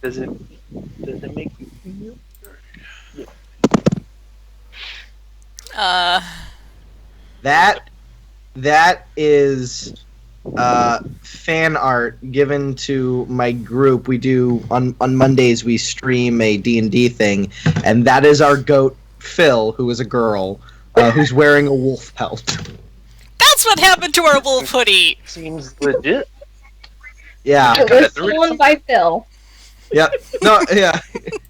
Does it make you feel? Yeah. That is fan art given to my group. We do on Mondays we stream a D&D thing, and that is our goat Phil, who is a girl, who's wearing a wolf pelt. That's what happened to our wolf hoodie. Seems legit. Yeah. It was stolen by Phil. Yep. No. Yeah.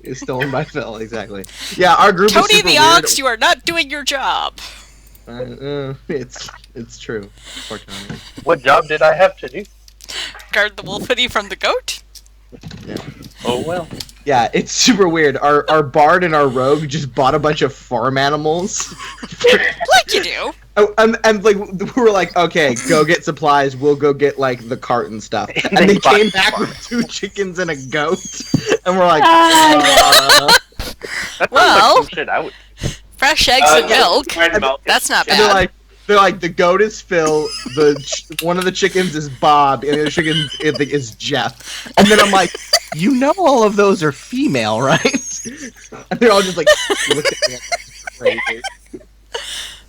It's stolen by Phil. Exactly. Yeah. Our group Tony is super the weird. Ox, you are not doing your job. It's true. Unfortunately. What job did I have to do? Guard the wolf hoodie from the goat? Yeah. Oh well. Yeah, it's super weird. Our bard and our rogue just bought a bunch of farm animals. Like you do. And like we were like, okay, go get supplies. We'll go get like the cart and stuff. And they came back with 2 chickens and a goat. And we're like, That sounds Well- like some shit I would. Fresh eggs and milk. Milk. That's not and bad. they're like the goat is Phil, one of the chickens is Bob, and the other chicken is Jeff. And then I'm like, you know, all of those are female, right? And they're all just like, look at me, crazy.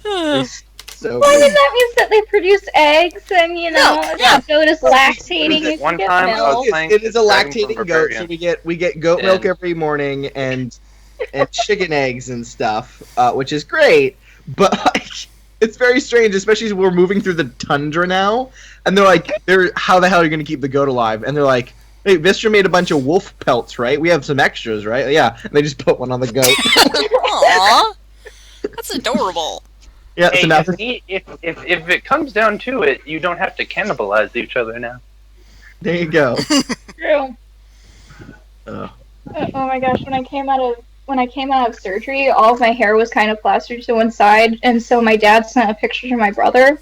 So Well, I mean, that means that they produce eggs, and Milk, yeah. the goat is lactating. You One can get time I was milk. playing it is a Dragon lactating from goat, Bavaria. so we get goat milk And- every morning and chicken eggs and stuff, which is great. But like, it's very strange, especially as we're moving through the tundra now. And they're like, how the hell are you going to keep the goat alive? And they're like, hey, Vistra made a bunch of wolf pelts, right? We have some extras, right? Yeah, and they just put one on the goat. Aww. That's adorable. Yeah, Hey, so now if it comes down to it, you don't have to cannibalize each other now. there you go. True. Ugh. Oh my gosh, when I came out of surgery, all of my hair was kind of plastered to one side, and so my dad sent a picture to my brother,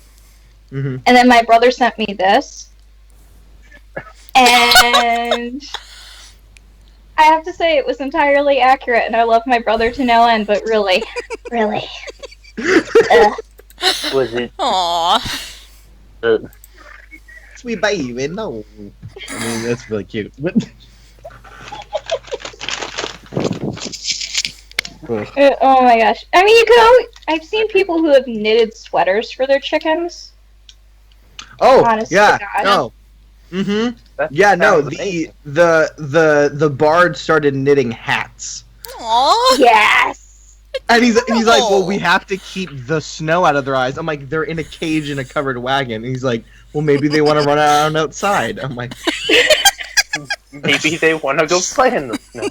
hmm and then my brother sent me this. And I have to say it was entirely accurate, and I love my brother to no end, but really, really. Was it? Aww. Sweet baby, no. I mean, that's really cute. But... Ugh. Oh my gosh. I mean, you could always, I've seen people who have knitted sweaters for their chickens. Oh, Honest to yeah, God. no. Mm-hmm. That Yeah, no, sounds amazing. the bard started knitting hats. Aww. Yes! And he's like, well, Oh. we have to keep the snow out of their eyes. I'm like, they're in a cage in a covered wagon. And he's like, well, maybe they want to run around outside. I'm like, Maybe they want to go play in the snow.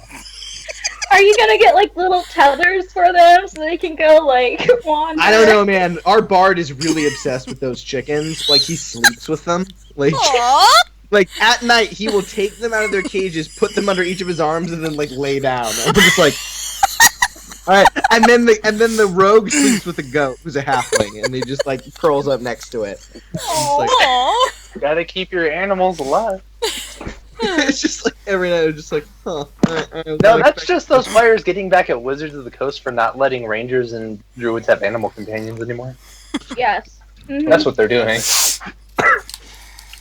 Are you gonna get like little tethers for them so they can go like wander? I don't know, man. Our bard is really obsessed with those chickens. Like, he sleeps with them. Like, Aww. like at night, he will take them out of their cages, put them under each of his arms, and then like lay down. And we're just like, all right. And then the rogue sleeps with the goat, who's a halfling, and he just like curls up next to it. Like, Aww. Gotta keep your animals alive. it's just like every night, I'm just like, huh. No, that's just those players getting back at Wizards of the Coast for not letting rangers and druids have animal companions anymore. Yes. Mhm. That's what they're doing.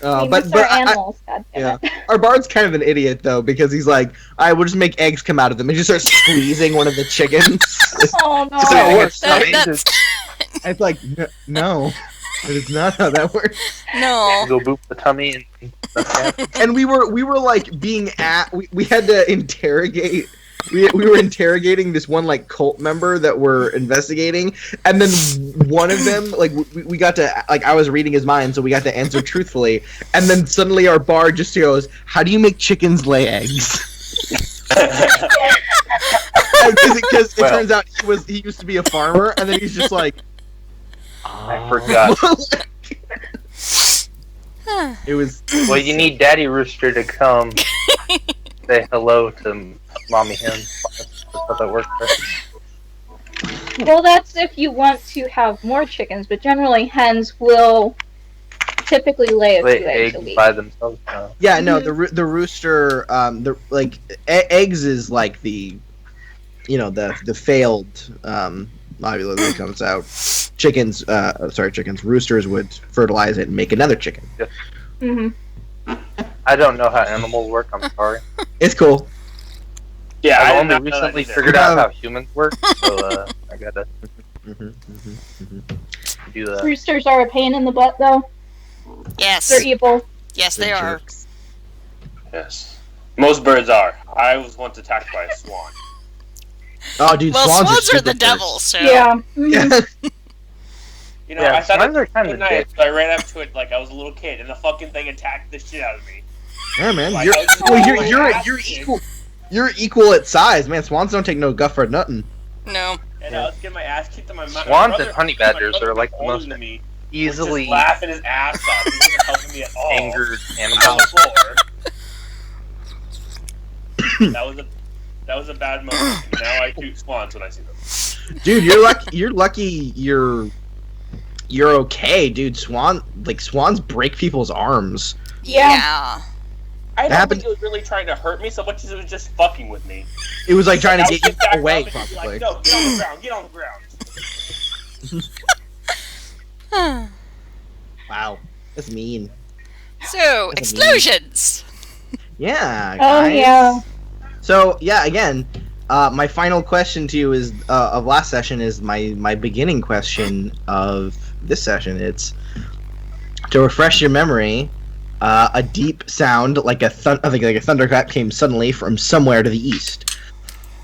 We but miss our I- animals, goddammit. yeah. Our bard's kind of an idiot though, because he's like, I will just make eggs come out of them. He just starts squeezing one of the chickens. Oh no. That's how it works. That's... It's like, no, it is not how that works. No. Go boop the tummy and And we were like we had to interrogate. We were interrogating this one like cult member that we're investigating, and then one of them like we got to like I was reading his mind, so we got to answer truthfully, and then suddenly our bard just goes, "How do you make chickens lay eggs?" Because it Well. turns out he used to be a farmer, and then he's just like, I forgot. It was Well, you need Daddy Rooster to come say hello to Mommy Hen. That's how that works. Right? Well, that's if you want to have more chickens, but generally hens will typically lay a Lay few eggs a eggs week. by themselves. No. yeah no the rooster eggs is like the the failed ovula that comes out. Chickens roosters would fertilize it and make another chicken. hmm I don't know how animals work. I'm sorry. It's cool. Yeah, I've I only did not know that recently either. figured out how humans work, so I gotta Mhm, mhm, mhm. do that. Roosters are a pain in the butt, though. Yes. They're evil. Yes, they They're are. jerks. Yes. Most birds are. I was once attacked by a swan. Oh, dude, Well, swans swans are super the devil, so. Yeah. Mhm. Yeah. You know, Yeah, I thought swans it are was kinda good night, dick. so I ran up to it like I was a little kid, and the fucking thing attacked the shit out of me. Yeah, man. Like, You're, I was just well, like, you're ass equal. You're equal at size, man. Swans don't take no guff for nothing. No. And I was getting my ass kicked on my mouth. Swans and honey badgers are like the most me. easily Just laughing his ass off. He wasn't helping me at all. angered On animals. the floor. That was a bad moment. And now I shoot swans when I see them. Dude, you're lucky. You're lucky. You're okay, dude. Swans break people's arms. Yeah. I don't happened- think it was really trying to hurt me so much as it was just fucking with me. It was like trying I to would get back you away, up and be probably. like, no, get on the ground, get on the ground. Wow, that's mean. So, Doesn't explosions! Yeah. Oh, guys. yeah. So yeah, again, my final question to you is of last session is my beginning question of this session. It's to refresh your memory. A deep sound like a thunderclap came suddenly from somewhere to the east.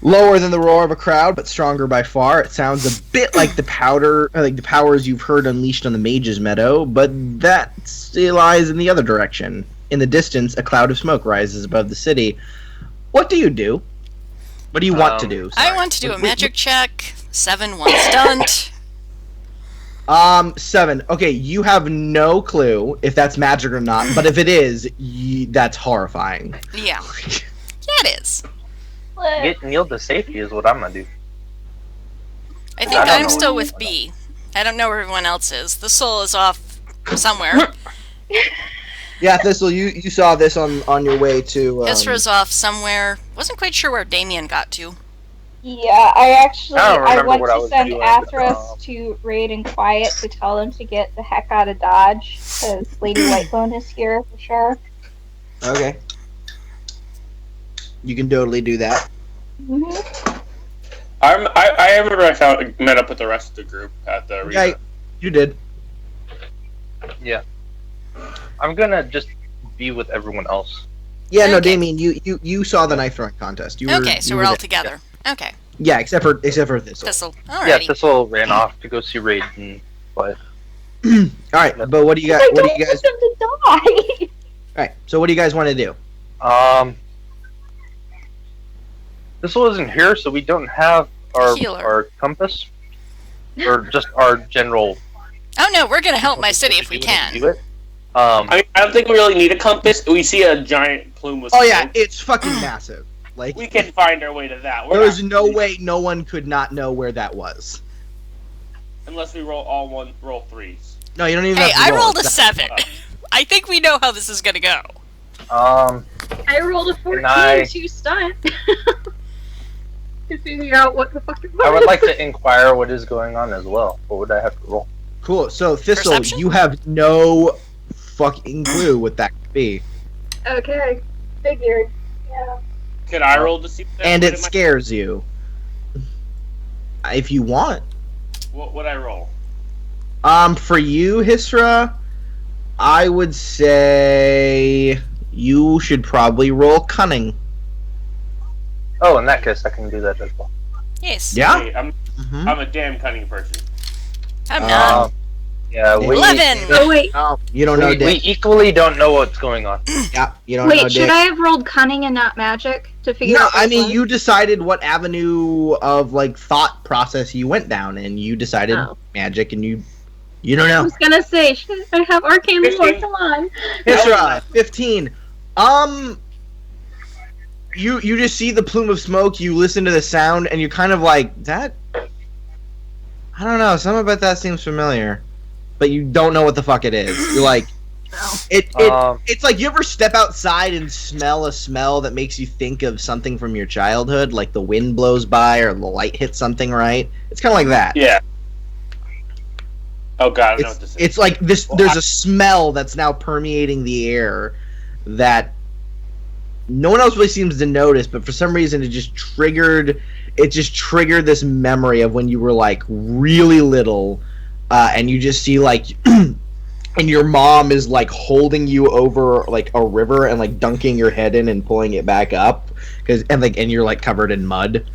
Lower than the roar of a crowd, but stronger by far. It sounds a bit like the powers you've heard unleashed on the Mage's Meadow, but that still lies in the other direction. In the distance, a cloud of smoke rises above the city. What do you do? What do you want to do? I Sorry. want to do a magic check. 7 1 stunt. 7. Okay, you have no clue if that's magic or not, but if it is, that's horrifying. Yeah. Yeah, it is. Get Neil to safety is what I'm gonna do. I think I don't I'm know still what with B. I don't know where everyone else is. The soul is off somewhere. Yeah, Thistle, you saw this on your way to. Isra's off somewhere. Wasn't quite sure where Damien got to. Yeah, I don't remember what went I to was send doing, Athros to Raid and Quiet to tell them to get the heck out of Dodge, because Lady Whitebone is here for sure. Okay. You can totally do that. Mm-hmm. I remember I met up with the rest of the group at the arena. Yeah, you did. Yeah. I'm gonna just be with everyone else. Yeah, no, Okay. Damien, you saw the knife throwing contest. You were, Okay, so you we're were all there. together. Okay. Yeah, except for Thistle. Thistle. Yeah, Alrighty. Thistle ran off to go see Raid and but All right, but what do you guys? I What do don't you guys? want them to die! All right, so what do you guys want to do? Thistle isn't here, so we don't have Healer. our compass. Or just our general Oh no, we're gonna help my city if we do can. it. I mean, I don't think we really need a compass. We see a giant plume of Oh yeah, smoke. it's fucking massive. Like We can find our way to that. We're there was not- no way no one could not know where that was. Unless we roll roll threes. No, you don't even. Hey, have to I roll. rolled a It's 7. I think we know how this is gonna go. I rolled a 14 I- to stunt. To figure out what the fuck it was. I would like to inquire what is going on as well. What would I have to roll? Cool. So Thistle, Perception? you have no fucking clue what that could be, Okay, figured. Yeah. Could I roll to see? and it scares you. If you want. What would I roll? For you, Hisra, I would say you should probably roll cunning. Oh, in that case, I can do that as well. Yes. Yeah. Hey, Mm-hmm. I'm a damn cunning person. I'm not. Yeah, we 11. Oh wait, Oh, you don't know, we Dick. equally don't know what's going on. Yeah, you don't know, wait. Dick. Should I have rolled cunning and not magic to figure No, out? I which mean one? you decided what avenue of like thought process you went down, and you decided Oh. magic, and you don't I know. was gonna say, should I have arcane lore? 15. Come on. Hisra, 15. You just see the plume of smoke, you listen to the sound, and you're kind of like, that... I don't know, something about that seems familiar. But you don't know what the fuck it is. You're like... It's like you ever step outside and smell a smell that makes you think of something from your childhood, like the wind blows by or the light hits something, right? It's kind of like that. Yeah. Oh god, I know what this is. It's like this. There's a smell that's now permeating the air that no one else really seems to notice, but for some reason it just triggered this memory of when you were like really little, and you just see like and your mom is like holding you over like a river and like dunking your head in and pulling it back up and you're like covered in mud.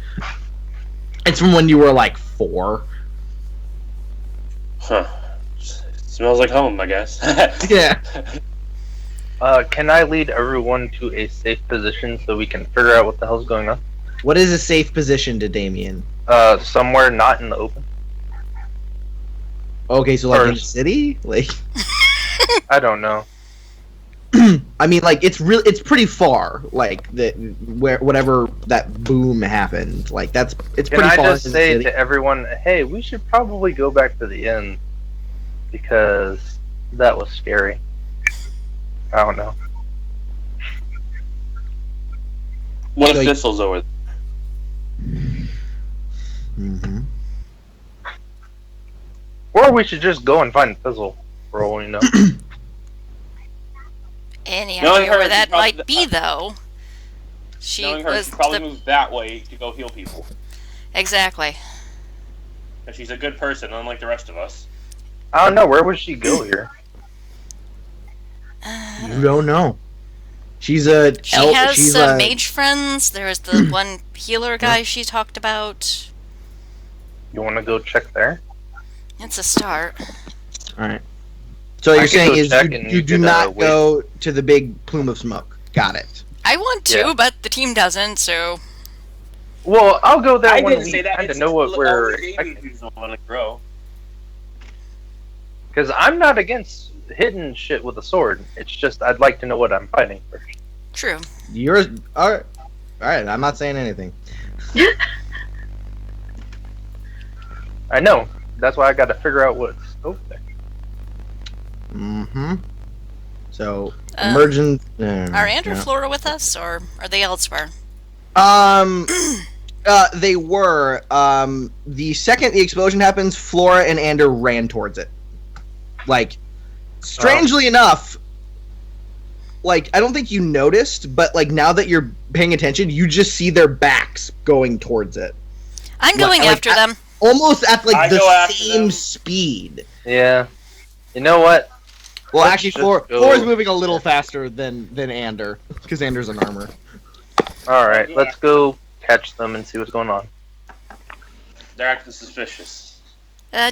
It's from when you were like 4. Huh. Smells like home, I guess. Yeah. Can I lead everyone to a safe position so we can figure out what the hell's going on? What is a safe position to Damien? Somewhere not in the open. Okay, so like in the First. city? Like I don't know. I mean like it's pretty far, like whatever that boom happened. Like it's Can pretty I far just into the say city. to everyone, hey, we should probably go back to the inn because that was scary. I don't know. What So if you- Thistle's over? Mhm. Or we should just go and find Fizzle for all we know. Any Knowing idea her, where she that probably- might be, though? She Knowing her, was she probably the... moves that way to go heal people. Exactly. And she's a good person, unlike the rest of us. I don't know. Where would she go here? You don't know. She's a She elf. has She's some a mage friends. There's the one healer guy she talked about. You want to go check there? It's a start. All right. So I you're could saying go is check you, and you you do could, not wait. go to the big plume of smoke. Got it. I want to, Yeah. but the team doesn't, so... Well, I'll go there I when didn't we say that. kind of It's know what we're David expecting. who's the one to grow. Because I'm not against hitting shit with a sword. It's just I'd like to know what I'm fighting first. True. You're all right. All right. I'm not saying anything. I know. That's why I got to figure out what's over there. Mm-hmm. So Uh, emergent. Are Andrew and Flora with us, or are they elsewhere? They were. The second the explosion happens, Flora and Ander ran towards it. Like, strangely enough, like, I don't think you noticed, but, like, now that you're paying attention, you just see their backs going towards it. I'm going like, after them. Almost at, I like, the go after same them. speed. Yeah. You know what? Well, Let's actually, just go- Flora's moving a little faster than Ander, because Ander's in armor. All right. Let's go catch them and see what's going on. They're acting suspicious.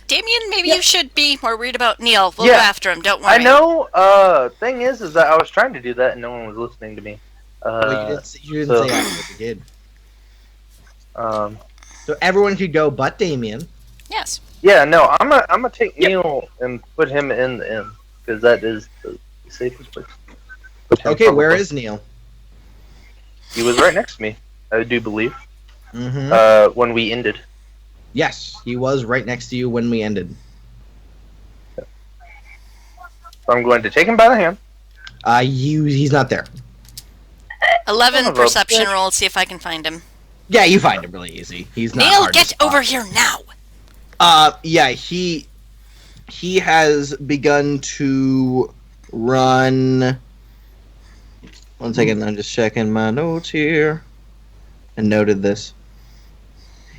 Damien, maybe you should be more worried about Neil. We'll Yeah. go after him, don't worry. I know. Thing is that I was trying to do that and no one was listening to me. Well, you didn't so- say after you did. Um. So everyone could go but Damien. Yes. Yeah. No. I'm gonna take Neil and put him in the inn because that is the safest place. Put him Okay, where probably- is Neil? He was right next to me. I do believe. Mm-hmm. When we ended. Yes, he was right next to you when we ended. So I'm going to take him by the hand. He's not there. 11 Son of a perception bitch. roll, see if I can find him. Yeah, you find him really easy. He's not Neil, hard to get spot. over here now! Yeah, he has begun to run. One second, I'm just checking my notes here. And noted this.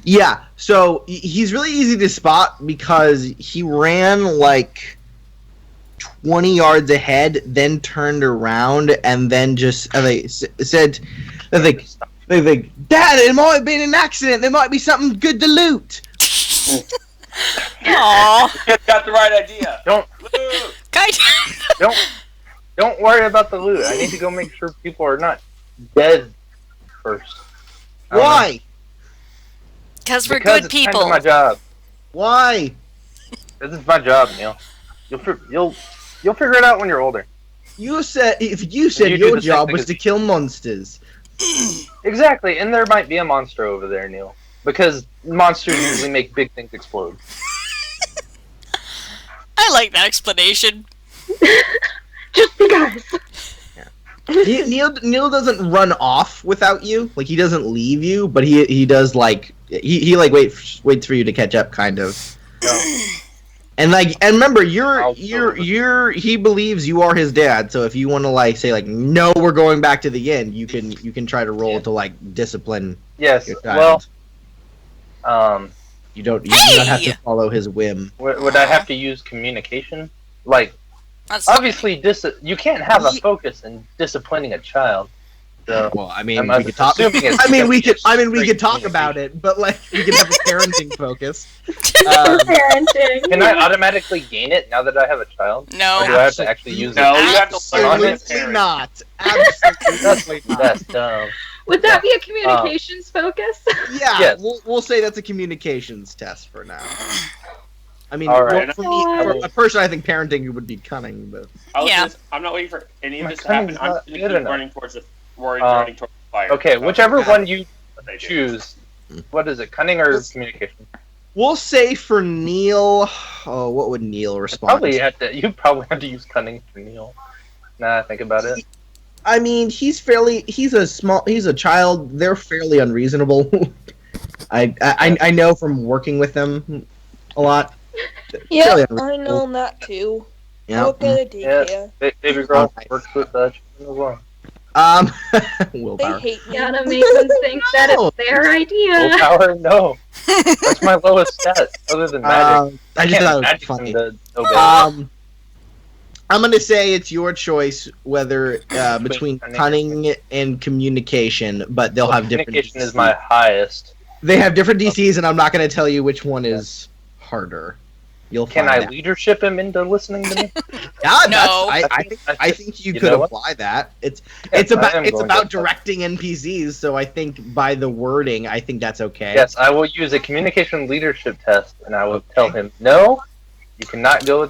Yeah, so he's really easy to spot because he ran like 20 yards ahead, then turned around, and then just said, Dad, it might have been an accident. There might be something good to loot. Aww. Kid got the right idea. Don't Woo! don't worry about the loot. I need to go make sure people are not dead first. I don't know. Why? Because we're Because good it's kind people. of my job. Why? This is my job, Neil. You'll figure it out when you're older. You said if you said You do your the same job thing was as to me. kill monsters. Exactly, and there might be a monster over there, Neil. Because monsters usually make big things explode. I like that explanation. Just because. Neil doesn't run off without you. Like he doesn't leave you, but he does like he like waits for you to catch up, kind of. And remember, I'll he believes you are his dad. So if you want to like say like no, we're going back to the inn, you can try to roll to like discipline Yes. your child. Well, You do not have Hey! to follow his whim. would I have to use communication? Like, That's obviously, you can't have a focus in disciplining a child. So, Well, I mean, I'm we could talk. assuming it's I mean, we could. gonna be We straight could talk about communication. it, but like, we could have a parenting focus. Parenting. Can I automatically gain it now that I have a child? no. Or do I have to actually use No, it? you have to learn on it. Absolutely not. Absolutely not. That's dumb. Would that be a communications focus? Yeah, Yes. we'll say that's a communications test for now. I mean, All right. for a person, I think parenting would be cunning, but Yeah. I'm not waiting for any of My this to happen. cunning's I'm not just gonna good keep enough. running towards the running towards the fire. Okay, whichever one you What they do. choose. What is it, cunning or communication? we'll say for Neil. Oh, what would Neil respond? You probably have to use cunning for Neil. Now that I think about it. I mean, he's a child. They're fairly unreasonable. I know from working with them a lot. Yeah, Fairly I unreasonable. know that too. I Yeah. work at a daycare. Yeah. Baby girl works with children as well. They Willpower. hate me. Gotta make them think that No. it's their idea. Willpower? No. That's my lowest stat, other than magic. I just Can't thought it was magic funny. them to obey. I'm gonna say it's your choice whether between cunning cunning and communication, but they'll have different. Communication is DCs. my highest. They have different DCs, and I'm not gonna tell you which one is harder. You'll Can find I out. leadership him into listening to me? Yeah, No. I think you You could know what? apply that. It's Yes, I am going about to. directing NPCs, so I think by the wording, I think that's okay. Yes, I will use a communication leadership test, and I will tell him, no, you cannot go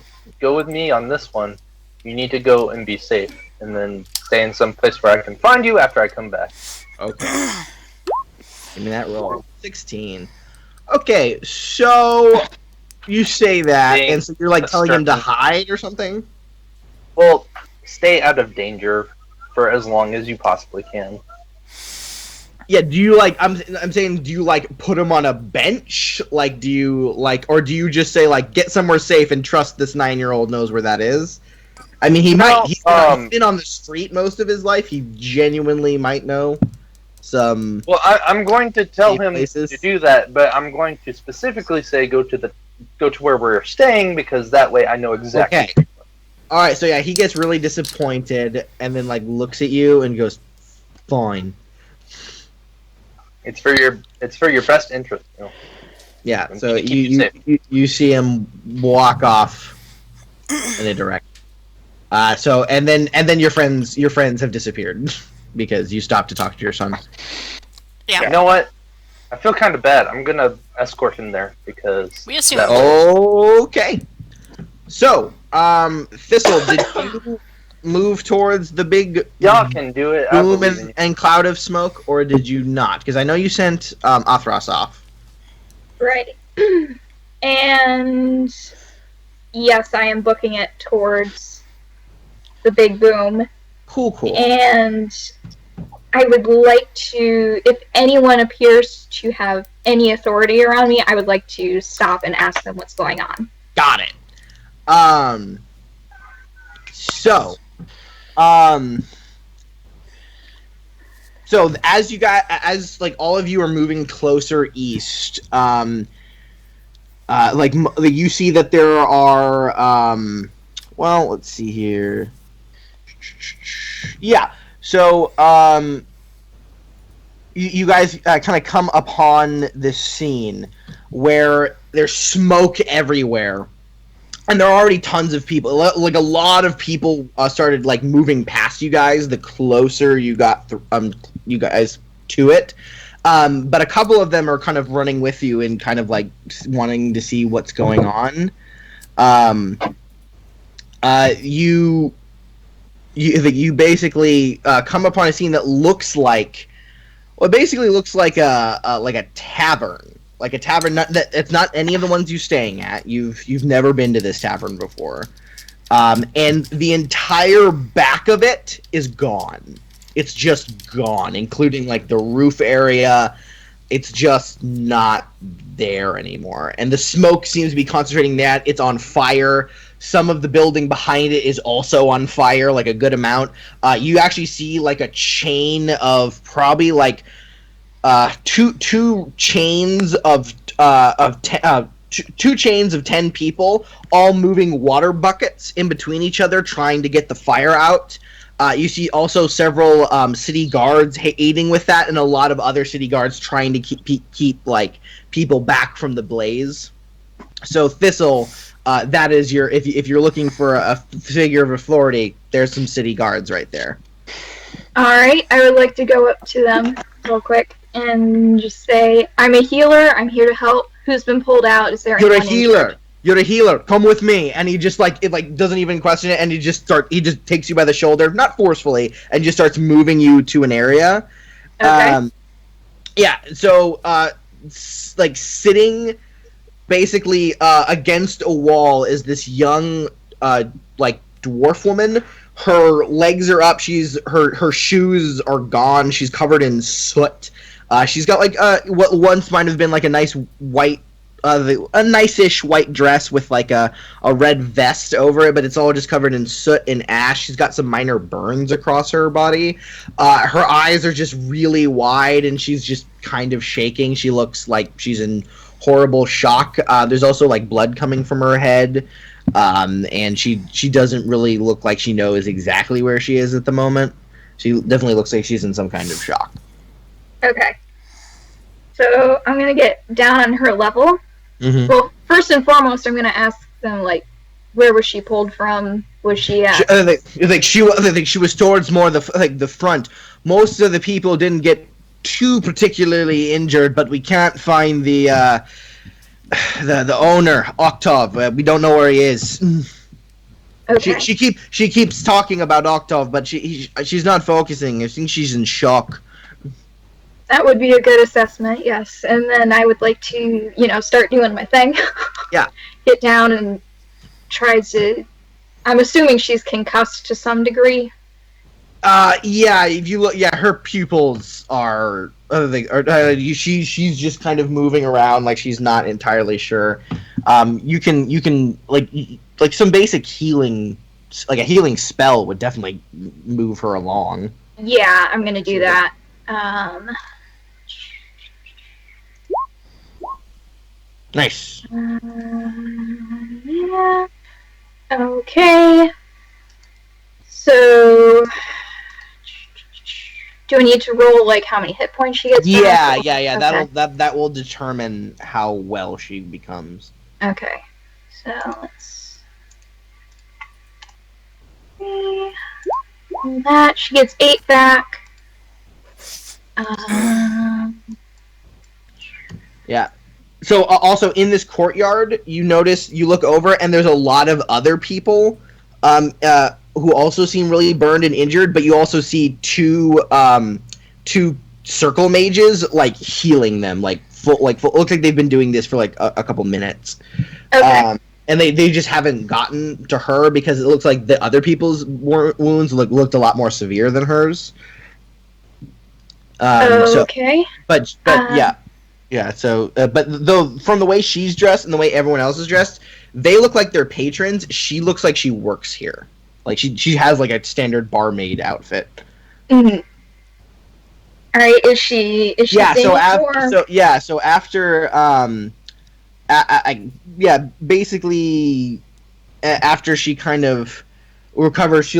with me on this one. You need to go and be safe, and then stay in some place where I can find you after I come back. Okay. Give me that roll. 16. Okay, so you say that, Being and so you're like a telling him to certain- hide or something? Well, stay out of danger for as long as you possibly can. Yeah, do you like I'm saying do you like put him on a bench? Like do you like or do you just say like get somewhere safe and trust this 9-year-old knows where that is? I mean, he's been on the street most of his life. He genuinely might know some Well, I'm going to tell Safe him places. to do that, but I'm going to specifically say go to where we're staying because that way I know exactly. Okay. All right, so yeah, he gets really disappointed and then like looks at you and goes, "Fine." It's for your best interest. You know? Yeah, I'm so gonna keep you you see him walk off in a direct. So and then your friends have disappeared because you stopped to talk to your son. Yeah. You know what? I feel kind of bad. I'm gonna escort him there because We assume- that Okay. So, Thistle, did you move towards the big y'all can do it. I boom believe in you. and cloud of smoke, or did you not? Because I know you sent Athros off. Right. And yes, I am booking it towards the big boom. Cool. And I would like to, if anyone appears to have any authority around me, I would like to stop and ask them what's going on. Got it. So as like all of you are moving closer east, like you see that there are, well, let's see here. Yeah. So, you guys kind of come upon this scene where there's smoke everywhere. And there are already tons of people. Like a lot of people started like moving past you guys the closer you got you guys to it. But a couple of them are kind of running with you and kind of like wanting to see what's going on. You basically come upon a scene that looks like, well, it basically looks like a tavern. Like a tavern, it's not any of the ones you're staying at. You've never been to this tavern before, and the entire back of it is gone. It's just gone, including like the roof area. it's just not there anymore. And the smoke seems to be concentrating that. It's on fire. Some of the building behind it is also on fire, like a good amount. You actually see like a chain of probably like two chains of 10 people, all moving water buckets in between each other, trying to get the fire out. You see also several city guards aiding with that, and a lot of other city guards trying to keep like people back from the blaze. So Thistle, that is your if you're looking for a figure of authority, there's some city guards right there. All right, I would like to go up to them real quick and just say, "I'm a healer. I'm here to help. Who's been pulled out? Is there You're a anyone healer. injured?" You're a healer. Come with me. And he just doesn't even question it, and he just takes you by the shoulder, not forcefully, and just starts moving you to an area. Okay. Yeah. So sitting basically against a wall is this young dwarf woman. Her legs are up. Her shoes are gone. She's covered in soot. She's got what once might have been like a nice white. A nice-ish white dress with like a red vest over it, but it's all just covered in soot and ash. She's got some minor burns across her body. Her eyes are just really wide, and she's just kind of shaking. She looks like she's in horrible shock. There's also like blood coming from her head, and she doesn't really look like she knows exactly where she is at the moment. She definitely looks like she's in some kind of shock. Okay. So I'm gonna get down on her level. Mm-hmm. Well, first and foremost, I'm gonna ask them like, where was she pulled from? Was she at? She was towards more the front. Most of the people didn't get too particularly injured, but we can't find the owner, Octov. We don't know where he is. Okay. She keeps talking about Octov, but she's not focusing. I think she's in shock. That would be a good assessment, yes. And then I would like to, start doing my thing. Yeah. Get down and try to... I'm assuming she's concussed to some degree. Yeah. If you look, her pupils are. She's just kind of moving around like she's not entirely sure. You can like some basic healing, like a healing spell would definitely move her along. Yeah, I'm gonna do that. Nice. Yeah. Okay. So, do I need to roll like how many hit points she gets? Yeah. Okay. That will determine how well she becomes. Okay. So let's see. That she gets 8 back. Yeah. So also in this courtyard, you look over, and there's a lot of other people who also seem really burned and injured. But you also see two circle mages like healing them, like looks like they've been doing this for like a couple minutes. Okay. And they just haven't gotten to her because it looks like the other people's wounds looked a lot more severe than hers. Okay. But yeah. So, but though from the way she's dressed and the way everyone else is dressed, they look like they're patrons. She looks like she works here. Like she has like a standard barmaid outfit. Mm-hmm. All right. Is she? Yeah. So after basically after she kind of recovers,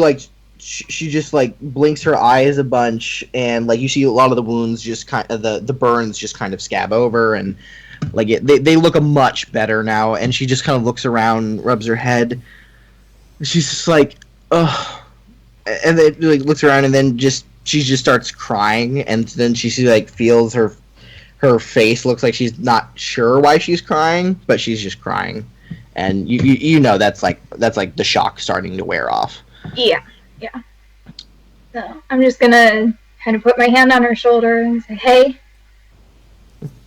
she just like blinks her eyes a bunch, and like you see a lot of the wounds just kind of the burns just kind of scab over, and like they look much better now. And she just kind of looks around, rubs her head. She's just like, ugh, and then like looks around, and then she just starts crying, and then she feels her face looks like she's not sure why she's crying, but she's just crying, and you know that's like the shock starting to wear off. Yeah. So I'm just gonna kind of put my hand on her shoulder and say, "Hey,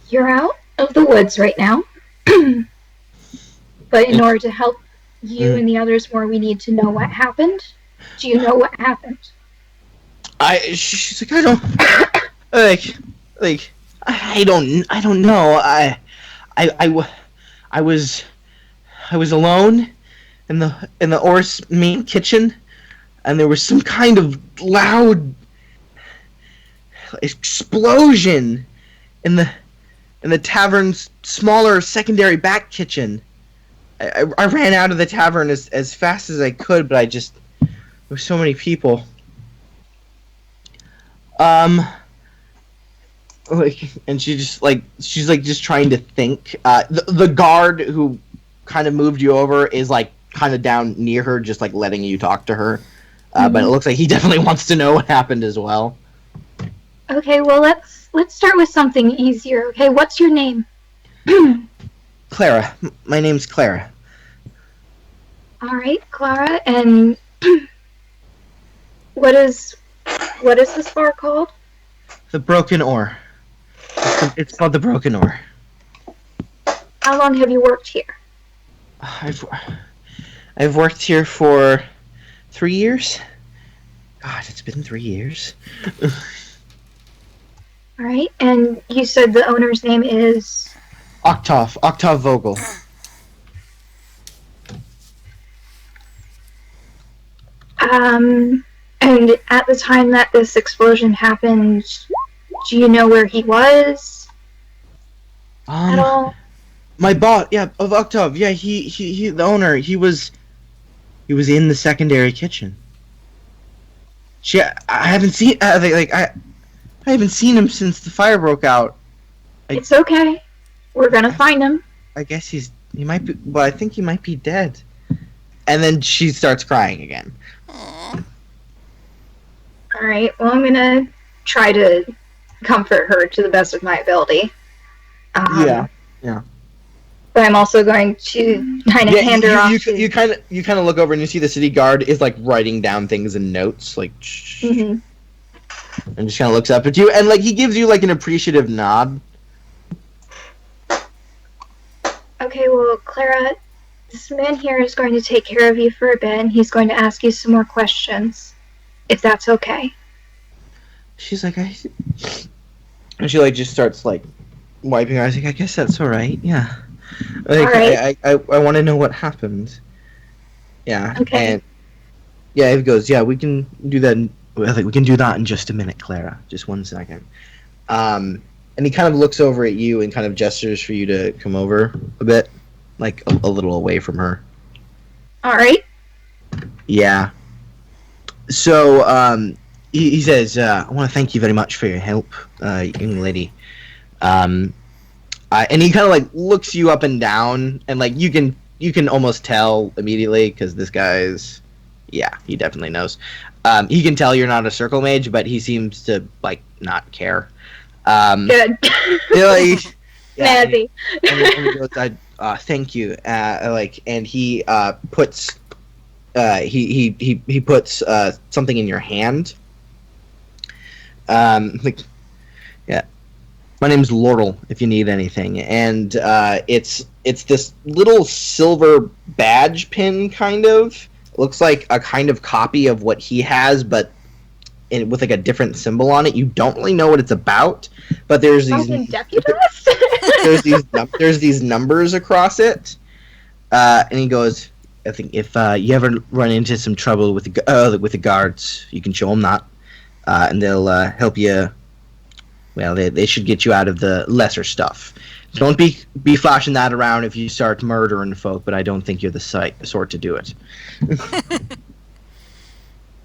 you're out of the woods right now, but in order to help you and the others more, we need to know what happened. Do you know what happened?" She's like, I don't like I don't know. I was alone in the Or's main kitchen, and there was some kind of loud explosion in the tavern's smaller secondary back kitchen. I ran out of the tavern as fast as I could, but there were so many people. And she's just trying to think. The guard who kind of moved you over is like kind of down near her, just like letting you talk to her. But it looks like he definitely wants to know what happened as well. Okay, well let's start with something easier. Okay, what's your name? Clara. My name's Clara. All right, Clara, and what is this bar called? The Broken Oar. It's called the Broken Oar. How long have you worked here? I've worked here for 3 years. God, it's been 3 years. All right, and you said the owner's name is Octave Vogel. And at the time that this explosion happened, do you know where he was at all? My boss, of Octave, he the owner, he was in the secondary kitchen. I haven't seen I haven't seen him since the fire broke out. It's okay. We're gonna find him. I guess he might be, but I think he might be dead. And then she starts crying again. Aww. All right. Well, I'm gonna try to comfort her to the best of my ability. Yeah. But I'm also going to kind of hand her off. You kind of look over and you see the city guard is like writing down things in notes, like, and just kind of looks up at you, and like he gives you like an appreciative nod. Okay, well, Clara, this man here is going to take care of you for a bit, and he's going to ask you some more questions, if that's okay. She's like, and she like just starts like wiping her eyes. Like, I guess that's all right. Yeah. Like, all right. I want to know what happened. Yeah. Okay. And yeah, it goes. Yeah, we can do that. I think we can do that in just a minute, Clara. Just 1 second. And he kind of looks over at you and kind of gestures for you to come over a bit, like a little away from her. All right. Yeah. So, he says, I want to thank you very much for your help, young lady. And he kind of like looks you up and down, and like you can almost tell immediately because this guy's, he definitely knows. He can tell you're not a circle mage, but he seems to like not care. Good. Snazzy. And he goes, thank you. And he puts he puts something in your hand. My name's Laurel, if you need anything, and it's this little silver badge pin, kind of. It looks like a kind of copy of what he has, but with like a different symbol on it. You don't really know what it's about, but there's these there's these numbers across it, and he goes, I think if you ever run into some trouble with the guards, you can show them that, and they'll help you. Well, they should get you out of the lesser stuff. Don't be flashing that around if you start murdering folk, but I don't think you're the sort to do it.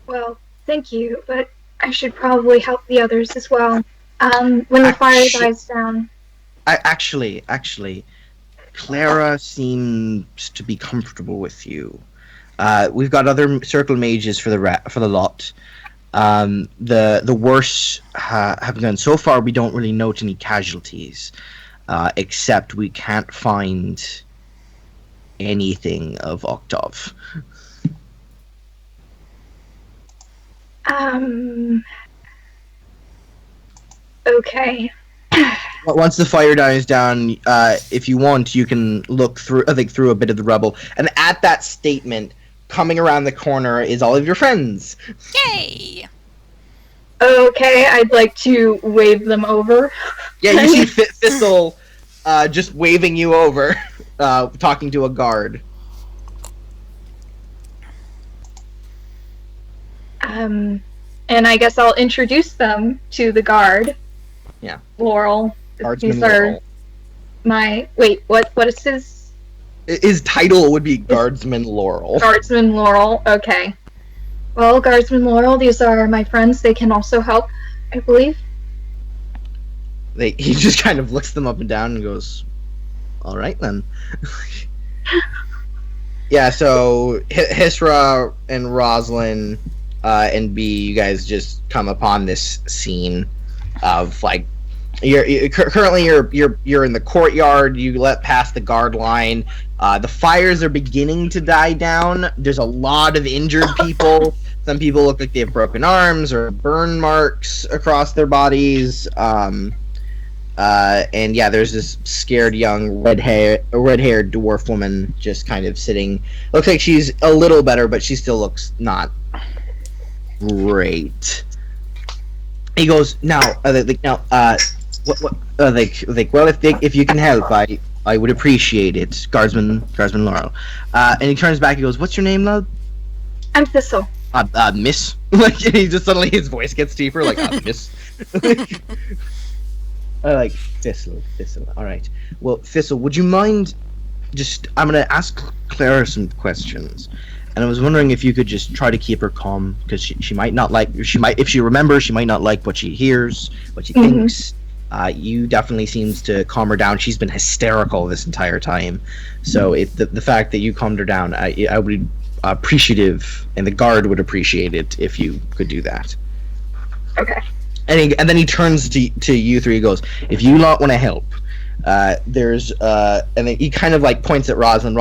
Well, thank you, but I should probably help the others as well. When the fire dies down. Actually, Clara seems to be comfortable with you. We've got other circle mages for the lot. The worst have gone so far. We don't really note any casualties, except we can't find anything of Octave. Okay. Once the fire dies down, if you want, you can look through a bit of the rubble. And at that statement, coming around the corner is all of your friends. Yay! Okay, I'd like to wave them over. Yeah, you see Thistle just waving you over, talking to a guard. And I guess I'll introduce them to the guard. Yeah. Laurel. Guardsman These are Laurel. my... Wait, what is his... His title would be Guardsman Laurel. Guardsman Laurel, okay. Well, Guardsman Laurel, these are my friends. They can also help, I believe. He just kind of looks them up and down and goes, "All right then." Yeah, so Hisra and Roslyn and B, you guys just come upon this scene of like currently you're in the courtyard. You let past the guard line. The fires are beginning to die down. There's a lot of injured people. Some people look like they have broken arms or burn marks across their bodies. And yeah, there's this scared young red-haired dwarf woman just kind of sitting. Looks like she's a little better, but she still looks not great. He goes, now, well, if you can help, I would appreciate it, Guardsman Laurel. And he turns back. He goes, "What's your name, love?" I'm Thistle. Miss. Like he just suddenly his voice gets deeper. Like, Miss. I like Thistle. All right. Well, Thistle, would you mind I'm going to ask Clara some questions. And I was wondering if you could just try to keep her calm, because she might not like, if she remembers, she might not like what she hears, what she thinks. You definitely seems to calm her down. She's been hysterical this entire time. So the fact that you calmed her down, I would be appreciative, and the guard would appreciate it if you could do that. Okay. And then he turns to you three. He goes, "If you lot want to help, there's and then he kind of like points at Roslyn.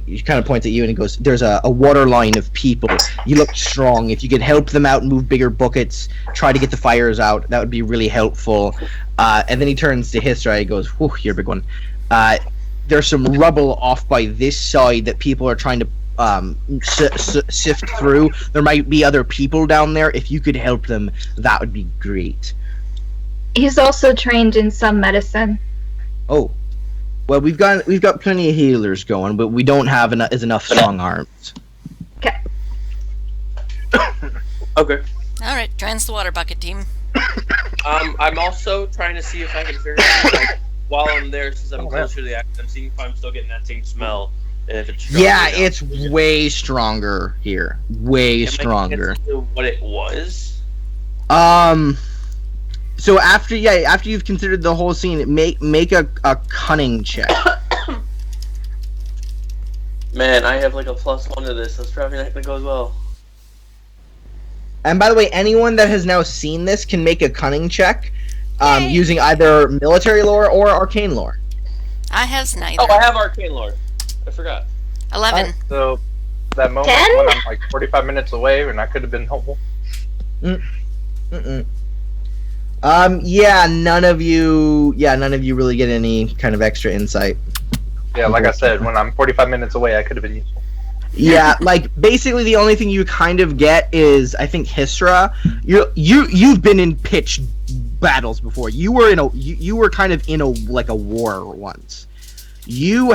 He kind of points at you and he goes, "There's a water line of people. You look strong. If you could help them out, move bigger buckets, try to get the fires out, that would be really helpful." And then he turns to Hisra. He goes, "Whew, you're a big one. There's some rubble off by this side that people are trying to sift through. There might be other people down there. If you could help them, that would be great." He's also trained in some medicine. Oh, well, we've got plenty of healers going, but we don't have enough strong arms. Okay. Okay. All right, joins the water bucket team. I'm also trying to see if I can figure out, like, while I'm there, since I'm closer to the act, I'm seeing if I'm still getting that same smell. And if it's stronger Yeah, now. it's way stronger here. Way stronger. Am I getting to what it was? So after you've considered the whole scene, make a cunning check. Man, I have like a +1 to this. That's probably not gonna go as well. And by the way, anyone that has now seen this can make a cunning check, Yay. using either military lore or arcane lore. I has neither. Oh, I have arcane lore. I forgot. 11. So that moment 10? when I'm like 45 minutes away and I could have been helpful. Mm-mm. Yeah, none of you really get any kind of extra insight. Yeah, like I said, when I'm 45 minutes away, I could have been useful. Yeah, like basically the only thing you kind of get is, I think, Hisra. You've been in pitched battles before. You were kind of in a war once. You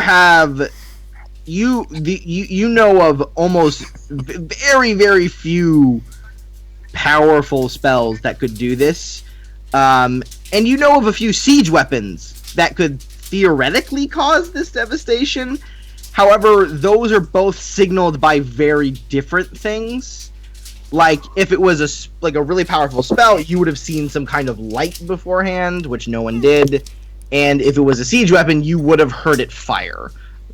know of almost very, very few powerful spells that could do this. And you know of a few siege weapons that could theoretically cause this devastation. However, those are both signaled by very different things. Like, if it was a really powerful spell, you would have seen some kind of light beforehand, which no one did. And if it was a siege weapon, you would have heard it fire.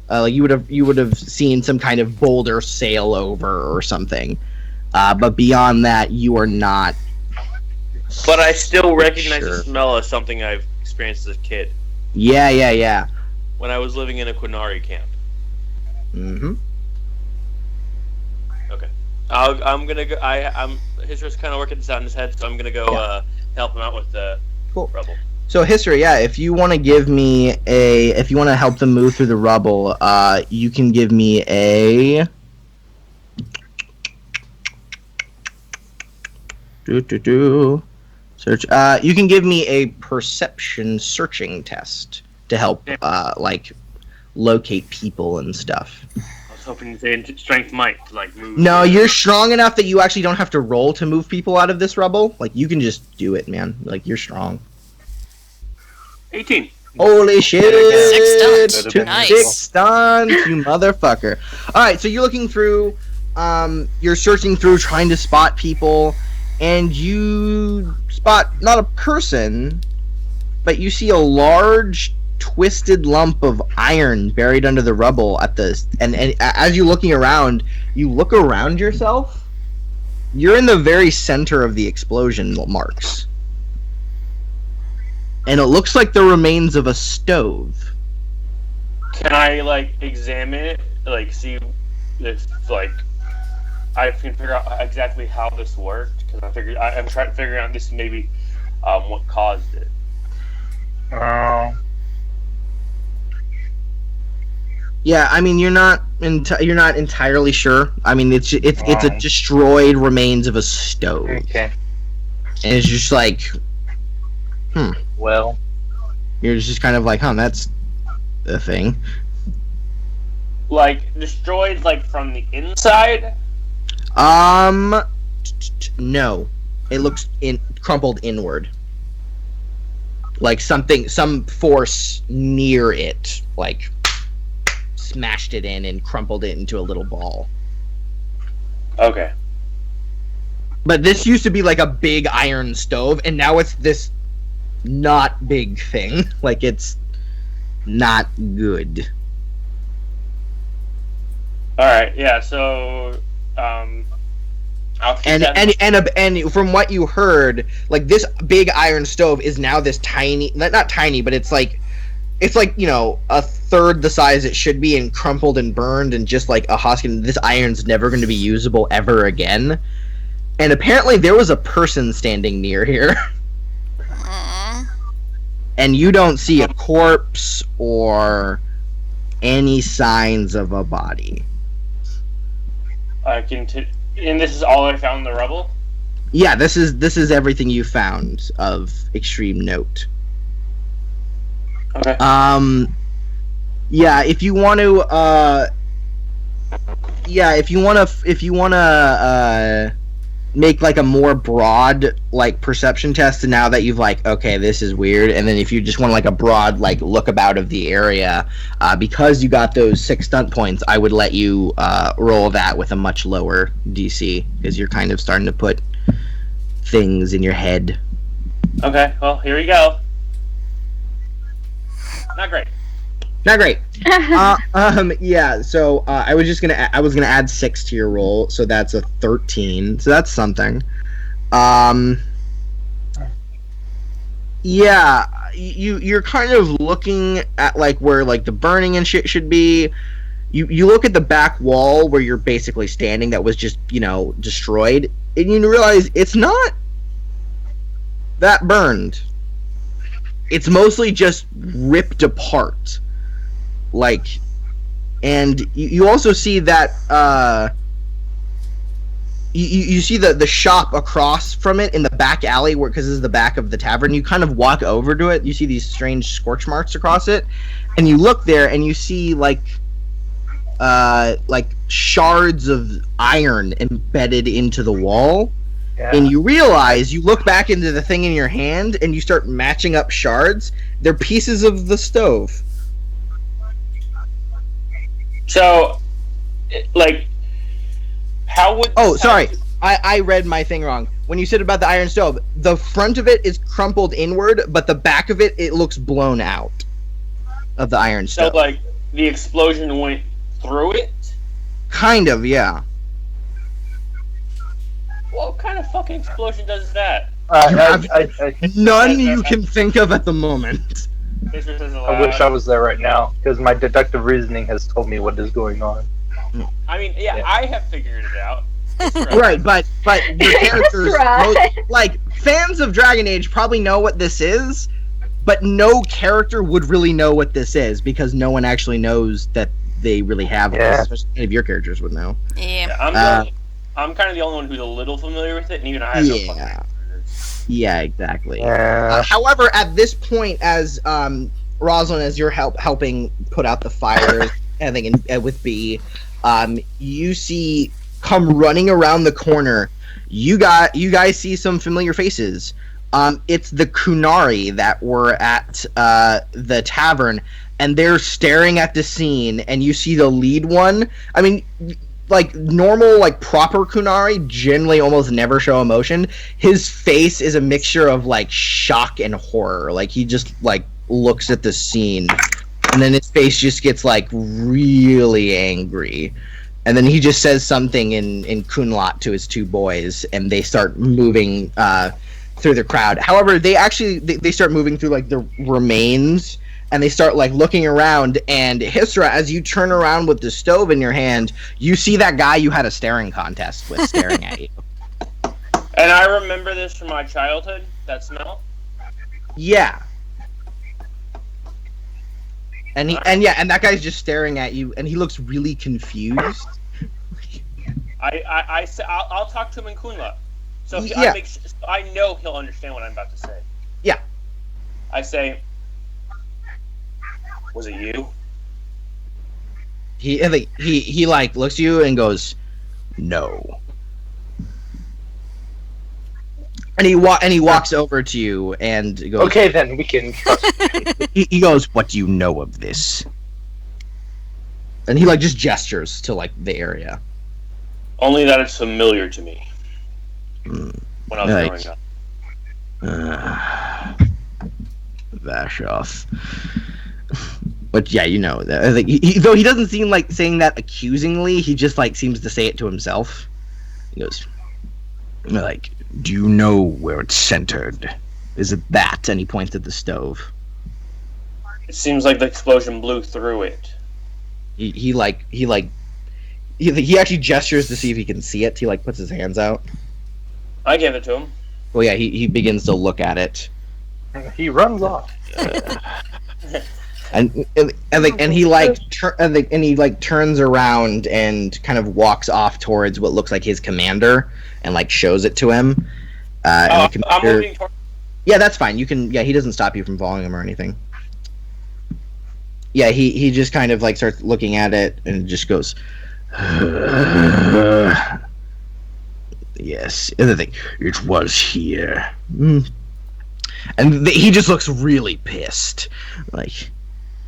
You would have seen some kind of boulder sail over or something. But beyond that, you are not. But I still recognize Sure. the smell as something I've experienced as a kid Yeah. when I was living in a Quinari camp. Mm-hmm. Okay. I'm gonna go. His just kind of working this out in his head, so I'm gonna go help him out with the Cool. rubble. So, history, yeah, if you want to if you want to help them move through the rubble, you can give me a... Search. You can give me a perception searching test to help, locate people and stuff. I was hoping to say strength might to like move. No, you're strong enough that you actually don't have to roll to move people out of this rubble. Like, you can just do it, man. Like, you're strong. 18. Holy shit! 6 stuns. Nice. 6 stuns, you motherfucker. Alright, so you're looking through, you're searching through, trying to spot people, and you spot not a person, but you see a large, twisted lump of iron buried under the rubble at the... And as you're looking around, you look around yourself, you're in the very center of the explosion marks. And it looks like the remains of a stove. Can I like examine it, like see if like I can figure out exactly how this worked? Because I'm trying to figure out this maybe what caused it. Yeah, I mean you're not entirely sure. I mean it's a destroyed remains of a stove. Okay. And it's just like, Well, you're just kind of like, that's a thing. Like destroyed, like from the inside. No, it looks crumpled inward. Like some force near it, like smashed it in and crumpled it into a little ball. Okay. But this used to be like a big iron stove, and now it's this not big thing. Like, it's not good. Alright, yeah, so I'll keep that And from what you heard, like, this big iron stove is now this tiny, not tiny, but it's like, you know, a third the size it should be, and crumpled and burned and just like a husk, and this iron's never going to be usable ever again. And apparently there was a person standing near here. And you don't see a corpse or any signs of a body. And this is all I found in the rubble? Yeah, this is everything you found of extreme note. Okay. Yeah, if you want to make like a more broad like perception test, and now that you've like, okay, this is weird, and then if you just want like a broad like look about of the area, because you got those 6 stunt points, I would let you roll that with a much lower DC, because you're kind of starting to put things in your head. Okay, well, here we go. Not great. Not great. Yeah, so I was gonna add 6 to your roll, so that's a 13. So that's something. Yeah, you're kind of looking at like where like the burning and shit should be. You look at the back wall where you're basically standing that was just, you know, destroyed, and you realize it's not that burned. It's mostly just ripped apart. Like, and you also see that you see the shop across from it in the back alley, where, because this is the back of the tavern. You kind of walk over to it. You see these strange scorch marks across it, and you look there and you see like shards of iron embedded into the wall. Yeah. And you realize, you look back into the thing in your hand and you start matching up shards. They're pieces of the stove. So, like, how would... Oh, sorry. I read my thing wrong. When you said about the iron stove, the front of it is crumpled inward, but the back of it looks blown out of the iron stove. So, like, the explosion went through it? Kind of, yeah. What kind of fucking explosion does that? None you can think of at the moment. I wish I was there right now, because my deductive reasoning has told me what is going on. I mean, yeah. I have figured it out. Right, but your characters, right. Like, fans of Dragon Age probably know what this is, but no character would really know what this is, because no one actually knows that they really have this, especially any of your characters would know. Yeah. I'm kind of the only one who's a little familiar with it, and even I have no fucking Yeah, exactly. Yeah. However, at this point, as Rosalind, as you're helping put out the fire, I think with B, you see come running around the corner. You guys see some familiar faces. It's the Kunari that were at the tavern, and they're staring at the scene. And you see the lead one. I mean, like normal, like proper Kunari generally almost never show emotion. His face is a mixture of like shock and horror. Like he just like looks at the scene, and then his face just gets like really angry, and then he just says something in Kunlat to his two boys, and they start moving through the crowd. However, they start moving through like the remains, and they start like looking around. And Hisra, as you turn around with the stove in your hand, you see that guy you had a staring contest with staring at you. And I remember this from my childhood. That smell. Yeah. And that guy's just staring at you, and he looks really confused. I'll talk to him in Kunla. So Yeah. I know he'll understand what I'm about to say. Yeah. I say, was it you? He like looks at you and goes, "No." And he walks over to you and goes, Okay, then we can trust. he goes, "What do you know of this?" And he like just gestures to like the area. Only that it's familiar to me. When I was Right. growing up. Vashoth. But yeah, you know, I think though he doesn't seem like saying that accusingly, he just like seems to say it to himself. He goes, like, "Do you know where it's centered? Is it that?" And he points at the stove. It seems like the explosion blew through it. He actually gestures to see if he can see it. He like puts his hands out. I gave it to him. Well, yeah, he begins to look at it. He runs off. And he turns around and kind of walks off towards what looks like his commander and like shows it to him. And the I'm commander, moving toward. yeah, that's fine. You can. Yeah, he doesn't stop you from following him or anything. Yeah, he just kind of like starts looking at it and just goes, "Yes, and the thing, it was here." And he just looks really pissed, like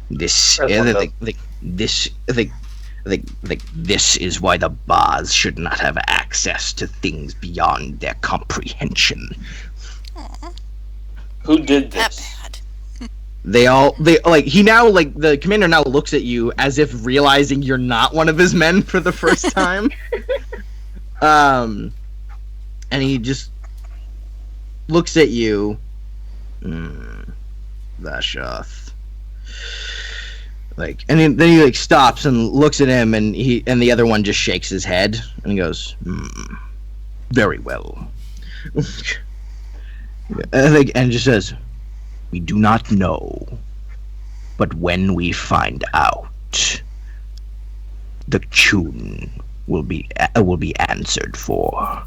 this. This is why the Bars should not have access to things beyond their comprehension. Who did That this? bad. They the commander now looks at you as if realizing you're not one of his men for the first time. And he just looks at you. Vashoth. Like, and then he like stops and looks at him, and the other one just shakes his head and he goes, "Very well." And just says, "We do not know, but when we find out, the tune will be answered for."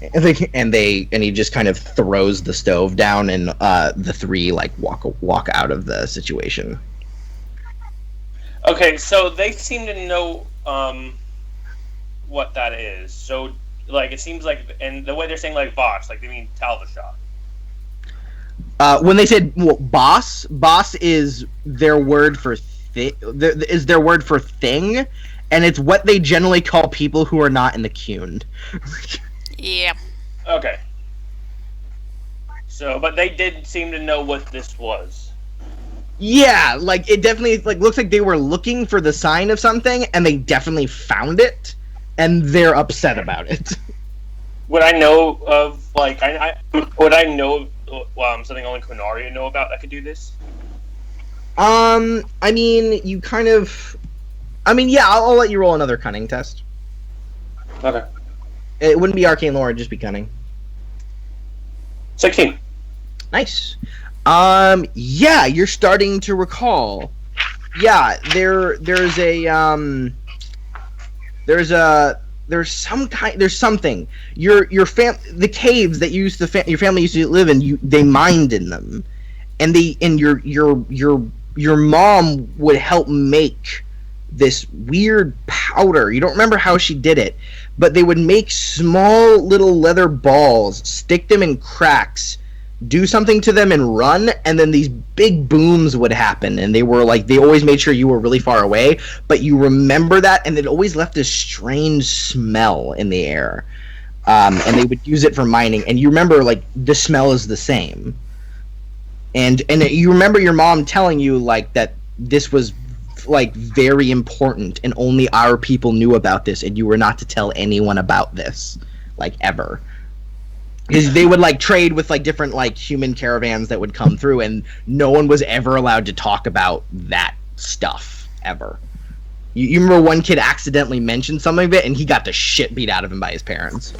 And he just kind of throws the stove down, and the three like walk out of the situation. Okay, so they seem to know what that is. So, like, it seems like, and the way they're saying like Vox, like they mean Talvashah. When they said boss is their word for thing, and it's what they generally call people who are not in the Qund. Yeah. Okay. So, but they did seem to know what this was. Yeah, like it definitely like looks like they were looking for the sign of something, and they definitely found it, and they're upset about it. Would I know of like would I know something only Kunari would know about that could do this? I mean, you kind of. I mean, yeah, I'll let you roll another cunning test. Okay. It wouldn't be arcane lore; it'd just be cunning. 16. Nice. Yeah, you're starting to recall. Yeah, there's there's something. The caves that your family used to live in, they mined in them, and your mom would help make this weird powder. You don't remember how she did it, but they would make small little leather balls, stick them in cracks, do something to them and run, and then these big booms would happen, and they always made sure you were really far away, but you remember that, and it always left this strange smell in the air. And they would use it for mining, and you remember, like, the smell is the same. And you remember your mom telling you, like, that this was, like, very important, and only our people knew about this, and you were not to tell anyone about this, like, ever. Because they would, like, trade with, like, different, like, human caravans that would come through, and no one was ever allowed to talk about that stuff, ever. You remember one kid accidentally mentioned something of it, and he got the shit beat out of him by his parents.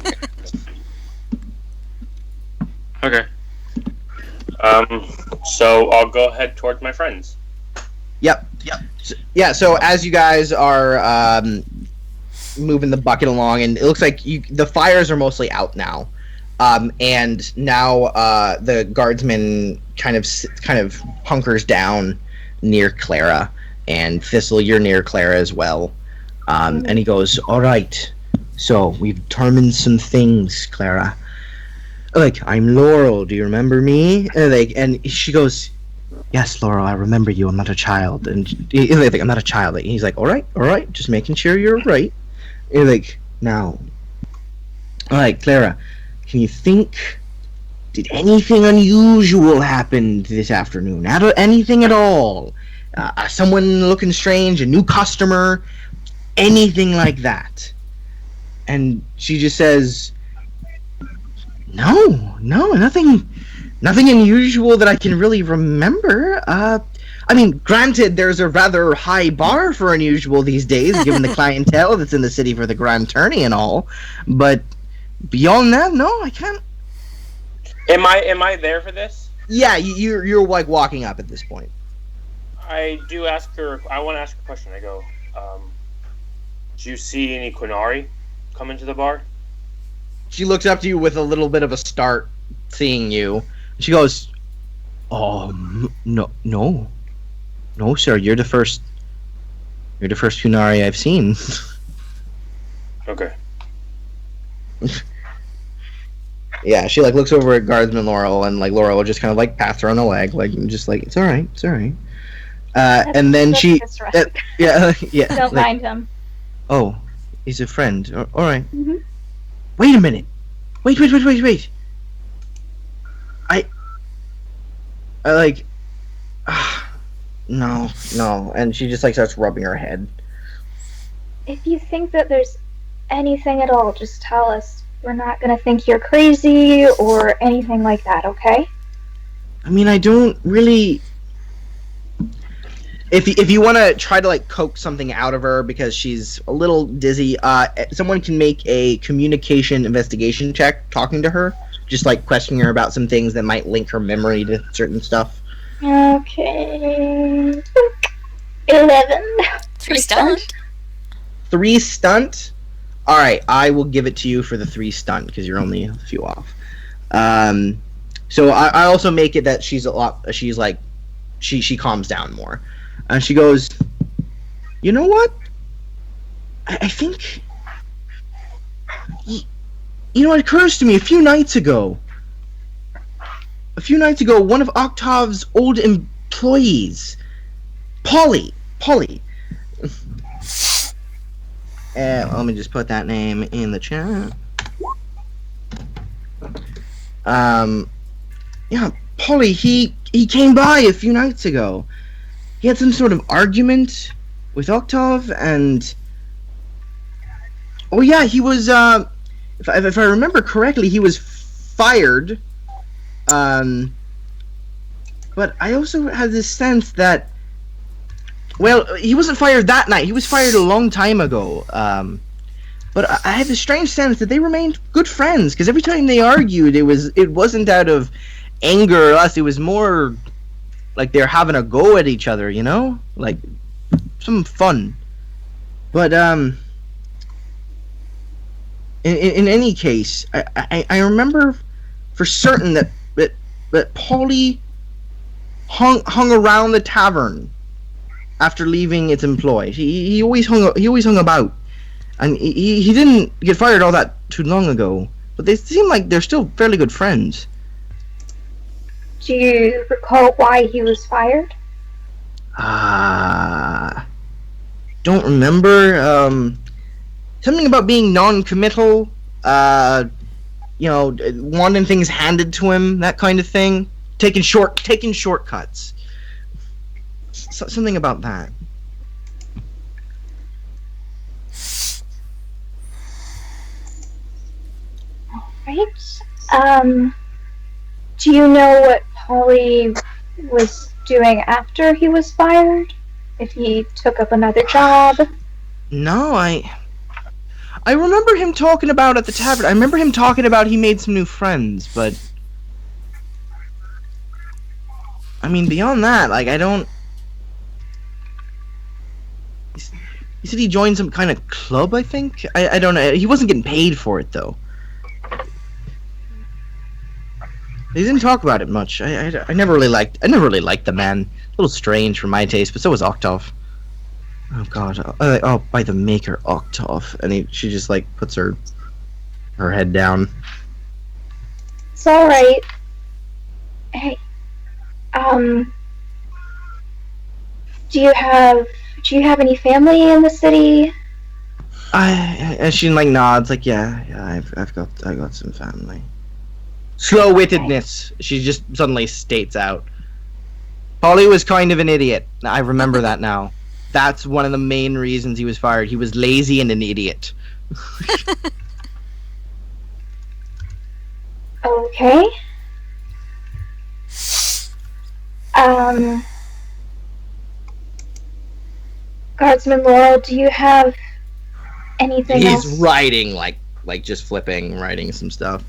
Okay. So I'll go ahead towards my friends. Yep. So as you guys are moving the bucket along, and it looks like the fires are mostly out now. And now the guardsman kind of hunkers down near Clara, and Thistle, you're near Clara as well. And he goes, "All right, so we've determined some things, Clara. Like, I'm Laurel. Do you remember me?" And she goes, "Yes, Laurel, I remember you. I'm not a child." And he's like, "I'm not a child." And he's like, all right, just making sure you're right." And like, now, all right, Clara. Can you think, did anything unusual happen this afternoon? Anything at all? Someone looking strange, a new customer, anything like that? And she just says, no, nothing unusual that I can really remember. I mean, granted, there's a rather high bar for unusual these days, given the clientele that's in the city for the Grand Tourney and all, but beyond that, no, I can't. Am I there for this? Yeah, you're like walking up at this point. I do ask her. I want to ask her a question. I go, do you see any Quinari come into the bar? She looks up to you with a little bit of a start, seeing you. She goes, no, sir. You're the first Quinari I've seen. Okay. Yeah, she like looks over at guardsman Laurel, and like Laurel will just kind of like pat her on the leg, like just like it's all right. And then she, yeah. Don't like, mind him. Oh, he's a friend. All right. Mm-hmm. Wait a minute. Wait. I like. No. And she just like starts rubbing her head. If you think that there's anything at all, just tell us. We're not gonna think you're crazy or anything like that, okay? I mean, I don't really. If you want to try to like coax something out of her because she's a little dizzy, someone can make a communication investigation check talking to her, just like questioning her about some things that might link her memory to certain stuff. Okay. 11. 3 stunt. 3 stunt. All right, I will give it to you for the 3 stunt because you're only a few off. So I also make it that she's like she calms down more, and she goes, "You know what? I think you know it occurs to me a few nights ago, one of Octave's old employees, Polly. Let me just put that name in the chat. Yeah, Polly, he came by a few nights ago. He had some sort of argument with Octave, and oh yeah, he was if I remember correctly, he was fired. But I also had this sense that, well, he wasn't fired that night. He was fired a long time ago. But I had this strange sense that they remained good friends, because every time they argued, it wasn't out of anger or less. It was more like they're having a go at each other, you know? Like, some fun. But, in any case, I remember for certain that Polly hung around the tavern after leaving its employ. He always hung about, and he didn't get fired all that too long ago. But they seem like they're still fairly good friends. Do you recall why he was fired? Don't remember. Something about being non-committal. Wanting things handed to him, that kind of thing. Taking shortcuts. Something about that. Right. Do you know what Polly was doing after he was fired? If he took up another job? No, I remember him talking about at the tavern. I remember him talking about he made some new friends, but I mean, beyond that, like, I don't. He said he joined some kind of club, I think. I don't know. He wasn't getting paid for it though. He didn't talk about it much. I never really liked the man. A little strange for my taste, but so was Octov. Oh God! By the maker, Octov, and she just like puts her head down. It's all right. Hey, do you have any family in the city? And she like nods, like yeah. I've got some family. Slow-wittedness. She just suddenly states out. Polly was kind of an idiot. I remember that now. That's one of the main reasons he was fired. He was lazy and an idiot. Okay. Guardsman Laurel, do you have anything else? He's writing, like just writing some stuff.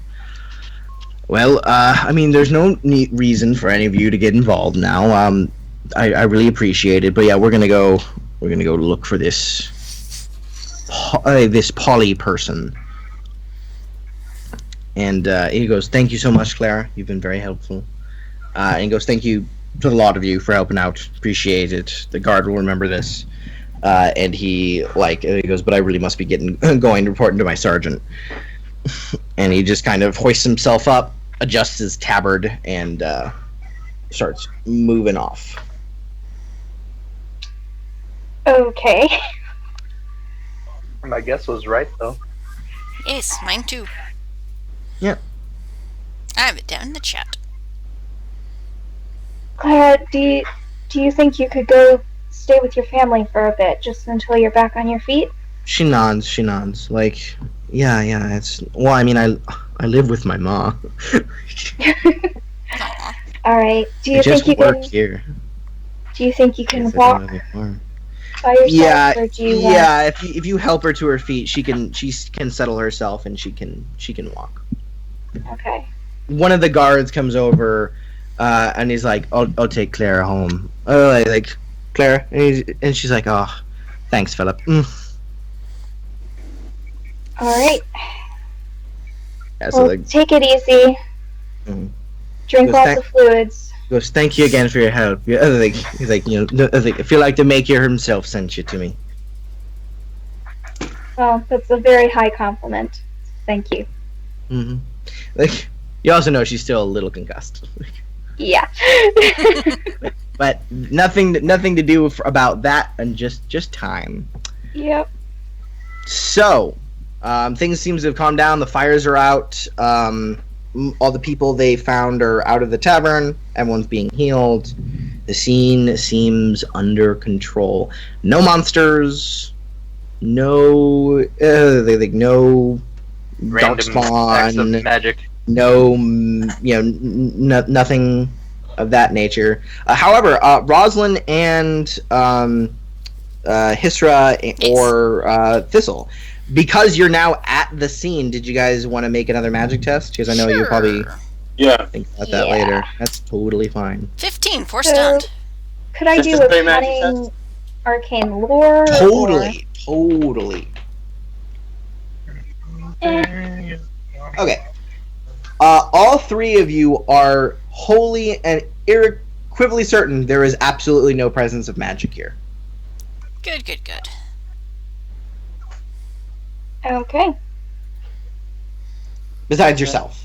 Well, I mean, there's no reason for any of you to get involved now. I really appreciate it, but yeah, we're gonna go look for this Polly person. And he goes, "Thank you so much, Clara. You've been very helpful." And he goes, "Thank you to a lot of you for helping out. Appreciate it. The guard will remember this." And he goes, "But I really must be going reporting to my sergeant." And he just kind of hoists himself up, adjusts his tabard, and starts moving off. Okay. My guess was right, though. Yes, mine too. Yep. I have it down in the chat. Clara, do you think you could go stay with your family for a bit, just until you're back on your feet? She nods. Like, yeah. Well, I mean, I live with my mom. Aw. All right. Do you I think just you work can? here. Do you think you can Yes, I walk don't have a car. by yourself, or do you want? Yeah. If you help her to her feet, she can settle herself and she can walk. Okay. One of the guards comes over, and he's like, "I'll take Clara home." Like Clara, and she's like, "Oh, thanks, Philip." All right. Yeah, so Well, take it easy. Mhm. Drink Yes, lots thank- of fluids. He goes, "Thank you again for your help." Yeah, he's like, I feel like the maker himself sent you to me. Well, that's a very high compliment. Thank you. Mm-hmm. Like, you also know she's still a little concussed, Yeah. but nothing to do about that, and just time. Yep. So, things seem to have calmed down. The fires are out. All the people they found are out of the tavern. Everyone's being healed. The scene seems under control. No monsters. No, no Random acts of darkspawn. magic. No, nothing of that nature. However, Rosalind and Hisra or Thistle, because you're now at the scene, did you guys want to make another magic test? Because I know you probably Sure. Yeah. think about that Yeah. later. That's totally fine. 15 for So- stunned. Could I Just do a a straight magic cunning arcane lore? Totally. Okay. All three of you are wholly and unequivocally certain there is absolutely no presence of magic here. Good, good, good. Okay. Besides yourself.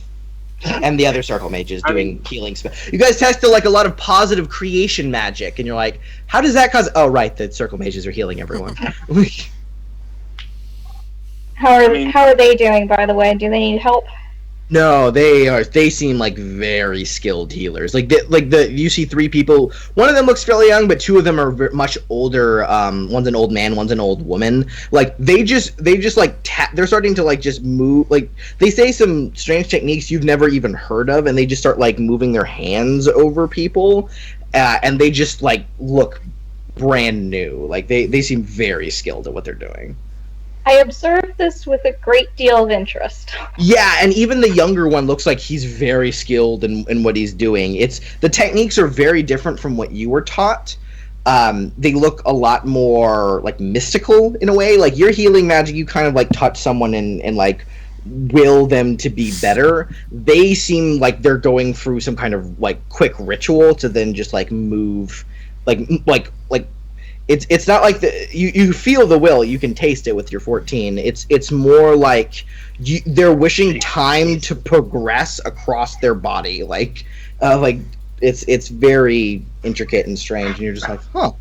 And the other circle mages doing healing spells. You guys tested like a lot of positive creation magic, and you're like, how does that cause... Oh, right, the circle mages are healing everyone. How are they doing, by the way? Do they need help? No, they seem like very skilled healers. You see three people. One of them looks fairly young, but two of them are much older. One's an old man, one's an old woman. Like they just like they're starting to like just move. Like they say some strange techniques you've never even heard of, and they just start like moving their hands over people, and they just like look brand new. Like they seem very skilled at what they're doing. I observed this with a great deal of interest. Yeah, and even the younger one looks like he's very skilled in what he's doing. The techniques are very different from what you were taught. They look a lot more like mystical in a way. Like your healing magic, you kind of like touch someone and like will them to be better. They seem like they're going through some kind of like quick ritual to then just like move, like. It's not like you feel the will, you can taste it with your 14. It's more like they're wishing time to progress across their body, like it's very intricate and strange, and you're just like, huh.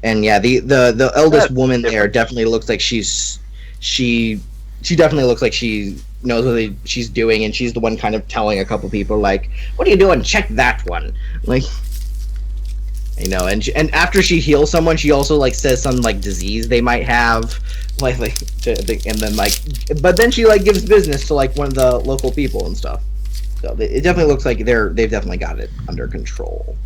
And yeah, the eldest woman there definitely looks like she definitely looks like she knows what she's doing, and she's the one kind of telling a couple people like, what are you doing? Check that one, like. You know, and after she heals someone, she also like says some like disease they might have, and then like, but then she like gives business to like one of the local people and stuff. So it definitely looks like they've definitely got it under control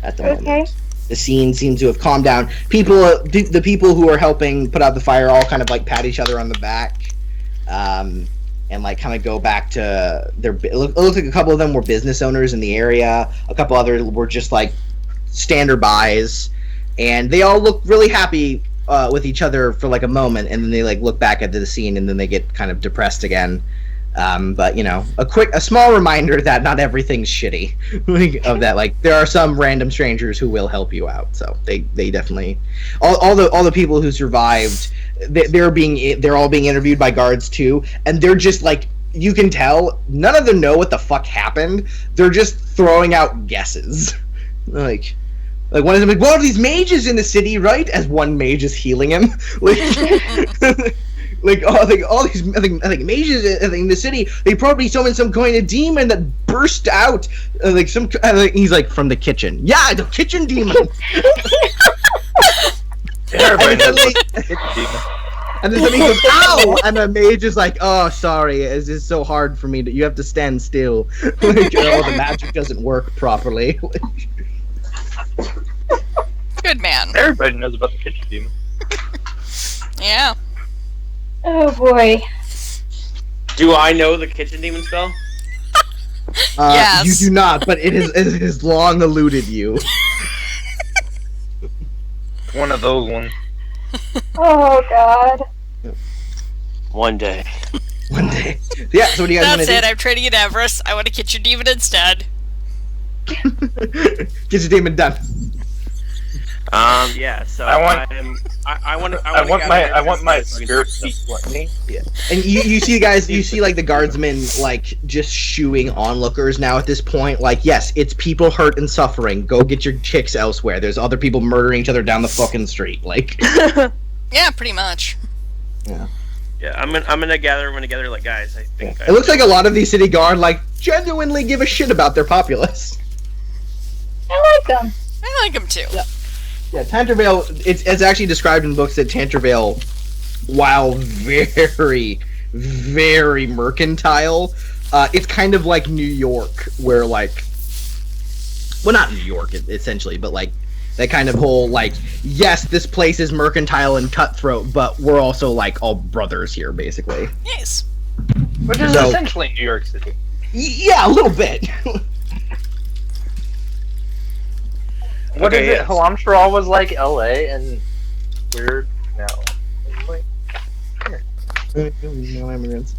at the moment. The scene seems to have calmed down. The people who are helping put out the fire all kind of like pat each other on the back, and like kind of go back to their. It looks like a couple of them were business owners in the area. A couple others were just like standard-bys, and they all look really happy with each other for like a moment, and then they like look back at the scene, and then they get kind of depressed again. But you know, a small reminder that not everything's shitty. Of that, like there are some random strangers who will help you out. So they definitely all the people who survived, they're all being interviewed by guards too, and they're just like, you can tell none of them know what the fuck happened. They're just throwing out guesses. Like one of them, like, well, these mages in the city, right? As one mage is healing him, like, I think mages in the city. They probably summoned some kind of demon that burst out, he's like from the kitchen. Yeah, the kitchen demon. Everybody knows what the kitchen demon. And then somebody goes, ow! And the mage is like, oh, sorry, it's just so hard for me that you have to stand still. Like, oh, the magic doesn't work properly. Good man. Everybody knows about the kitchen demon. Yeah. Oh boy. Do I know the kitchen demon spell? Yes. You do not, but it has long eluded you. One of those ones. Oh god. One day. One day. Yeah, so what do you guys want to do? That's it, I'm trading in Everest. I want to catch your demon instead. Get your demon done. Yeah. So I want my spirit to be me. Yeah. And you see guys, you see like the guardsmen like just shooing onlookers now at this point. Like, yes, it's people hurt and suffering. Go get your chicks elsewhere. There's other people murdering each other down the fucking street. Like. Yeah, pretty much. Yeah. Yeah, I'm gonna gather everyone together, like, guys, I think... It looks like a lot of these city guard, like, genuinely give a shit about their populace. I like them. I like him too. Yeah, Tantervale, it's actually described in books that Tantervale, while very, very mercantile, it's kind of like New York, where, like... Well, not New York, essentially, but, like, that kind of whole, like, yes, this place is mercantile and cutthroat, but we're also, like, all brothers here, basically. Yes. Which is So- essentially New York City. Yeah, a little bit. What Okay, is it? yes. Halamstraw was like LA, and we're now. Wait. No immigrants.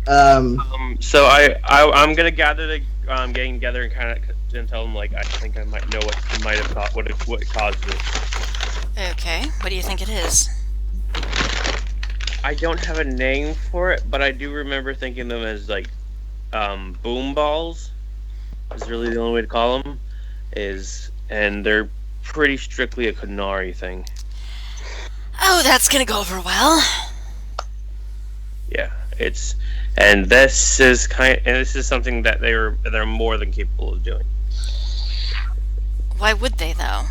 So I'm gonna gather the gang together and kind of and tell them like I think I might know what might have thought what caused this. Okay, what do you think it is? I don't have a name for it, but I do remember thinking them as like boom balls. Is really the only way to call them. And they're pretty strictly a Kunari thing. Oh, that's gonna go over well. Yeah, this is something that they're more than capable of doing. Why would they, though?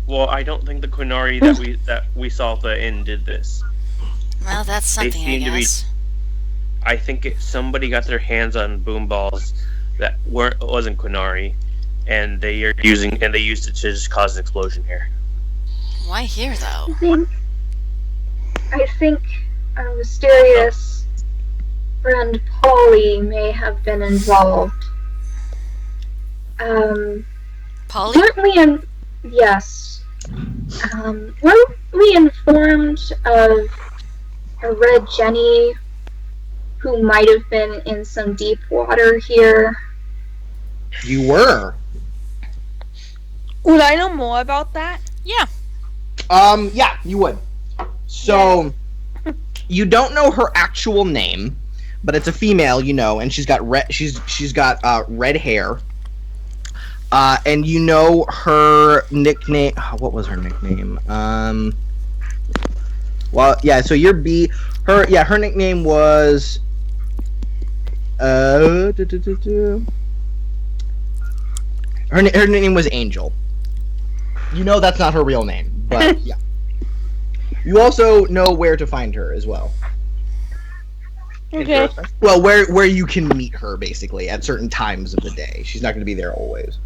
Well, I don't think the Kunari that we saw at the inn did this. Well, that's something, I seem to be- guess. I think somebody got their hands on boom balls that wasn't Kunari, and they used it to just cause an explosion here. Why here, though? I think our mysterious friend Polly may have been involved. Polly? Weren't we yes. Weren't we informed of a Red Jenny who might have been in some deep water here? You were. Would I know more about that? Yeah. Yeah, you would. So, you don't know her actual name, but it's a female, you know, and she's got red hair. And you know her nickname. What was her nickname? Well, yeah. So you're B. Her nickname was. Her nickname was Angel. You know that's not her real name, but yeah. You also know where to find her as well. Okay. Interesting. Well, where you can meet her basically at certain times of the day. She's not going to be there always.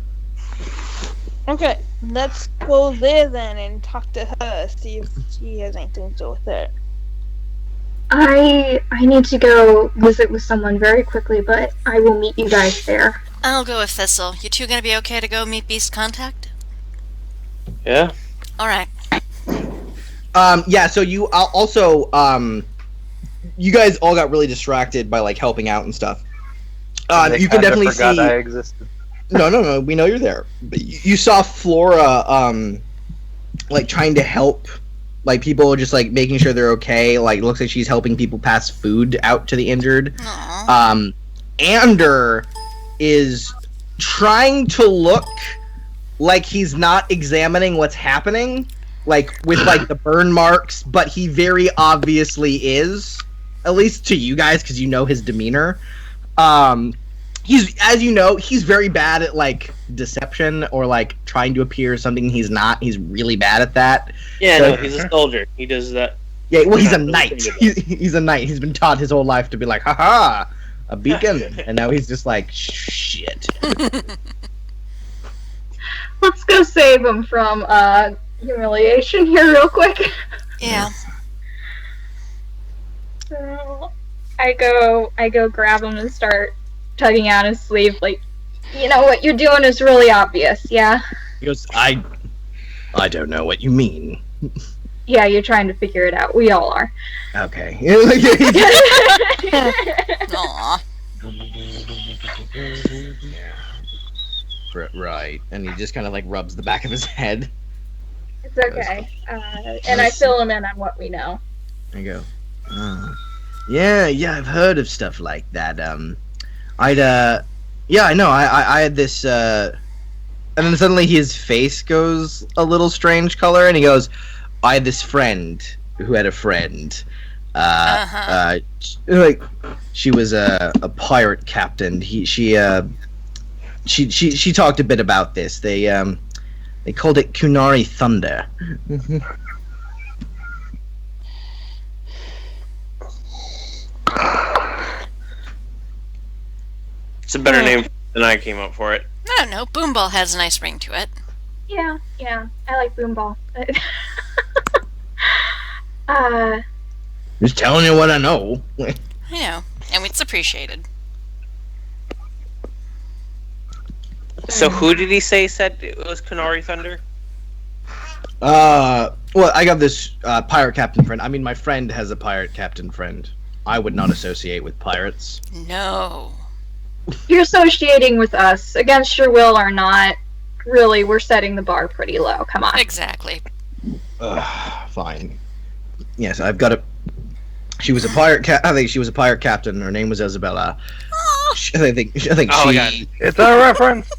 Okay, let's go there then and talk to her, see if she has anything to do with it. I need to go visit with someone very quickly, but I will meet you guys there. I'll go with Thistle. You two gonna be okay to go meet Beast Contact? Yeah. Alright. Yeah. So you also you guys all got really distracted by like helping out and stuff. They You can kinda definitely forgot see. I existed. No. We know you're there. But you saw Flora, like trying to help, like people just like making sure they're okay. Like it looks like she's helping people pass food out to the injured. Aww. Ander is trying to look like he's not examining what's happening, like with like the burn marks, but he very obviously is, at least to you guys, because you know his demeanor. He's, as you know, he's very bad at like deception or like trying to appear something he's not. He's really bad at that. Yeah, So- no, he's a soldier. He does that. Yeah, well, he's a Yeah, knight. really He's a knight. He's been taught his whole life to be like, haha, a beacon, and now he's just like, shit. Let's go save him from humiliation here real quick. Yeah. So I go grab him and start tugging out his sleeve, like, you know what you're doing is really obvious, yeah? He goes, I don't know what you mean. Yeah, you're trying to figure it out. We all are. Okay. Aww. Right. And he just kind of like rubs the back of his head. It's okay. And I fill him in on what we know. I go, oh. Yeah, I've heard of stuff like that. Yeah, I know. I had this, and then suddenly his face goes a little strange color, and he goes, I had this friend who had a friend. Like, she was a pirate captain. She talked a bit about this. They called it Kunari Thunder. It's a better name than I came up for it. I don't know. Boomball has a nice ring to it. Yeah, I like Boomball. Just telling you what I know. I know. And it's appreciated. So who did he say said it was Kunari Thunder? Well, I got this pirate captain friend. I mean, my friend has a pirate captain friend. I would not associate with pirates. No. You're associating with us against your will or not. Really, we're setting the bar pretty low. Come on. Exactly. Fine. Yes, I've got a. She was a pirate. I think she was a pirate captain. Her name was Isabella. I think Oh, she. God. It's a reference.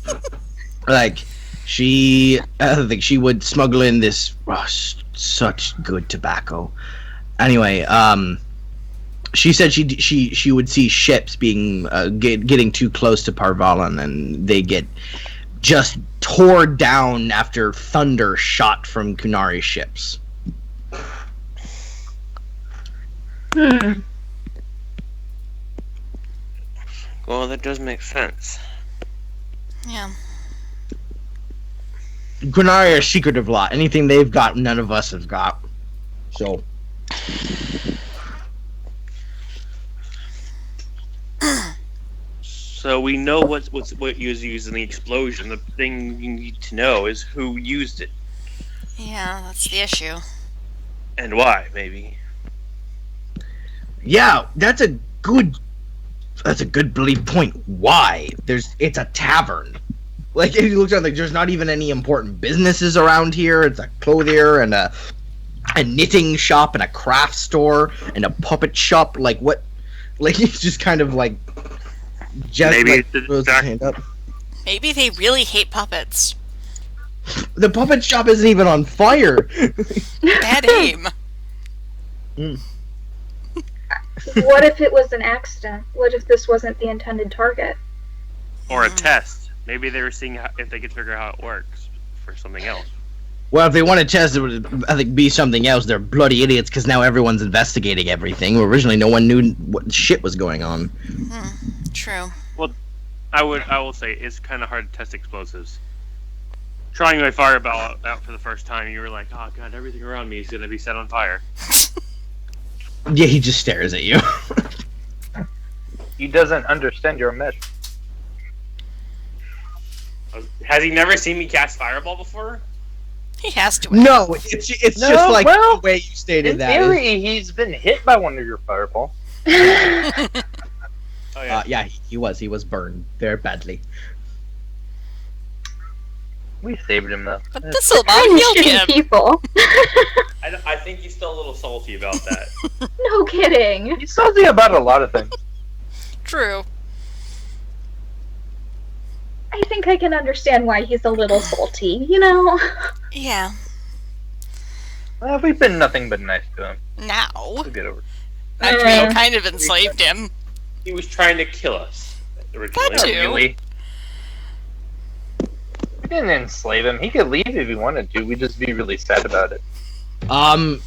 Like, she. I think she would smuggle in this such good tobacco. Anyway, she said she would see ships being getting too close to Parvalan, and they get just tore down after thunder shot from Kunari ships. Well, that does make sense. Yeah. Kunari are a secretive lot. Anything they've got, none of us have got. So. So we know what was used in the explosion. The thing you need to know is who used it Yeah, that's the issue. and why, maybe. Yeah, that's a good bloody point. Why? It's a tavern. Like, if you look around, like, there's not even any important businesses around here. It's a clothier and a knitting shop and a craft store and a puppet shop. Like, what? Like, he's just kind of like. Just Maybe like, it's the throws his doc- hand up. Maybe they really hate puppets. The puppet shop isn't even on fire. Bad aim. What if it was an accident? What if this wasn't the intended target? Or a test. Maybe they were seeing if they could figure out how it works for something else. Well, if they want to test it, would I think be something else. They're bloody idiots because now everyone's investigating everything. Originally, no one knew what shit was going on. True. I will say it's kind of hard to test explosives. Trying my fireball out for the first time, you were like, "Oh God, everything around me is gonna be set on fire." Yeah, he just stares at you. He doesn't understand your measure. Has he never seen me cast fireball before? He has to. No, it's No, just like well, the way you stated In that. theory, he's been hit by one of your fireball. Oh yeah. Yeah, he was burned very badly. We saved him though. But this'll about I'm heal shitty him. people. I think he's still a little salty about that. No kidding. He's salty about a lot of things. True. I think I can understand why he's a little salty, you know? Yeah. Well, we've been nothing but nice to him. Now. We'll get over it. After you kind of enslaved him. He was trying to kill us originally. That too. Really. We didn't enslave him. He could leave if he wanted to. We'd just be really sad about it.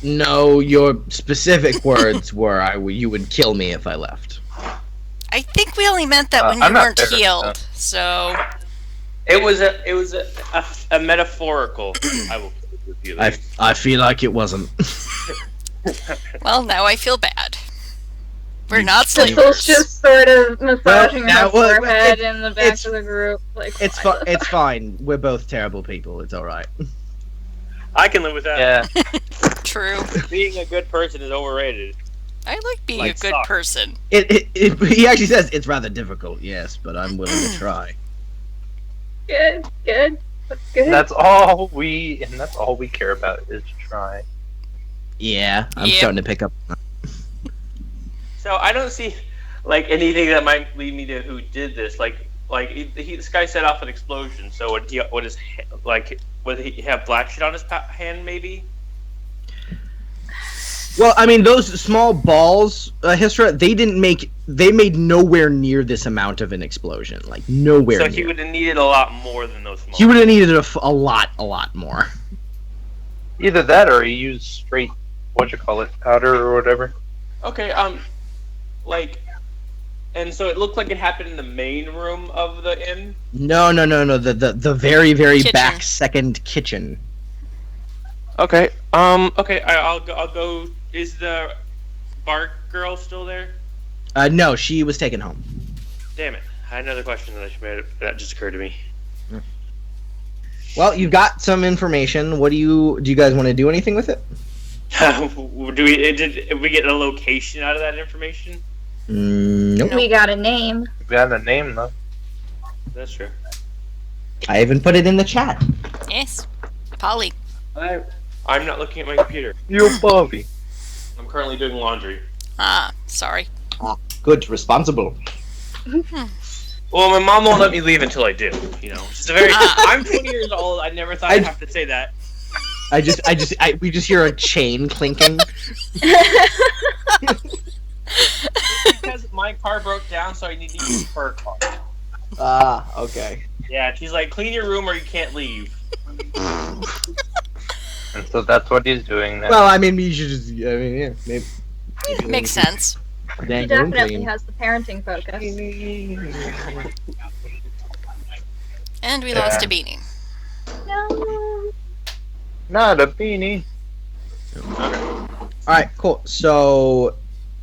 No, your specific words were you would kill me if I left. I think we only meant that when you I'm not weren't there, healed. no. So. It was a metaphorical. I will kill you with you. I feel like it wasn't. Well, now I feel bad. We're not Crystal's slavers. just sort of massaging now, her well, forehead it- in the back it's- of the group. Like, It's why it's fine. We're both terrible people. It's all right. I can live with that. Yeah. True. Being a good person is overrated. I like being Like a good socks. person. He actually says it's rather difficult. Yes, but I'm willing to try. Good, good. That's good. That's all we care about is try. Yeah, I'm Yep. starting to pick up. So I don't see like anything that might lead me to who did this. Like this guy set off an explosion. So would he have black shit on his hand? Maybe. Well, I mean, those small balls, Hisra, they made nowhere near this amount of an explosion. Like, nowhere So near. he would have needed a lot more than those small. He would have needed a lot more. Either that or he used straight powder or whatever. Okay. And so it looked like it happened in the main room of the inn. No. The very, very Kitchen. back second kitchen. Okay. Okay. I'll go. Is the bar girl still there? No, she was taken home. Damn it! I had another question that just occurred to me. Well, you've got some information. Do you guys want to do anything with it? Did we get a location out of that information? Nope. We got a name. We have a name though. That's true. I even put it in the chat. Yes. Polly. I'm not looking at my computer. You're Bobby. I'm currently doing laundry. Ah, sorry. Good, responsible. Well, my mom won't let me leave until I do. You know, it's a very. I'm 20 years old. I never thought I'd have to say that. We just hear a chain clinking. Because my car broke down, so I need to use her car. Okay. Yeah, she's like, clean your room or you can't leave. And so that's what he's doing now. Well, I mean, you should just. I mean, yeah, maybe. Makes sense. He Dang, definitely has the parenting focus. And we lost a beanie. No. Not a beanie. All right, cool. So,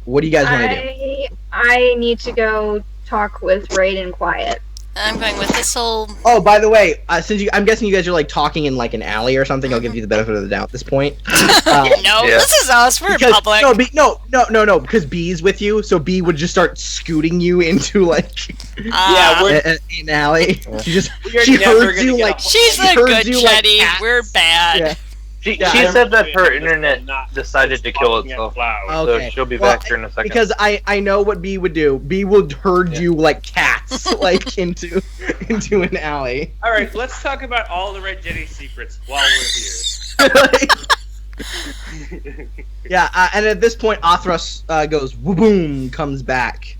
what do you guys want to do? I need to go talk with Raiden quiet. I'm going with this whole. Oh, by the way, I'm guessing you guys are like talking in like an alley or something. I'll give you the benefit of the doubt at this point. No, Yeah. this is us. We're in Because, public. no, because B's with you, so B would just start scooting you into like Yeah, we're- an alley. We're She never herds gonna you get like a- She's she a herds good you like Jenny. cats. We're bad. Yeah. She Yeah, said that her Not internet decided to kill itself. So Okay. she'll be Well, back here in a second. Because I know what B would do. B would herd you like cats, like into an alley. All right, let's talk about all the Red Jenny secrets while we're here. Yeah, and at this point, Athros goes boom, comes back,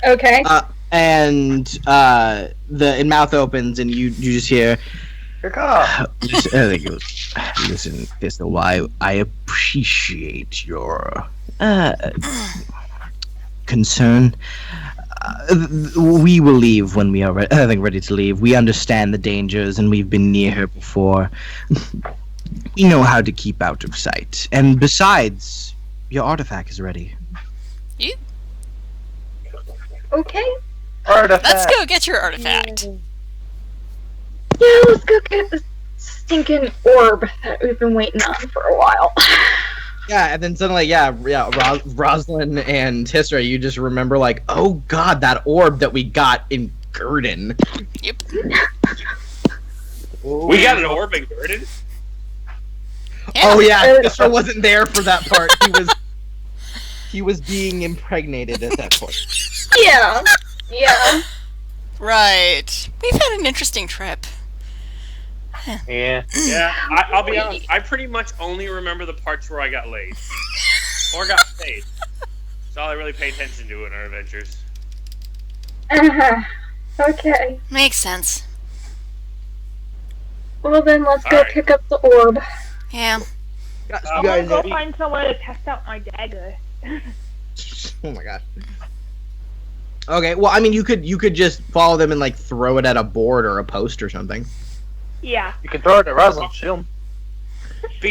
Okay. and the mouth opens, and you just hear. Here comes. Listen, Pistol, I appreciate your concern. We will leave when we are ready to leave. We understand the dangers, and we've been near her before. We know how to keep out of sight. And besides, your artifact is ready. Okay. Artifact. Let's go get your artifact. Yeah, let's go get the stinking orb that we've been waiting on for a while. Yeah, and then suddenly, Rosalind and Tissera, you just remember, like, oh god, that orb that we got in Gurdon. Yep. We got an orb in Gurdon? Oh yeah, Tissera wasn't there for that part. He was being impregnated at that point. Yeah. Yeah. Right. We've had an interesting trip. Yeah. Yeah, I'll be honest. I pretty much only remember the parts where I got laid. Or got paid. That's all I really pay attention to in our adventures. Uh-huh. Okay. Makes sense. Well then, let's go Alright. pick up the orb. Yeah. You I'm guys, gonna go find someone to test out my dagger. oh my god. Okay, well, I mean, you could just follow them and like throw it at a board or a post or something. Yeah. You can throw it at Rosalind. Shield.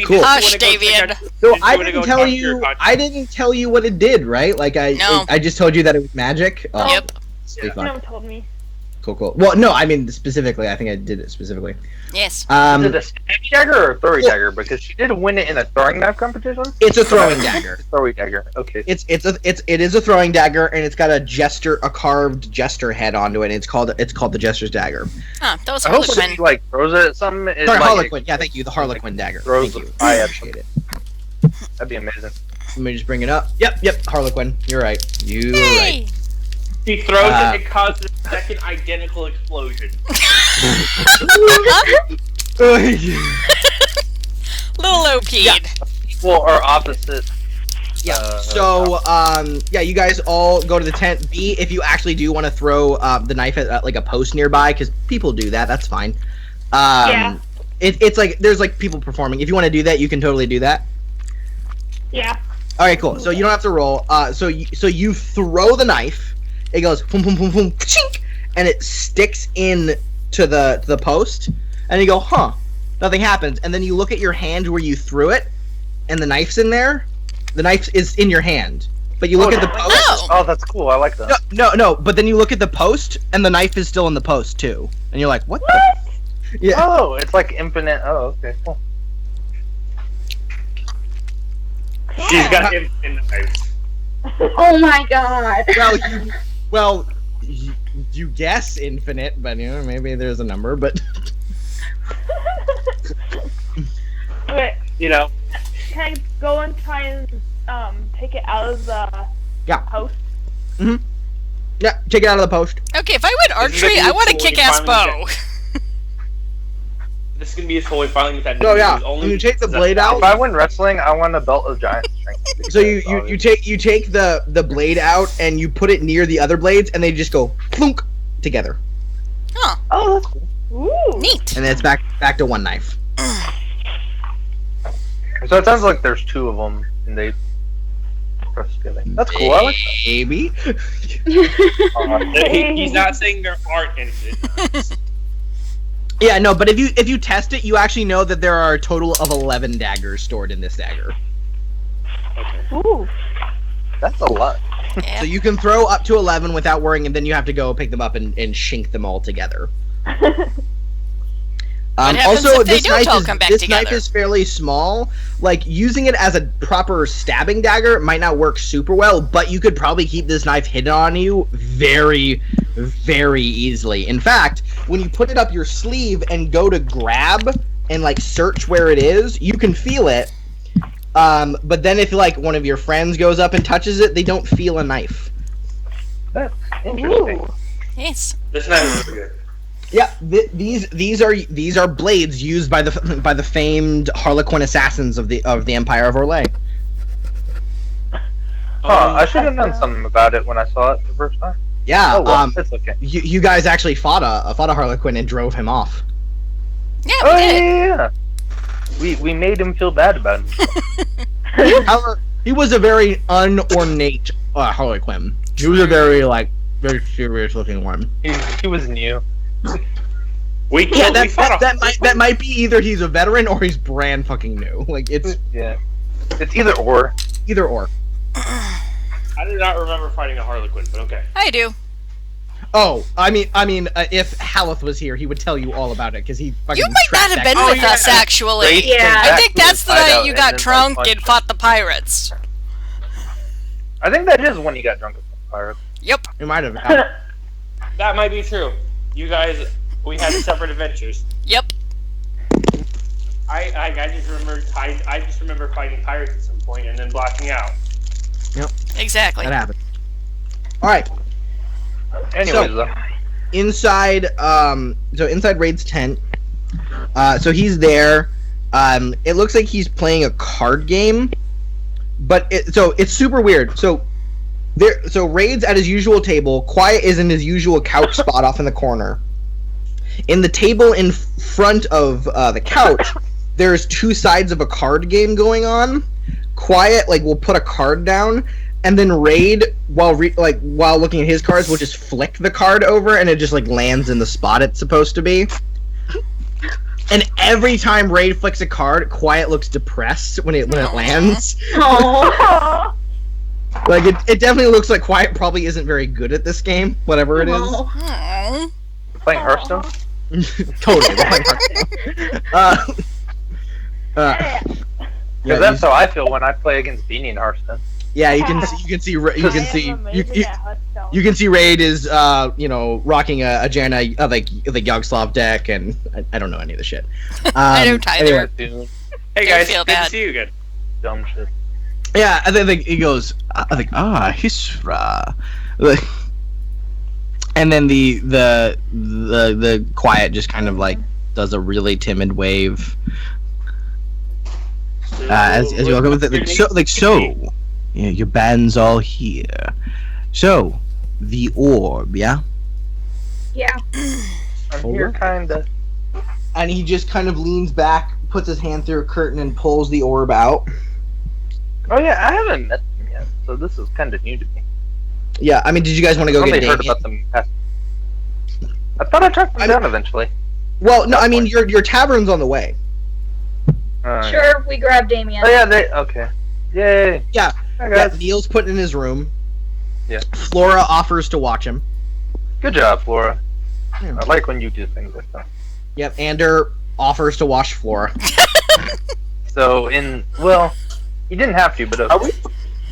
Cool. Hush, David. So I didn't tell you. I didn't tell you what it did, right? Like No. I just told you that it was magic. Oh, Yep. be fine. No one told me. Cool. Well, no, I mean specifically. I think I did it specifically. Yes. Is it a stabby dagger or a throwing dagger? Because she did win it in a throwing knife competition. It's a throwing dagger. Throwing dagger. Okay. It is a throwing dagger, and it's got a carved jester head onto it. And it's called the jester's dagger. Ah, that was I hope when Harlequin. he like throws it at something, it Sorry, like, Harlequin. Yeah, thank you. The Harlequin dagger. throws Thank the you. eye I at appreciate it. That'd be amazing. Let me just bring it up. Yep, Harlequin. You're right. You're right. Hey! He throws Uh, it and causes a second identical explosion. Little OP'd. Equal or opposite. Yeah. So, you guys all go to the tent. B, if you actually do want to throw the knife at like a post nearby, because people do that. That's fine. Yeah. It's like there's like people performing. If you want to do that, you can totally do that. Yeah. All right, cool. So you don't have to roll. So you throw the knife. It goes boom, boom, boom, boom, chink, and it sticks in to the post. And you go, huh? Nothing happens. And then you look at your hand where you threw it, and the knife's in there. The knife is in your hand, but you look at the post. Oh! Oh, that's cool. I like that. No. But then you look at the post, and the knife is still in the post too. And you're like, what? Yeah. Oh, it's like infinite. Oh, okay, cool. She's got infinite knives. Oh my god. Well, you guess infinite, but maybe there's a number, but Okay, You know, can I go and try and take it out of the Yeah. house? yeah, take it out of the post. Okay, if I win Isn't archery, it I want a useful when you kick-ass finally bow. this is gonna be useful when finally get that. Oh news, yeah, only when you take the because blade out. If I win wrestling, I want a belt of giant strength. So you take the blade out and you put it near the other blades, and they just go plunk together, Huh, Oh, that's cool. Ooh. neat. and then it's back to one knife. So it sounds like there's two of them, and they press together. That's cool. I like Maybe. that. He's not saying there aren't infinite. Yeah, no, but if you test it, you actually know that there are a total of 11 daggers stored in this dagger. Okay. Ooh. That's a lot. Yeah. So you can throw up to 11 without worrying, and then you have to go pick them up and shink them all together. What happens Also, if they this don't knife all is come back this knife together? is fairly small. Like using it as a proper stabbing dagger might not work super well, but you could probably keep this knife hidden on you very, very easily. In fact, when you put it up your sleeve and go to grab and like search where it is, you can feel it. But then if like one of your friends goes up and touches it, they don't feel a knife. That's interesting. Ooh. Yes. This knife is really good. Yeah, these are blades used by the famed Harlequin assassins of the Empire of Orlais. I should have known something about it when I saw it the first time. Yeah, Oh well, it's okay. you guys actually fought a Harlequin and drove him off. Yeah, Oh we yeah, did. yeah, yeah. We made him feel bad about him. However, he was a very unornate Harlequin. He was a very serious looking one. He was new. We Yeah, killed. we fought that might be either he's a veteran or he's brand fucking new. Like it's Yeah. It's either or. either or. I do not remember fighting a Harlequin, but okay. I do. Oh, I mean, if Haleth was here, he would tell you all about it because he fucking. You might not have been Oh, with yeah. us, actually. Great. Yeah. I think that's the Hideout, night you and got then, drunk like, and fought the pirates. I think that is when you got drunk with the pirate. Yep. He might have. That might be true. You guys, we had separate adventures. Yep. I just remember fighting pirates at some point and then blacking out. Exactly. That happened. All right. Anyways, though. Inside inside Raid's tent, so he's there. It looks like he's playing a card game, but it's super weird. So Raid's at his usual table. Quiet is in his usual couch spot off in the corner. In the table in front of the couch, there's two sides of a card game going on. Quiet will put a card down, and then Raid, while looking at his cards, will just flick the card over, and it just lands in the spot it's supposed to be. And every time Raid flicks a card, Quiet looks depressed when it lands. Oh. It definitely looks like Quiet probably isn't very good at this game, whatever it is. Aw. You're playing Hearthstone? Totally. Because that's how I feel when I play against Beanie in Hearthstone. Yeah, you can see Raid is rocking a Janna the Yogg-Sothoth deck, and I don't know any of the shit. I don't either. Dude, Hey I guys, feel good bad. to see you again. dumb shit. Yeah, and then he goes, Hisra, and then the Quiet just kind of does a really timid wave. As you walk up with it, so, yeah, your band's all here. So, the orb, yeah? Yeah. I'm here kinda. And he just kind of leans back, puts his hand through a curtain, and pulls the orb out. Oh yeah, I haven't met them yet, so this is kinda new to me. Yeah, I mean, did you guys want to I've go only get heard Damien? about them past. I thought I tracked them down eventually. Well, no, I mean, your tavern's on the way. Yeah. Sure, we grabbed Damien. Oh yeah, okay. Yay. Yeah. Hi Yeah, guys. Neil's put in his room. Yeah. Flora offers to watch him. Good job, Flora. Yeah. I like when you do things like that. Yep, Ander offers to wash floor. So he didn't have to, but Are we?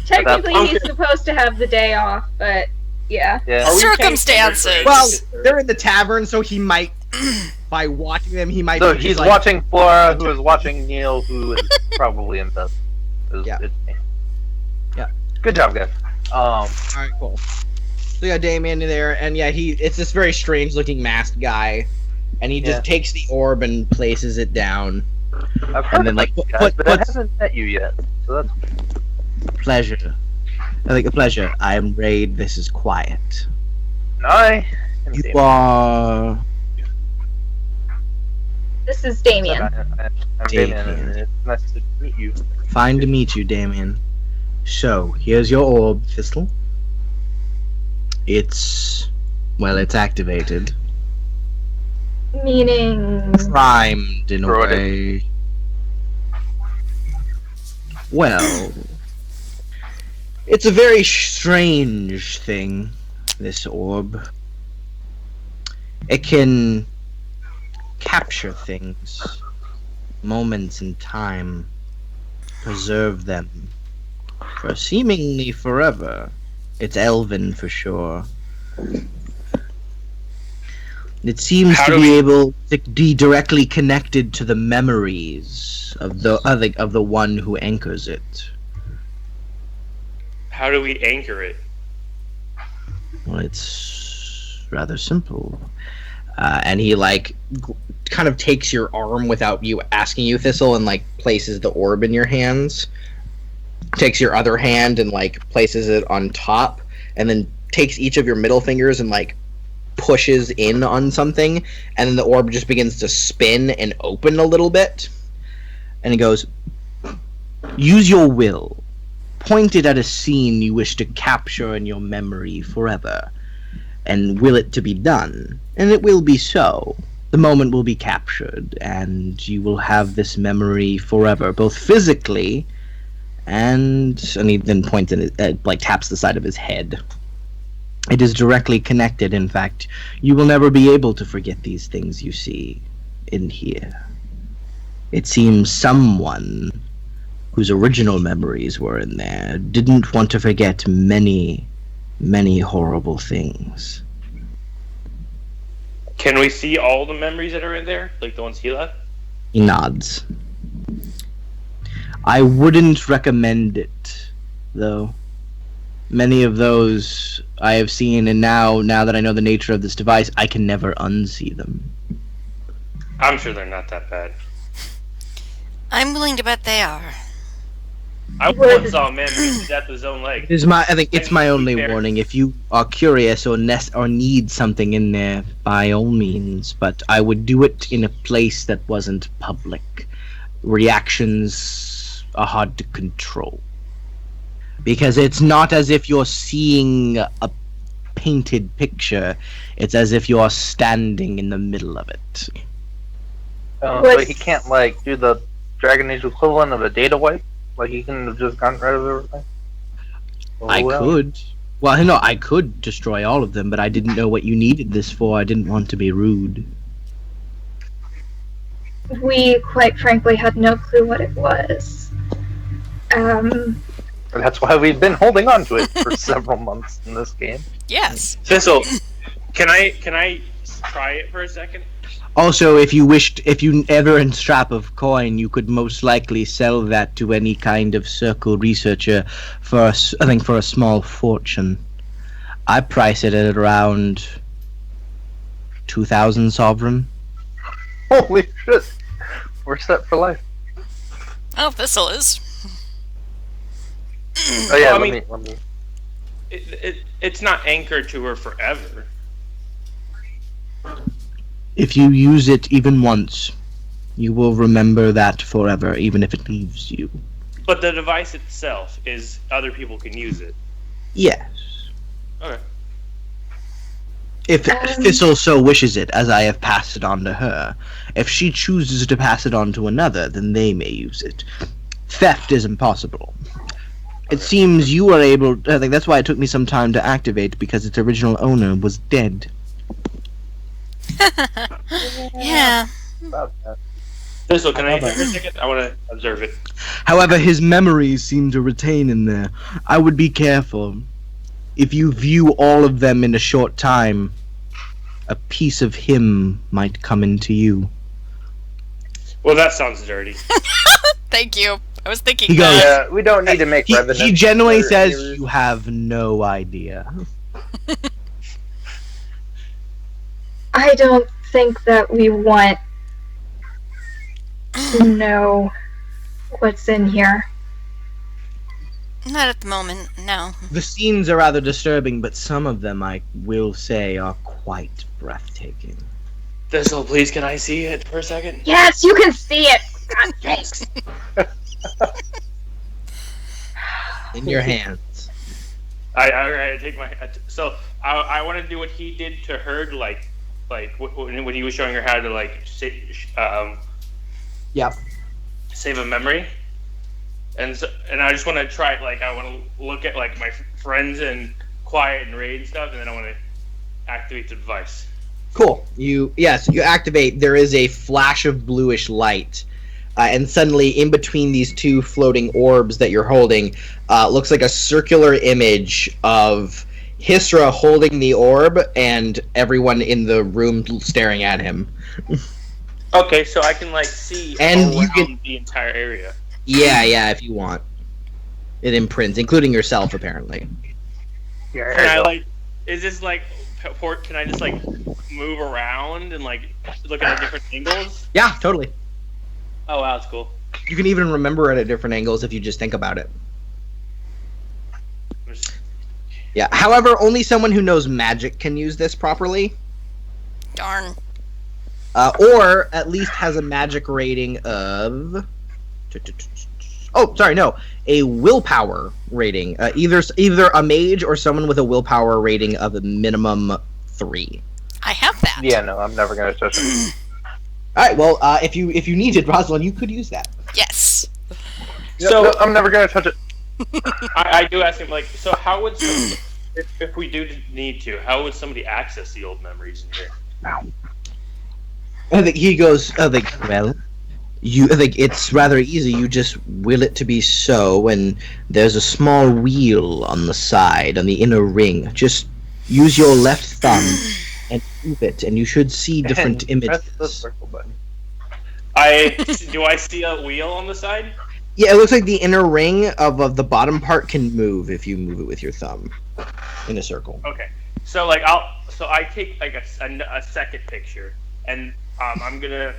Technically, Okay. he's supposed to have the day off, but yeah. yeah. Are we Circumstances. paying Well, attention to they're in the tavern, so he might, by watching them, he might. So be he's like, watching Flora, who is watching Neil, who is probably in bed. Yeah. It's me. Yeah. Good job, guys. All right, cool. So yeah, Damien there, and yeah, it's this very strange-looking masked guy, and he just takes the orb and places it down. I've heard And then, of like, you guys, put- but I haven't met you yet. So that's Pleasure. I think a pleasure. I am Raid. This is Quiet. I am You Damien. are This is Damien. I'm Damien, and it's nice to meet you. fine to meet you, Damien. So here's your orb, Thistle. It's activated, Meaning. primed in a Right. way. Well, it's a very strange thing, this orb. It can capture things, moments in time, preserve them for seemingly forever. It's elven for sure. It seems How to do be we- able to be directly connected to the memories of the one who anchors it. How do we anchor it? Well, it's rather simple. And he kind of takes your arm without you asking you, Thistle, and places the orb in your hands. Takes your other hand and places it on top, and then takes each of your middle fingers and pushes in on something, and then the orb just begins to spin and open a little bit. And he goes, "Use your will. Point it at a scene you wish to capture in your memory forever, and will it to be done. And it will be so. The moment will be captured, and you will have this memory forever, both physically and he then points at taps the side of his head. It is directly connected. In fact, you will never be able to forget these things you see in here. It seems someone whose original memories were in there didn't want to forget many, many horrible things." Can we see all the memories that are in there, like the ones he left? He nods. I wouldn't recommend it, though. Many of those I have seen, and now that I know the nature of this device, I can never unsee them. I'm sure they're not that bad. I'm willing to bet they are. I Would- once saw a man beat to death with his own leg. I think it's my only warning. If you are curious or need something in there, by all means. But I would do it in a place that wasn't public. Reactions are hard to control. Because it's not as if you're seeing a painted picture. It's as if you're standing in the middle of it. But he can't do the Dragon Age equivalent of a data wipe. He couldn't have just gotten rid of everything. I could. Well, no, I could destroy all of them, but I didn't know what you needed this for. I didn't want to be rude. We, quite frankly, had no clue what it was. That's why we've been holding on to it for several months in this game. Yes. Thistle, can I try it for a second? Also, if you ever unstrap of coin, you could most likely sell that to any kind of circle researcher for a small fortune. I price it at around 2,000 sovereign. Holy shit! We're set for life. Oh, Thistle is. Oh yeah, Well, I let me. It's not anchored to her forever. If you use it even once, you will remember that forever, even if it leaves you. But the device itself is other people can use it. Yes. Okay. If Thistle so wishes it, as I have passed it on to her. If she chooses to pass it on to another, then they may use it. Theft is impossible. It seems you are able... I think that's why it took me some time to activate, because its original owner was dead. Yeah. About that. Thistle, can I hear for a second? I want to observe it. However, his memories seem to retain in there. I would be careful. If you view all of them in a short time, a piece of him might come into you. Well, that sounds dirty. Thank you. I was thinking He goes- that. Yeah, we don't need to make revenant. He generally for says, any you have no idea. I don't think that we want to know what's in here. Not at the moment, no. The scenes are rather disturbing, but some of them, I will say, are quite breathtaking. Thistle, please, can I see it for a second? Yes, you can see it. God sakes. In your hands. I take my. So I want to do what he did to her, like when he was showing her how to Yep. save a memory. And I just want to try. Like I want to look at like my friends and quiet and raid and stuff, and then I want to activate the device. Cool. You activate. There is a flash of bluish light, and suddenly, in between these two floating orbs that you're holding, looks like a circular image of Hisra holding the orb and everyone in the room staring at him. Okay, so I can like see And you around can- the entire area. Yeah, if you want. It imprints, including yourself, apparently. Yeah, Can I like? Is this like? Can I just like move around and like look at different angles? Yeah, totally. Oh wow, that's cool. You can even remember it at different angles if you just think about it. Yeah. However, only someone who knows magic can use this properly, Darn. or at least has a magic rating of. Oh, sorry, no, a willpower rating. Either a mage or someone with a willpower rating of a minimum 3. I have that. Yeah, no, I'm never gonna touch it. All right. Well, if you needed, Rosalind, you could use that. Yes. So- No, I'm never gonna touch it. I do ask him like, so how would somebody, if we do need to, how would somebody access the old memories in here? I think he goes. I think it's rather easy. You just will it to be so, and there's a small wheel on the side, on the inner ring. Just use your left thumb and move it, and you should see different And press the images. circle button. Do I see a wheel on the side? Yeah, it looks like the inner ring of the bottom part can move if you move it with your thumb in a circle. Okay. So like I take like a second picture, and I'm gonna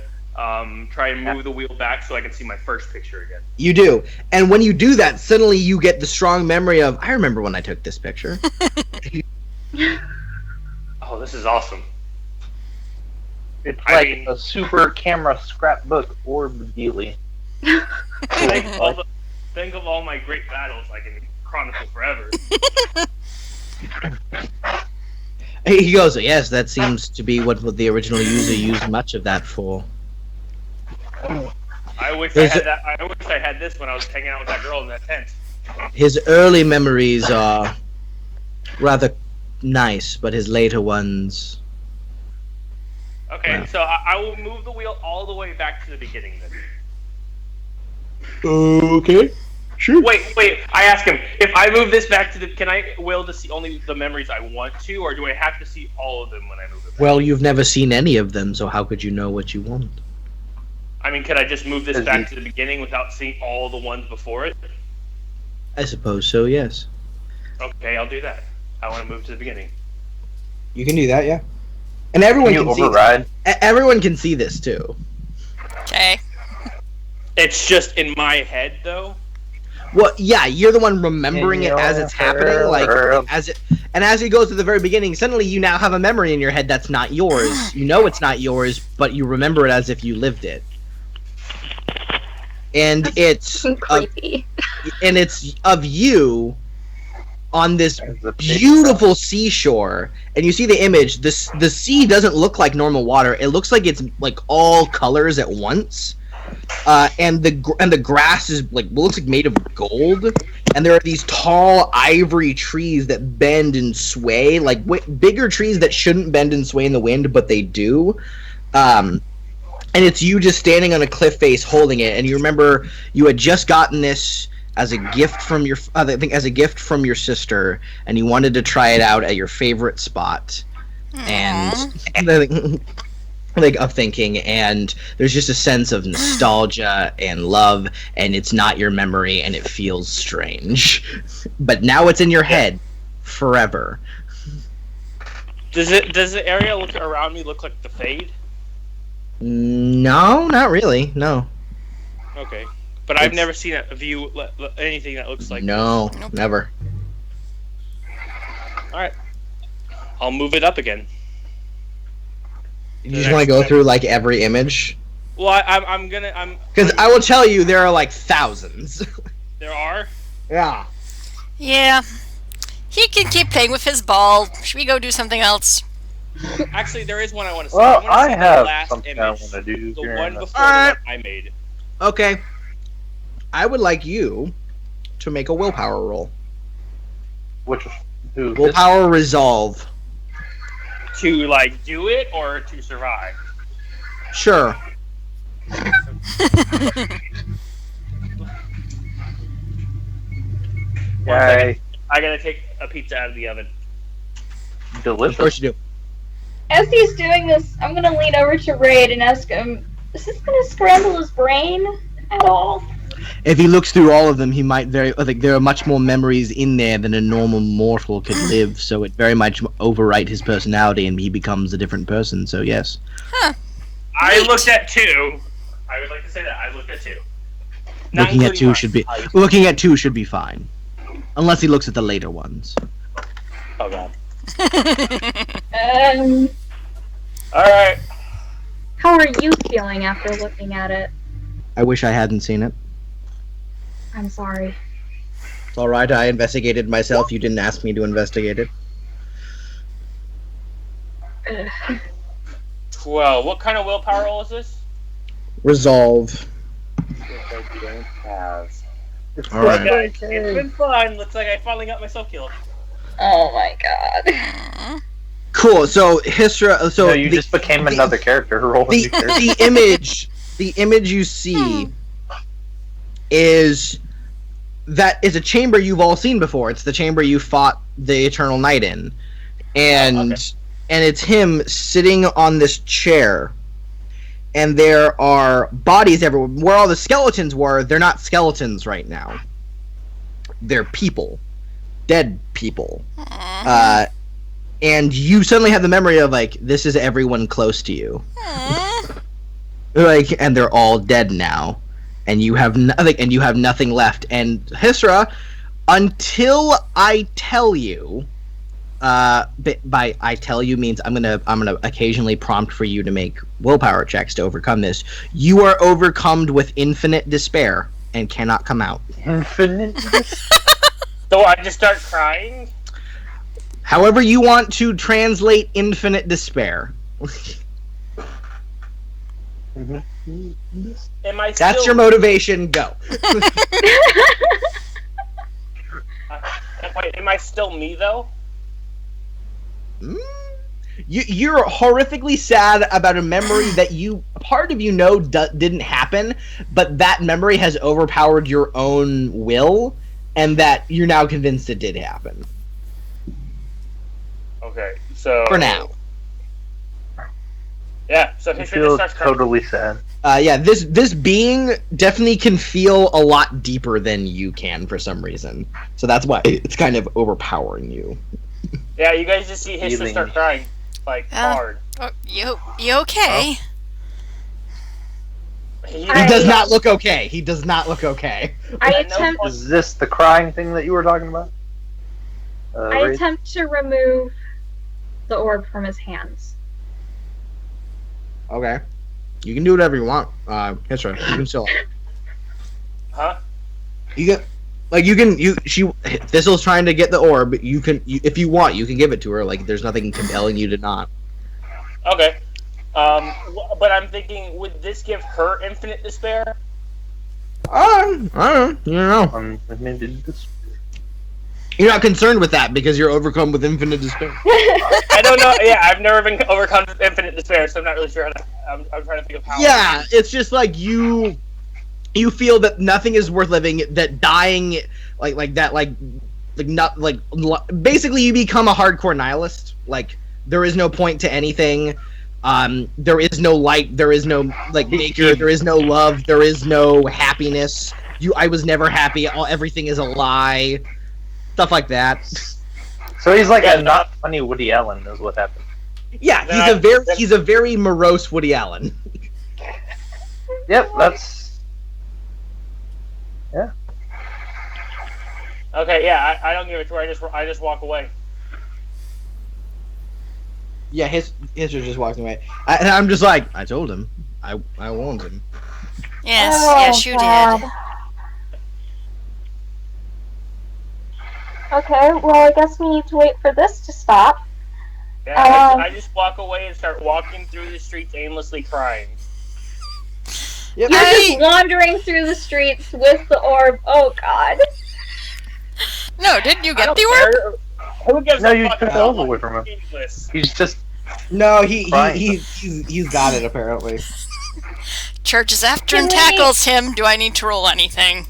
try and move the wheel back so I can see my first picture again. You do, and when you do that, suddenly you get the strong memory of I remember when I took this picture. Oh, this is awesome. It's I like mean- a super camera scrapbook orb dealy. Think of all my great battles I can chronicle forever. He goes, yes, that seems to be what the original user used much of that for. I wish Is I had it- that. I wish I had this when I was hanging out with that girl in that tent. His early memories are rather nice, but his later ones... Okay, Wow. so I will move the wheel all the way back to the beginning then. Okay, sure. Wait. I ask him if I move this back to the. Can I will to see only the memories I want to, or do I have to see all of them when I move it back? Well, you've never seen any of them, so how could you know what you want? I mean, could I just move this Is back he- to the beginning without seeing all the ones before it? I suppose so, yes. Okay, I'll do that. I want to move to the beginning. You can do that, yeah. And Can everyone you can see override? everyone can see this too. Okay. It's just in my head, though. Well, yeah, you're the one remembering it as it's happening, like as it goes to the very beginning. Suddenly, you now have a memory in your head that's not yours. You know it's not yours, but you remember it as if you lived it. And it's Creepy. of you on this beautiful seashore, and you see the image. The sea doesn't look like normal water. It looks like it's like all colors at once. and the grass is like looks like made of gold, and there are these tall ivory trees that bend and sway, like bigger trees that shouldn't bend and sway in the wind, but they do. And it's you just standing on a cliff face holding it, and you remember you had just gotten this as a gift from your sister, and you wanted to try it out at your favorite spot, and like of thinking, and there's just a sense of nostalgia and love, and it's not your memory, and it feels strange, but now it's in your head forever. Does the area around me look like the Fade? No, not really. No. Okay, but I've never seen a view anything that looks like. No, Nope. never. All right, I'll move it up again. You just want to go through like every image, Well, I'm gonna. because I will tell you there are like thousands. There are. Yeah. Yeah. He can keep playing with his ball. Should we go do something else? Actually, there is one I want to see. Well, wanna I see the have last something I image, want to do. the here one in a- before the one I made. Okay. I would like you to make a willpower roll. Which who? Willpower resolve. To like do it or to survive. Sure. Yay. I gotta take a pizza out of the oven. Of Delicious. course you do. As he's doing this, I'm gonna lean over to Raid and ask him, is this gonna scramble his brain at all? If he looks through all of them, he might there are much more memories in there than a normal mortal could live, so it very much overwrite his personality and he becomes a different person, so yes. I looked at 2. I would like to say that I looked at 2. Not Looking at including two mine. should be fine. Unless he looks at the later ones. Oh god. How All right. are you feeling after looking at it? I wish I hadn't seen it. I'm sorry. It's alright, I investigated myself, you didn't ask me to investigate it. Ugh. Well, what kind of willpower roll is this? Resolve. Which I don't have. Alright. Guys, it's been fun. Looks like I finally got myself killed. Oh my god. Cool, so Histra So you just became another character. Roll a new character. the image you see is a chamber you've all seen before. It's the chamber you fought the Eternal Night in. And it's him sitting on this chair. And there are bodies everywhere. Where all the skeletons were, they're not skeletons right now. They're people. Dead people. And you suddenly have the memory of, like, this is everyone close to you. Like, and they're all dead now. And you have nothing left. And Hisra, until I tell you, by I tell you means I'm gonna occasionally prompt for you to make willpower checks to overcome this. You are overcome with infinite despair and cannot come out. Infinite. So I just start crying? However you want to translate infinite despair. Am I still... That's your motivation, go. Wait, am I still me, though? You're horrifically sad about a memory that part of you know didn't happen, but that memory has overpowered your own will, and that you're now convinced it did happen. Okay, so... For now. Yeah, so I Hisra just feel starts crying. totally sad. Yeah, this being definitely can feel a lot deeper than you can for some reason. So that's why it's kind of overpowering you. Yeah, you guys just see Hisra Feeling. start crying. Like, hard. Oh, you okay? He I- He does not look okay. He does not look okay. I know- attempt Is this the crying thing that you were talking about? I Wraith? attempt to remove the orb from his hands. Okay. You can do whatever you want. Hisra, you can still. Huh? You can, like Thistle's trying to get the orb. If you want, you can give it to her. Like there's nothing compelling you to not. Okay. But I'm thinking, would this give her infinite despair? I don't know. Maybe this. You're not concerned with that because you're overcome with infinite despair. I don't know. Yeah, I've never been overcome with infinite despair, so I'm not really sure how to. I'm trying to think of how. Yeah, it's just like you feel that nothing is worth living, that dying, basically you become a hardcore nihilist. Like, there is no point to anything. There is no light. There is no nature. There is no love. There is no happiness. I was never happy. Everything is a lie. Stuff like that. So he's like a not funny Woody Allen, is what happened. Yeah, he's a very morose Woody Allen. Yep, that's. Yeah. Okay, yeah, I don't give it to her. I just walk away. Yeah, his was just walking away. I'm just like, I told him. I warned him. Yes, you did. Okay, well, I guess we need to wait for this to stop. Yeah, I just walk away and start walking through the streets aimlessly crying. Yep. You're just wandering through the streets with the orb. Oh, God. No, didn't you I get don't the orb? care. Who gives No, a you fuck took about over what away from him. meaningless? He's just. No, Right. he's got it apparently. Church is after and Can we- tackles him. Do I need to roll anything?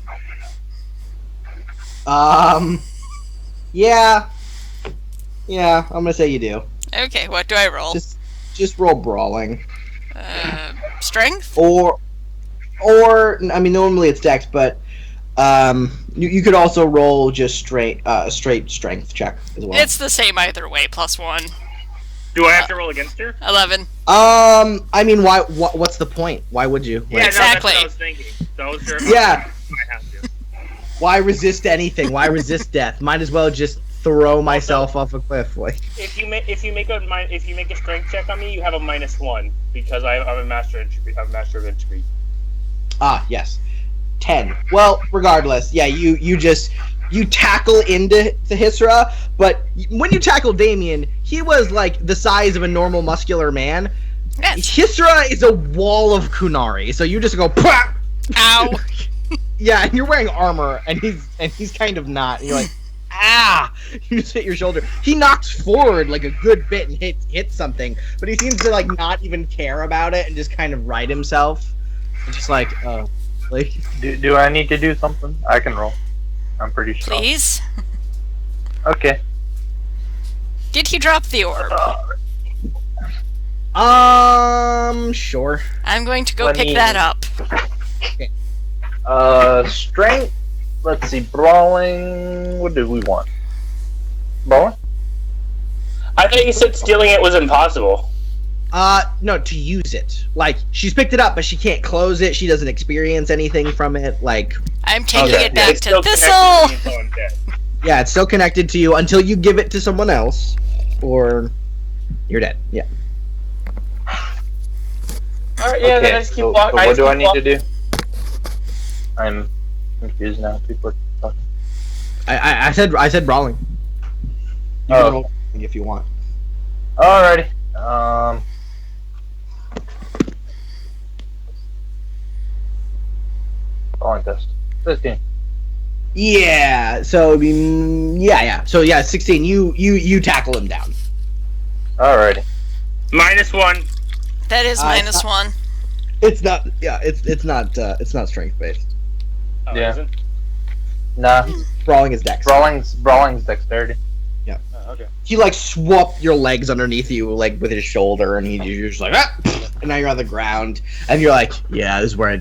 Yeah, I'm gonna say you do. Okay, what do I roll? Just roll brawling, Strength? or I mean normally it's dex, but you could also roll just straight strength check as well. It's the same either way, +1. Do I have to roll against her? 11. I mean, why? What's the point? Why would you? Yeah, Exactly. No, that's what I was thinking. So I was sure Yeah. I have to. Why resist anything? Why resist death? Might as well just throw myself off a cliff. Like, If you make a strength check on me, you have a -1 because I'm a master entropy. I'm a master of entropy. yes, 10. Well, regardless, yeah, you tackle into Hisra, but when you tackle Damien, he was like the size of a normal muscular man. Yes. Hisra is a wall of Kunari, so you just go Pah! Ow. Yeah, and you're wearing armor, and he's kind of not. And you're like, ah! You just hit your shoulder. He knocks forward like a good bit and hits something, but he seems to like not even care about it and just kind of right himself. And just like, like. Do I need to do something? I can roll. I'm pretty sure. Please? Okay. Did he drop the orb? Sure. I'm going to go Let pick me- that up. Strength. Let's see. Brawling. What do we want? Brawling? I thought you said stealing it was impossible. No, to use it. Like, she's picked it up, but she can't close it. She doesn't experience anything from it. Like, I'm taking Okay, it back It's to still Thistle! connected to me until I'm dead. yeah, it's still connected to you until you give it to someone else, or you're dead. Yeah. Alright, yeah, then I just keep so walking. what do I need to do? I'm confused now. People are talking. I said brawling. You Oh. can roll if you want. Alrighty. Brawling test. 15. Yeah. So it'd be, yeah. So yeah, 16. You tackle him down. Alrighty. -1. That is it's -1. It's not. Yeah. It's not strength based. Oh, Yeah. isn't? Nah. Brawling is dex. Brawling's dexterity. Oh, okay. He like swapped your legs underneath you like with his shoulder, and you're just like, ah! And now you're on the ground, and you're like, yeah, this is where I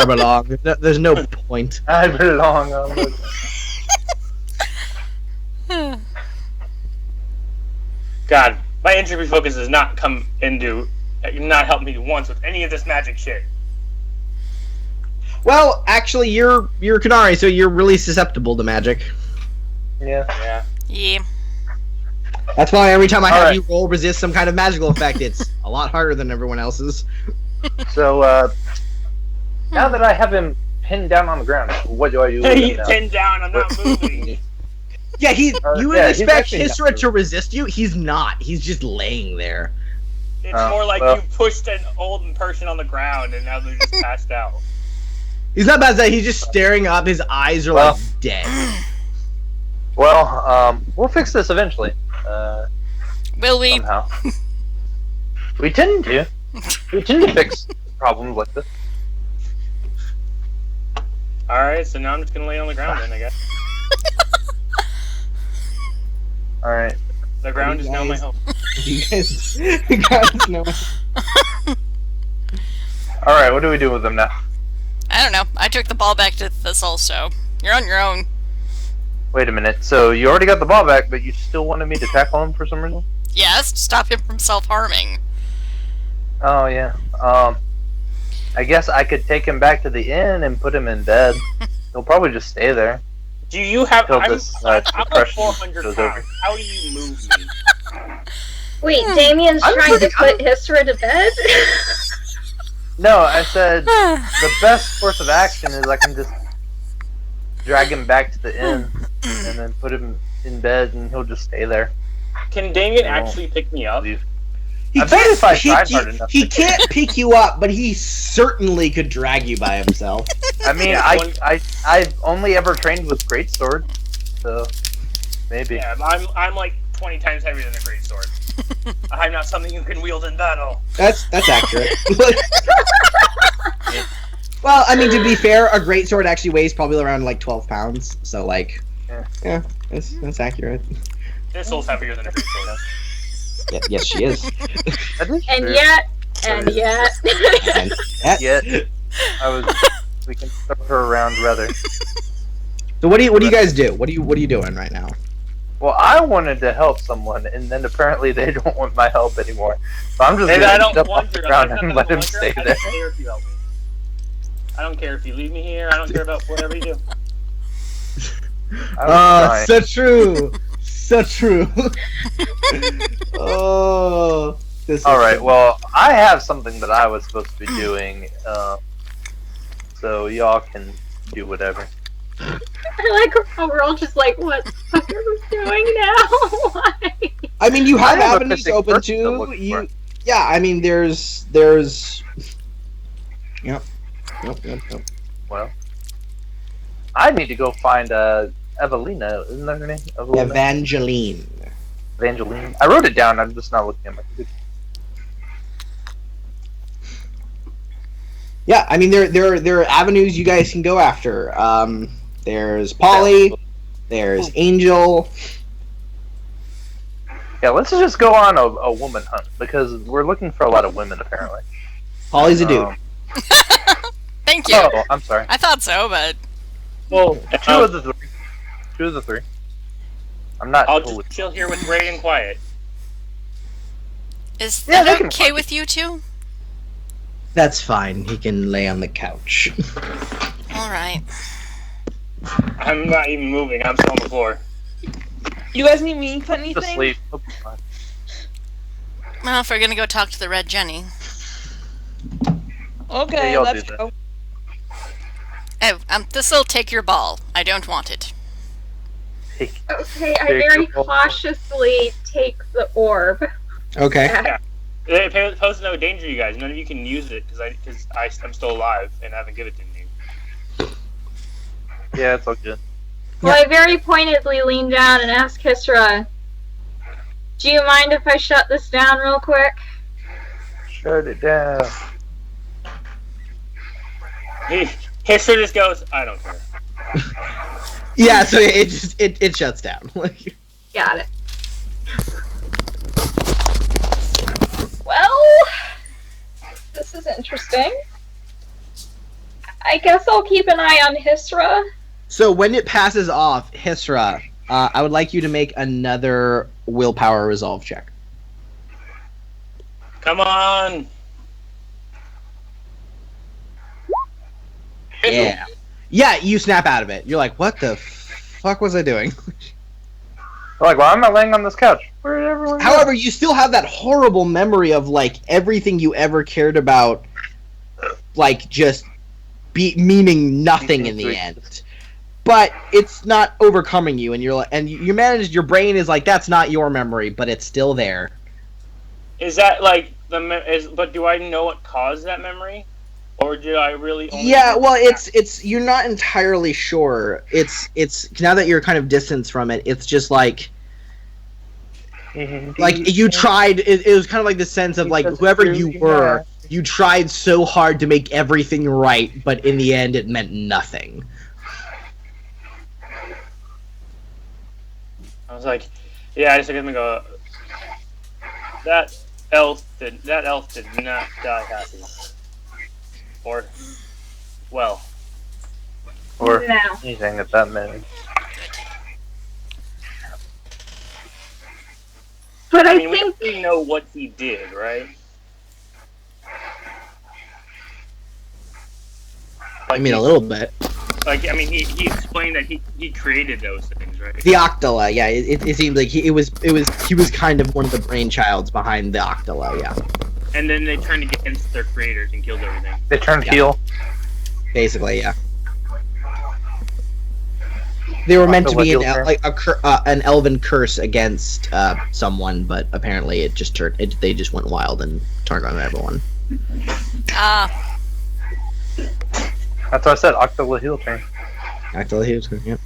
belong. There's no point. I belong on the. God, my entropy focus has not helped me once with any of this magic shit. Well, actually, you're Kunari, so you're really susceptible to magic. Yeah. Yeah. Yeah. That's why every time I have Alright. you roll resist some kind of magical effect, it's a lot harder than everyone else's. So, now that I have him pinned down on the ground, what do I do? with him He's now? pinned down. I'm not moving. Yeah, you would yeah, he's expect actually not Hisra to resist you. He's not. He's just laying there. It's Oh, more like well. you pushed an old person on the ground and now they're just passed out. He's not bad. That he's just staring up. His eyes are Well. like dead. Well, we'll fix this eventually. Will we? Somehow. We tend to. We tend to fix problems like this. Alright, so now I'm just gonna lay on the ground then, I guess. Alright. The ground is now my guys- home. You guys know. Alright, what do we do with them now? I don't know. I took the ball back to Thistle, so you're on your own. Wait a minute. So you already got the ball back, but you still wanted me to tackle him for some reason? Yes, to stop him from self-harming. Oh, yeah. I guess I could take him back to the inn and put him in bed. He'll probably just stay there. Do you have... Till I'm, this, I'm like depression 400 goes pounds. over. How do you move me? Wait, Damien's I'm trying to pretty- put Hisra to bed? No, I said the best course of action is I can just drag him back to the inn and then put him in bed and he'll just stay there. Can Damien No. actually pick me up? Leave. He I bet if I tried hard you, enough he to- can't pick you up, but he certainly could drag you by himself. I mean, Yeah, I've only ever trained with greatsword, so maybe. Yeah, I'm like 20 times heavier than a greatsword. I'm not something you can wield in battle. That's accurate. Well, I mean, to be fair, a great sword actually weighs probably around like 12 pounds. So like, yeah, that's accurate. Thistle's heavier than a greatsword. Yeah, yes, she is. That is And true. yet, and yet. And that- Yet, we can throw her around rather. So what do you guys do? What are you doing right now? Well, I wanted to help someone, and then apparently they don't want my help anymore. So I'm just And gonna I don't jump want off the your ground help. and let him stay I there. don't care if you help me. I don't care if you leave me here. I don't care about whatever you do. I was trying. So true. So true. Oh. This is All right. Well, I have something that I was supposed to be doing, so y'all can do whatever. I like how we're all just like, what the fuck are we doing now? Why? I mean, you have I have a avenues missing open person to look too. for. You, yeah. I mean, there's. Yep. Well, I need to go find Evelina. Isn't that her name? Evelina? Evangeline. Evangeline. I wrote it down. I'm just not looking at my computer. Yeah, I mean, there are avenues you guys can go after. There's Polly. There's Angel. Yeah, let's just go on a woman hunt because we're looking for a lot of women apparently. Polly's a dude. Thank you. Oh, I'm sorry. I thought so, but Well, two of the three. Two of the three. I'm not. I'll cool just chill here with Ray and Quiet. is Yeah, they that can okay find with you two? That's fine. He can lay on the couch. All right. I'm not even moving. I'm still on the floor. You guys need me for to anything? sleep. He'll be fine. Well, if we're gonna go talk to the Red Jenny. Okay, y'all let's do that. go. Oh, this'll take your ball. I don't want it. Okay, I Take very the ball. cautiously take the orb. Okay. It poses no danger to you guys. None of you can use it because I'm still alive and I haven't given it to you. Yeah, it's all good. Well, I very pointedly lean down and ask Hisra, do you mind if I shut this down real quick? Shut it down. Hisser just goes, I don't care. Yeah. So it shuts down. Got it. Well, this is interesting. I guess I'll keep an eye on Hisra. So when it passes off, Hisra, I would like you to make another willpower resolve check. Come on. Yeah. Yeah, you snap out of it. You're like, what the fuck was I doing? Like, why am I laying on this couch? Where did everyone go? However, you still have that horrible memory of like everything you ever cared about, like just meaning nothing in the end. But it's not overcoming you, and you're like, and you managed. Your brain is like, that's not your memory, but it's still there. Is that like But do I know what caused that memory, or did I really? Only Yeah, well, it's you're not entirely sure. It's now that you're kind of distanced from it. It's just like you tried. It was kind of like the sense of like whoever you were, you tried so hard to make everything right, but in the end, it meant nothing. I was like, yeah, I just looked at him and go, that elf did not die happy. Or or No. anything at that minute. But I mean, think we know what he did, right? I mean, a little bit. Like, I mean, he explained that he created those things, right? The Octala, yeah. It seemed like he was kind of one of the brainchilds behind the Octala, yeah. And then they turned against their creators and killed everything. They turned heel. Basically, yeah. They were meant to be an elven curse against someone, but apparently it just they just went wild and turned on everyone. Ah, That's what I said. Octala heel turn. Octala heel, yeah.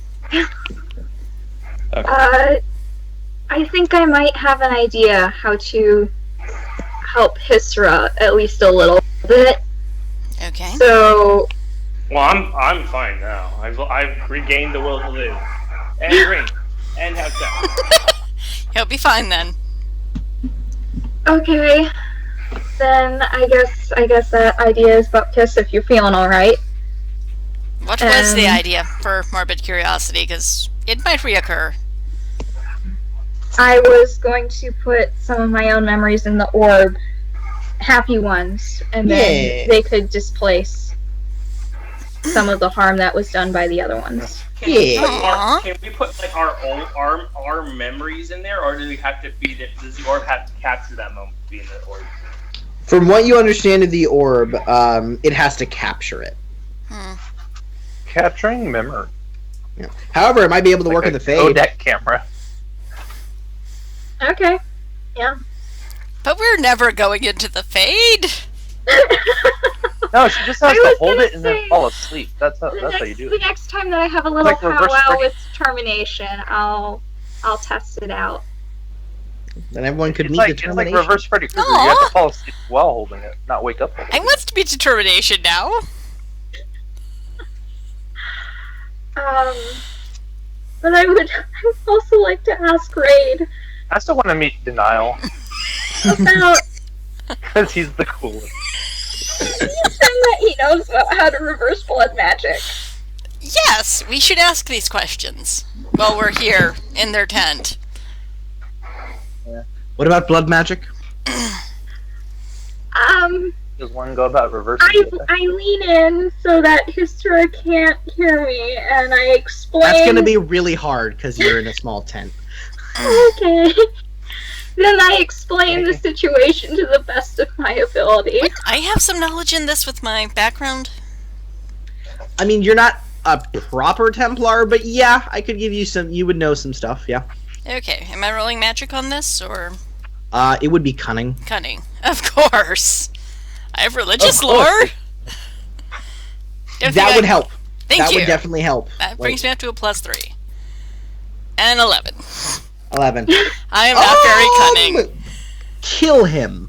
I think I might have an idea how to help Hisra at least a little bit. okay. So Well, I'm fine now. I've regained the will to live, and drink, and have sex. He'll be fine then. okay, then I guess that idea is Bupkis if you're feeling all right. What was the idea, for morbid curiosity? Because it might reoccur. I was going to put some of my own memories in the orb, happy ones, and then Yeah. they could displace some of the harm that was done by the other ones. Can we Aw. put like our memories in there, or do we have to be? Does the orb have to capture that moment to be in the orb? From what you understand of the orb, it has to capture it. Capturing memory. Yeah. However, it might be able to work in the fade. Kodak camera. Okay. But we're never going into the fade. No, she just has I to was hold gonna it and then say, fall asleep. That's how you do The it. next time that I have a little like reverse powwow Freddy. with determination, I'll test it out. Then everyone could It's meet like determination. reverse Freddy Krueger. You have to fall asleep while holding it, not wake up holding I it. want to be determination now. But I would also like to ask Raid I still want to meet Denial about because he's the coolest. that he knows about how to reverse blood magic. Yes, we should ask these questions while we're here in their tent. What about blood magic? Does one go about reversing it? I lean in so that Histra can't hear me, and I explain. That's gonna be really hard because you're in a small tent. Okay. Then I explain the situation to the best of my ability. I have some knowledge in this with my background. I mean, you're not a proper Templar, but yeah, I could give you some. You would know some stuff, yeah. Okay, am I rolling magic on this or It would be cunning. cunning? Of course. I have religious Of course. lore. That would help. Thank That you. would definitely help. That brings me up to a +3. And 11. 11. I am not very cunning. Kill him.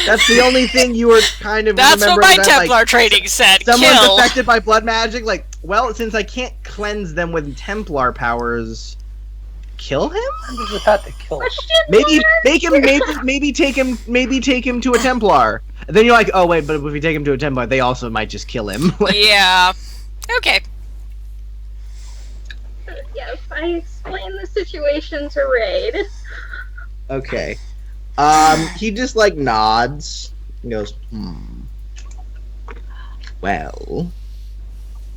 That's the only thing you were kind of That's what remembering my that, Templar training said. Someone's Kill. affected by blood magic. Like, well, since I can't cleanse them with Templar powers, kill him? When does it have to kill? Maybe make him. Maybe take him to a Templar. And then you're like, oh wait, but if we take him to a Templar, they also might just kill him. Like, Yeah. Okay. Yes, I explain the situation to Raid. okay. He just like nods and goes, Well,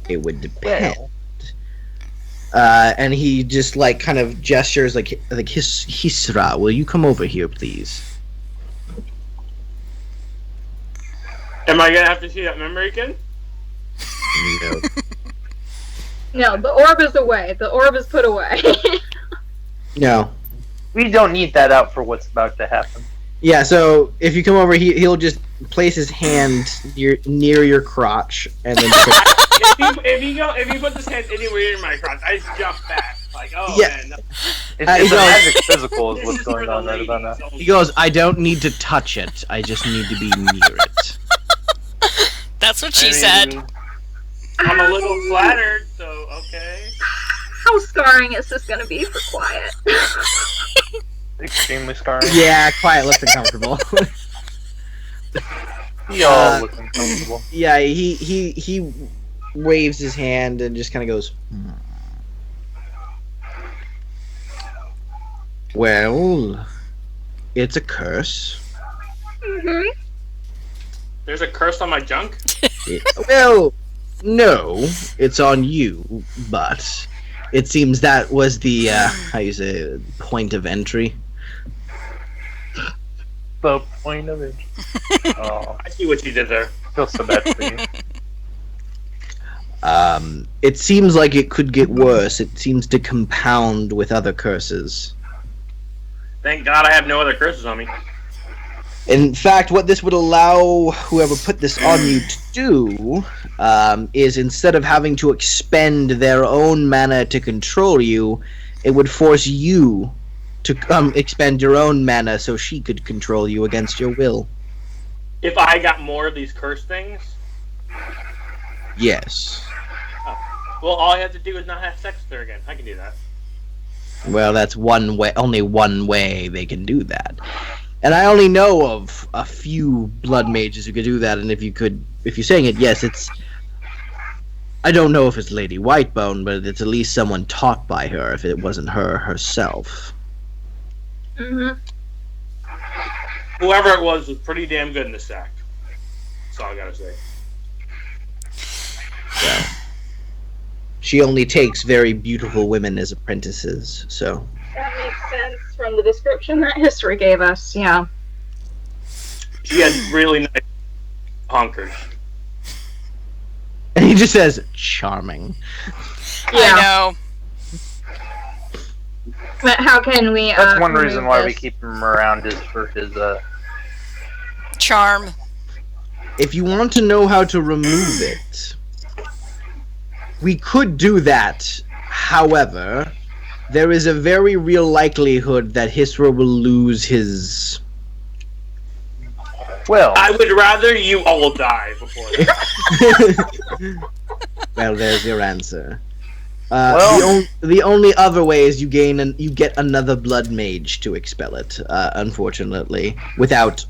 it would depend. And he just like kind of gestures like Hisra, will you come over here, please? Am I gonna have to see that memory again? No. No, the orb is away. The orb is put away. No. We don't need that out for what's about to happen. Yeah, so if you come over, he'll just place his hand near your crotch, and then if you put this hand anywhere in my crotch, I just jump back. Like, oh Yeah. man. It's a magic physical is what's going on right about now. he goes, "I don't need to touch it. I just need to be near it." That's what she said. I'm a little flattered, so okay. How scarring is this gonna be for Quiet? Extremely scarring. Yeah, Quiet looks uncomfortable. We all look uncomfortable. Yeah, he waves his hand and just kind of goes. Well, it's a curse. Mm-hmm. There's a curse on my junk? Well, no, it's on you, but it seems that was the how you say point of entry. The point of it. Oh, I see what you did there. I feel so bad for you. It seems like it could get worse. It seems to compound with other curses. Thank God I have no other curses on me. In fact, what this would allow whoever put this on you to do is instead of having to expend their own mana to control you, it would force you to expend your own mana so she could control you against your will. If I got more of these curse things, Yes. well, all I have to do is not have sex with her again. I can do that. Well, that's one way. Only one way they can do that. And I only know of a few blood mages who could do that. And if you're saying it, yes, it's. I don't know if it's Lady Whitebone, but it's at least someone taught by her. If it wasn't her herself. Mm-hmm. Whoever it was pretty damn good in this act. That's all I gotta say. So. She only takes very beautiful women as apprentices. So. That makes sense from the description that history gave us, yeah. She had really nice honkers. And he just says, "Charming." I know. But how can we That's one reason remove why we this? keep him around is for his Charm. If you want to know how to remove it, we could do that. However, there is a very real likelihood that Hisra will lose his. well. I would rather you all die before that. Well, there's your answer. Well- The only other way is you get another blood mage to expel it. Unfortunately, without.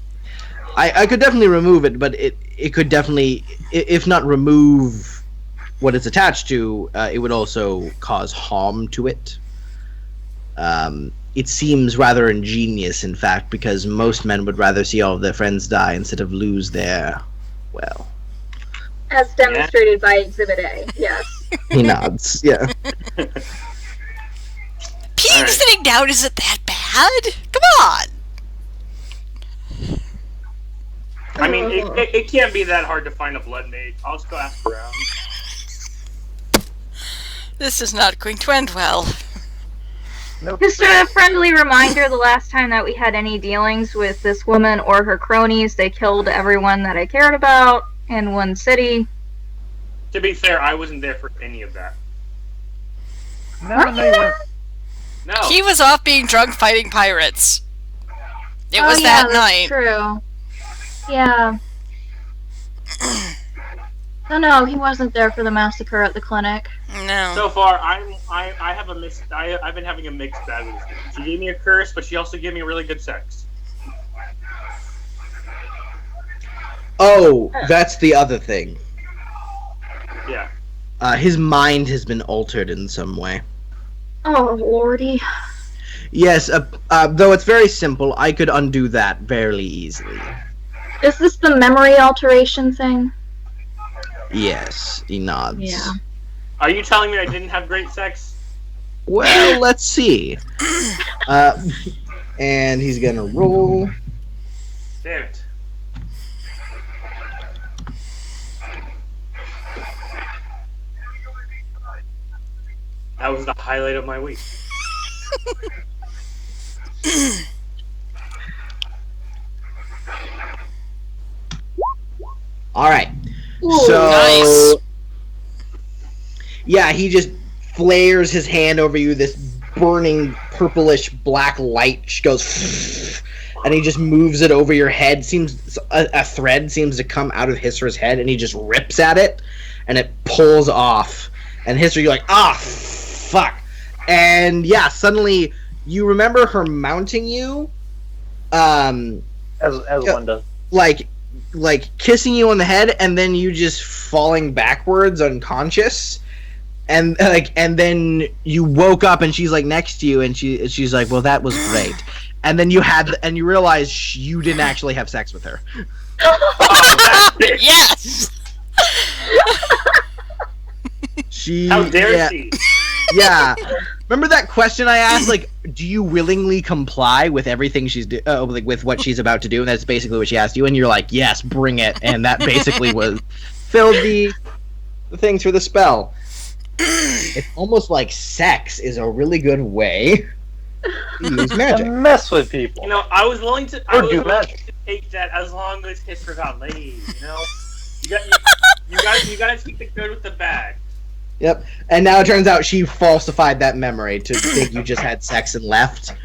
I could definitely remove it, but it could definitely, if not remove what it's attached to, it would also cause harm to it. It seems rather ingenious, in fact, because most men would rather see all of their friends die instead of lose their, well. As demonstrated by Exhibit A, yes. He nods. Yeah. Peeing Alright. sitting down isn't that bad. Come on. I mean, it can't be that hard to find a blood mage. I'll just go ask around. This is not going to end well. Nope. Just a friendly reminder, the last time that we had any dealings with this woman or her cronies, they killed everyone that I cared about in one city. To be fair, I wasn't there for any of that. No, you weren't. No. He was off being drunk fighting pirates. It was yeah, that that's night. True. Yeah. No, he wasn't there for the massacre at the clinic. No. So far, I have a mixed. I've been having a mixed bag with this game. She gave me a curse, but she also gave me really good sex. Oh, that's the other thing. Yeah. His mind has been altered in some way. Oh, lordy. Yes, though it's very simple, I could undo that fairly easily. Is this the memory alteration thing? Yes, he nods. Yeah. Are you telling me I didn't have great sex? Well, let's see. And he's gonna roll. Damn it. That was the highlight of my week. All right. Ooh, So, Nice. yeah, he just flares his hand over you. This burning purplish black light goes, and he just moves it over your head. Seems a thread seems to come out of Hisra's head, and he just rips at it, and it pulls off. And Hisra, you're like, fuck. And yeah, suddenly you remember her mounting you, As one does. like kissing you on the head, and then you just falling backwards unconscious, and then you woke up and she's like next to you, and she's like, well, that was great. And then you realize you didn't actually have sex with her. Yes. How dare she? Yeah. Remember that question I asked, like, do you willingly comply with everything with what she's about to do? And that's basically what she asked you, and you're like, yes, bring it. And that basically filled the things for the spell. It's almost like sex is a really good way to use To magic. mess with people. You know, I was willing to take that as long as Hisra got laid. You know, you gotta take the good with the bad. Yep. And now it turns out she falsified that memory to think you just had sex and left.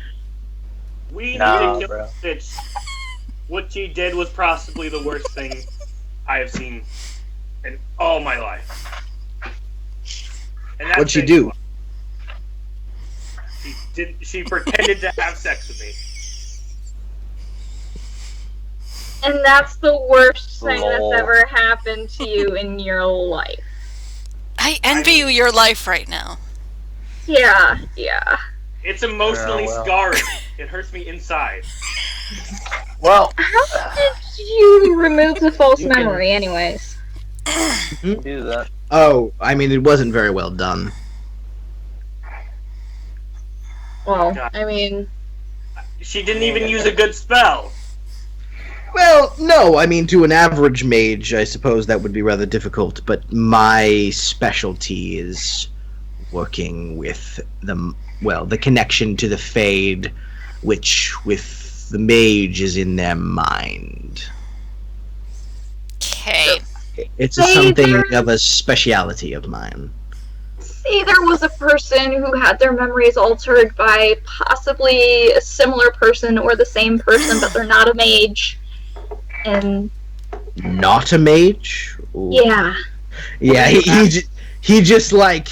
We No, need to kill bro. this bitch. What she did was possibly the worst thing I have seen in all my life. And that's What'd she it. do? She pretended to have sex with me. and that's the worst thing Lol. that's ever happened to you in your life. I envy you your life right now. Yeah. It's emotionally Yeah, well. scarring. It hurts me inside. Well, How did you remove the false You can- memory, anyways? do that. Oh, I mean, it wasn't very well done. Well, God. I mean, She didn't even use a good spell. Well, no, I mean, to an average mage, I suppose that would be rather difficult, but my specialty is working with the connection to the Fade, which with the mage is in their mind. Okay. It's Say something there- of a speciality of mine. say there was a person who had their memories altered by possibly a similar person or the same person, but they're not a mage. And Not a mage? Ooh. yeah, Yeah, he just like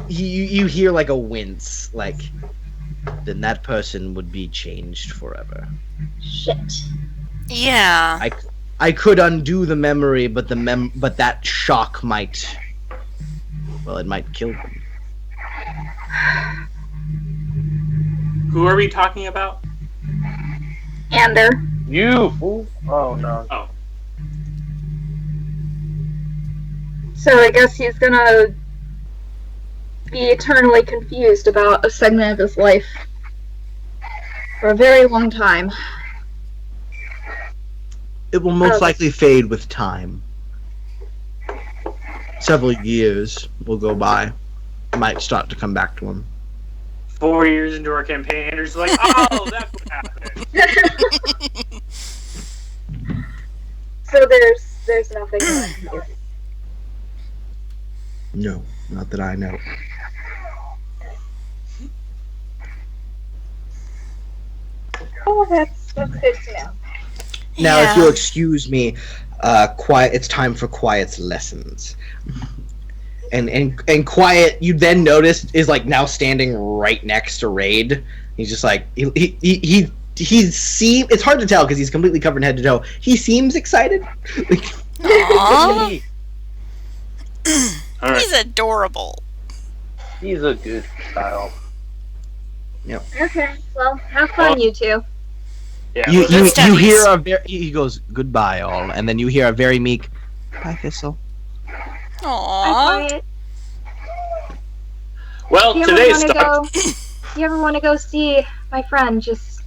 you hear like a wince, like then that person would be changed forever. shit. Yeah. I could undo the memory, but but that shock might, well, it might kill them. Who are we talking about? Ander. You fool! Oh no. Oh. So I guess he's gonna be eternally confused about a segment of his life for a very long time. It will most Oh. likely fade with time. Several years will go by. Might start to come back to him. 4 years into our campaign, Andrew's like, oh, that's what happened. So there's nothing I can do. No, not that I know. Oh, that's good to know. Now, Yeah. if you'll excuse me, Quiet. It's time for Quiet's lessons. And Quiet, you then notice, is like now standing right next to Raid. He's just like he seems. It's hard to tell because he's completely covered head to toe. He seems excited. Aww. All right. He's adorable. He's a good child. Okay, well, have fun, you two. Yeah. You Good studies. hear a very. He goes goodbye all, and then you hear a very meek bye Thistle. Bye, Aww. Quiet. Well, Do you ever today's want to start. go? Do you ever want to go see my friend? Just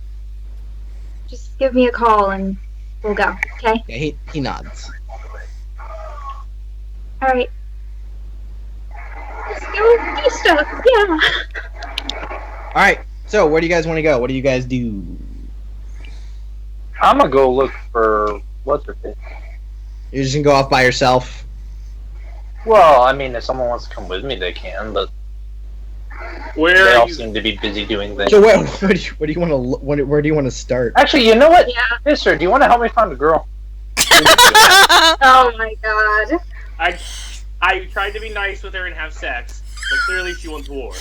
give me a call and we'll go. Okay. Yeah, he nods. All right. Let's go do stuff. Yeah. All right, So, where do you guys want to go? What do you guys do? I'm gonna go look for what's her face. You're just gonna go off by yourself? Well, I mean, if someone wants to come with me, they can, but Where they are all you? seem to be busy doing things. So, where do you want to? Where do you want to start? Actually, you know what? Yeah. Mister, do you want to help me find a girl? Oh my god. I tried to be nice with her and have sex, but clearly she wants war.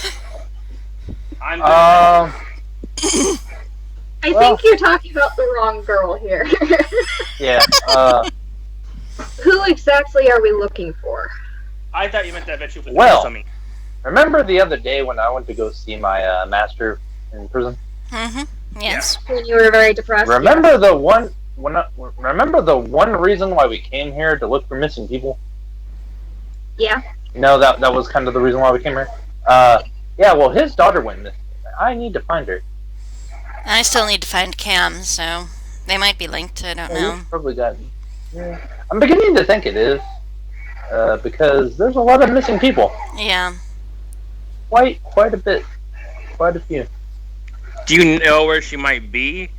I'm Um, I Well- think you're talking about the wrong girl here. yeah. Who exactly are we looking for? I thought you meant that bitch with Well. something. Remember the other day when I went to go see my master in prison? Mm-hmm. Yes. When you were very depressed? Remember the one remember the one reason why we came here to look for missing people? Yeah. No, that was kind of the reason why we came here. Yeah, well, his daughter went missing. I need to find her. I still need to find Cam, so they might be linked. I don't know. We've probably got. Yeah. I'm beginning to think it is, because there's a lot of missing people. Yeah. Quite a bit, quite a few. Do you know where she might be?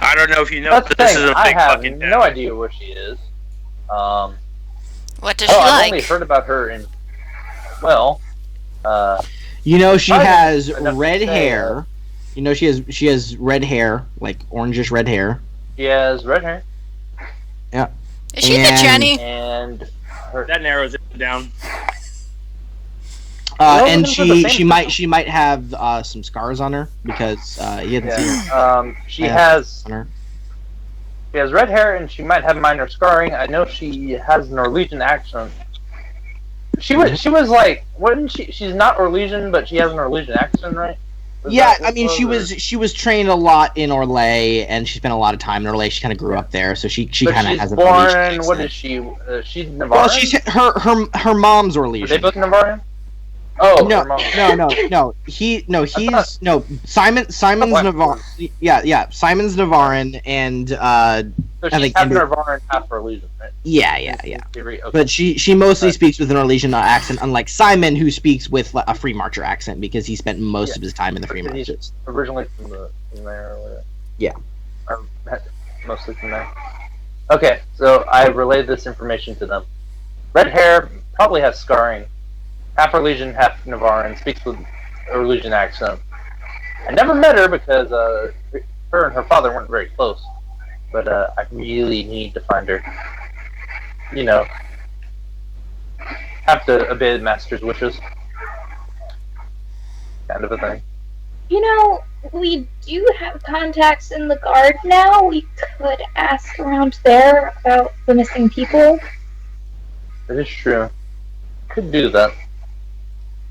I don't know if you know. That's the This thing. is a I big have fucking no town. idea where she is. What does she I've like? only heard about her in. Well, You know, she I has enough to red say, hair. You know, she has red hair, like orangish red hair. she has red hair, Is she the and- Jenny? and her. That narrows it down. Well, And those are the same she might have some scars on her because he hasn't seen her She Yeah. has. on her. She has red hair, and she might have minor scarring. I know she has a Norwegian accent. She was like, wasn't she? She's not Norwegian, but she has a Norwegian accent, right? Was Yeah, that I mean, or- she was trained a lot in Orlais, and she spent a lot of time in Orlais. She kind of grew up there, so she But kind of she's has a born. Norwegian What accent. is she? She's Navarran. Well, she's her mom's Are they Orlesian. both Navarran? Oh, No, her mom. no. Simon's What? Navarran. Yeah. Simon's Navarran, and So I she's think half Andrew- Navarran, half Norwegian, right? yeah. Okay. But she mostly Right. speaks with an Norwegian accent, unlike Simon, who speaks with a Free Marcher accent because he spent most of his time in the Free But he's- Marches. Originally from there or whatever. Yeah. Or mostly from there. Okay, so I relayed this information to them. Red hair, probably has scarring. Half Orlesian, half Navarran, speaks with Orlesian accent. I never met her because her and her father weren't very close. But I really need to find her. You know, have to obey the master's wishes. Kind of a thing. You know, we do have contacts in the guard now. We could ask around there about the missing people. That is true. Could do that.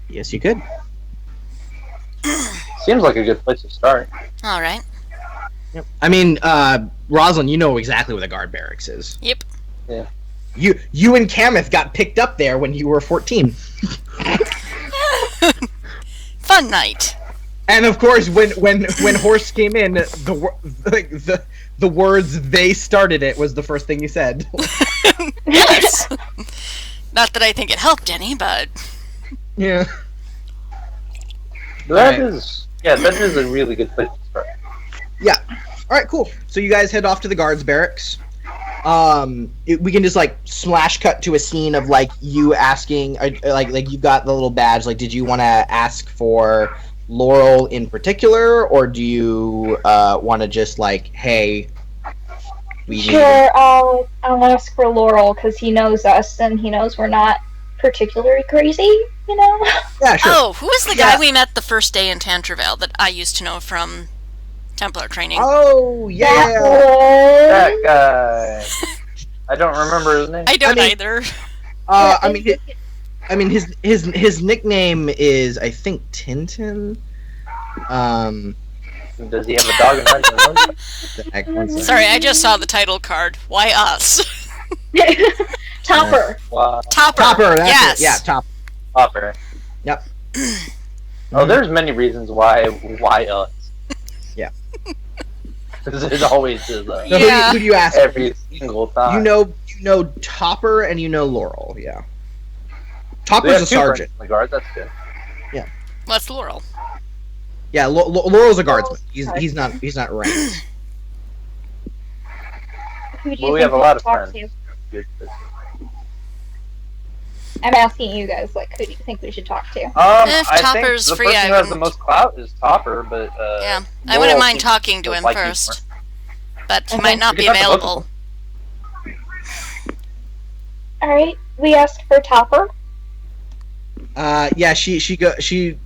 Yes, you could. Seems like a good place to start. All right. I mean, Rosalind, you know exactly where the guard barracks is. Yep. You and Kameth got picked up there when you were 14. Fun night. And of course, when Horse came in, the words "they started it" was the first thing you said. Yes. Not that I think it helped any, but Yeah. That Alright. is a really good place to start. All right, cool. So you guys head off to the guards barracks. We can just like slash cut to a scene of like you asking, like you got the little badge. Like, did you want to ask for Laurel in particular, or do you want to just like, hey, we need Sure, I'll ask for Laurel because he knows us and he knows we're not particularly crazy. You know. Yeah, sure. oh, who was the guy Yeah. we met the first day in Tantreville that I used to know from Templar training? Oh yeah. That guy. I don't remember his name. I don't I mean- either. I mean, his nickname is I think Tintin. Does he have a dog and One second. Sorry, I just saw the title card. Why us? Topper. Wow. Topper. Topper. That's yes. it. Yeah, Top. Hopper. Yep. Oh, there's many reasons why us. Yeah. It always is. So Yeah. who do you ask? Every single time. You know Topper and you know Laurel. Yeah. We Topper's have a two sergeant. friends in the guard. That's good. What's Laurel? Yeah, Laurel's a guardsman. He's not ranked. Who do you Well, we think have a lot of talk friends. to? Good. I'm asking you guys, like, who do you think we should talk to? If I Topper's think the free, person I who has the wouldn't- most clout is Topper, but Yeah, I Laurel wouldn't mind seems talking to him like you first, more. but he Okay. might not We be can talk to both of available. All right, we asked for Topper. Yeah, she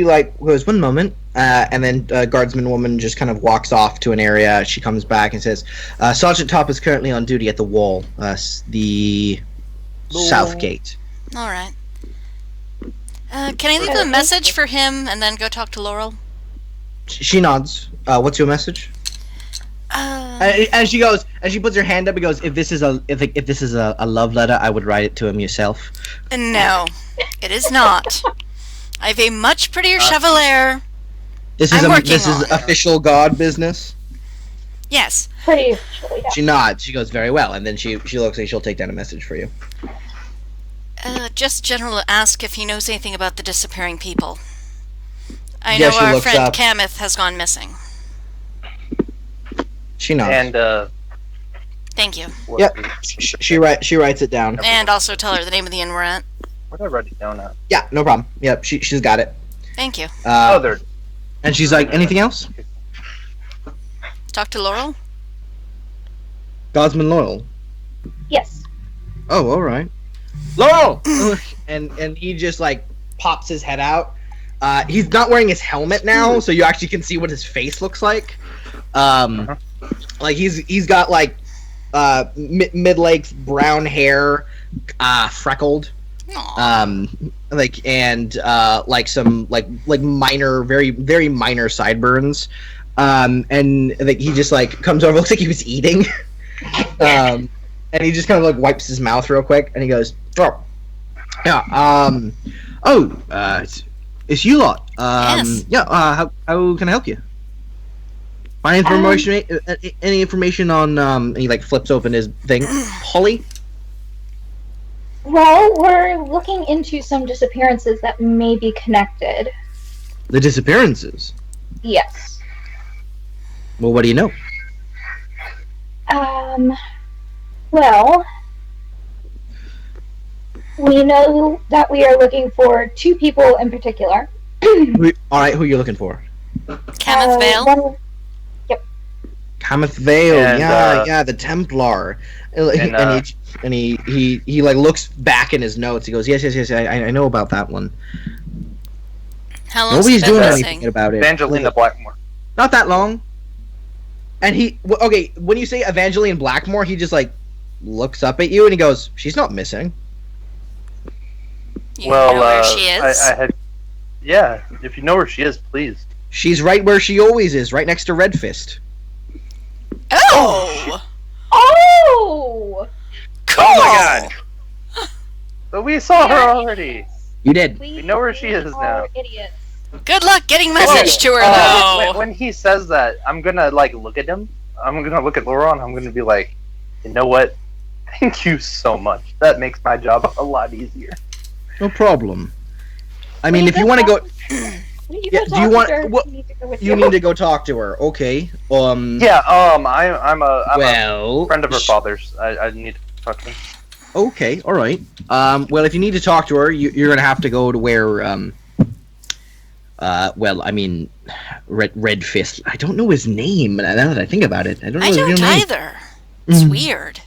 like goes 1 moment, and then guardsman woman just kind of walks off to an area. She comes back and says, Sergeant Top is currently on duty at the wall, the south gate. All right. Can I leave a message for him and then go talk to Laurel? She nods. What's your message? And she goes, and she puts her hand up and goes, if this is a love letter, I would write it to him yourself. No, it is not. I have a much prettier chevalier. This I'm working is on it. official god business. Yes. Pretty officially, yeah. She nods. She goes, very well, and then she looks like she'll take down a message for you. Just General ask if he knows anything about the disappearing people. I Yeah, know she our looks friend up. Kameth has gone missing. She nods. And Thank you. what, Yep. She writes it down. And also tell her the name of the inn we're at. where did I write it down at? Yeah, no problem. Yep, she's got it. Thank you. Oh, there. And she's like, anything else? Talk to Laurel? Godsman Loyal. Yes. Oh, all right. Laurel! and he just like pops his head out. He's not wearing his helmet now, so you actually can see what his face looks like. Like he's got like mid-length brown hair, freckled. Aw. Like and like some like minor, very very minor sideburns. And like he just like comes over, looks like he was eating. And he just kind of like wipes his mouth real quick, and he goes, "Oh, yeah, it's you lot. Yes. Yeah. How can I help you? Find information, any information on and he like flips open his thing. Holly. Well, we're looking into some disappearances that may be connected. The disappearances. Yes. Well, what do you know? Well, we know that we are looking for 2 people in particular. All right, who are you looking for? Kameth Vale? Kameth Vale. And, yeah, the Templar. And, and, he like looks back in his notes. He goes, yes. I know about that one. How long's Nobody's he been doing missing? anything about it. Evangelina Blackmore. Not that long. And okay, when you say Evangeline Blackmore, he just like looks up at you and he goes, "She's not missing." You know where she is? I had. Yeah, if you know where she is, please. She's right where she always is, right next to Red Fist. Oh! Oh! Cool! Oh my god! But we saw her already. You did. We know where she is now. Idiots. Good luck getting message to her, When, though. when he says that, I'm gonna like look at him. I'm gonna look at Laura and I'm gonna be like, you know what? Thank you so much. That makes my job a lot easier. No problem. I mean, if you want to go, Yeah, do you want- what- you need to go talk to her. Okay. Yeah. I'm a friend of her sh- father's. I need to talk to him. Okay. All right. Well, if you need to talk to her, you're gonna have to go to where. Well, I mean, Red Fist. I don't know his name. Now that I think about it, I don't know I his real don't name. either. It's Mhm. weird.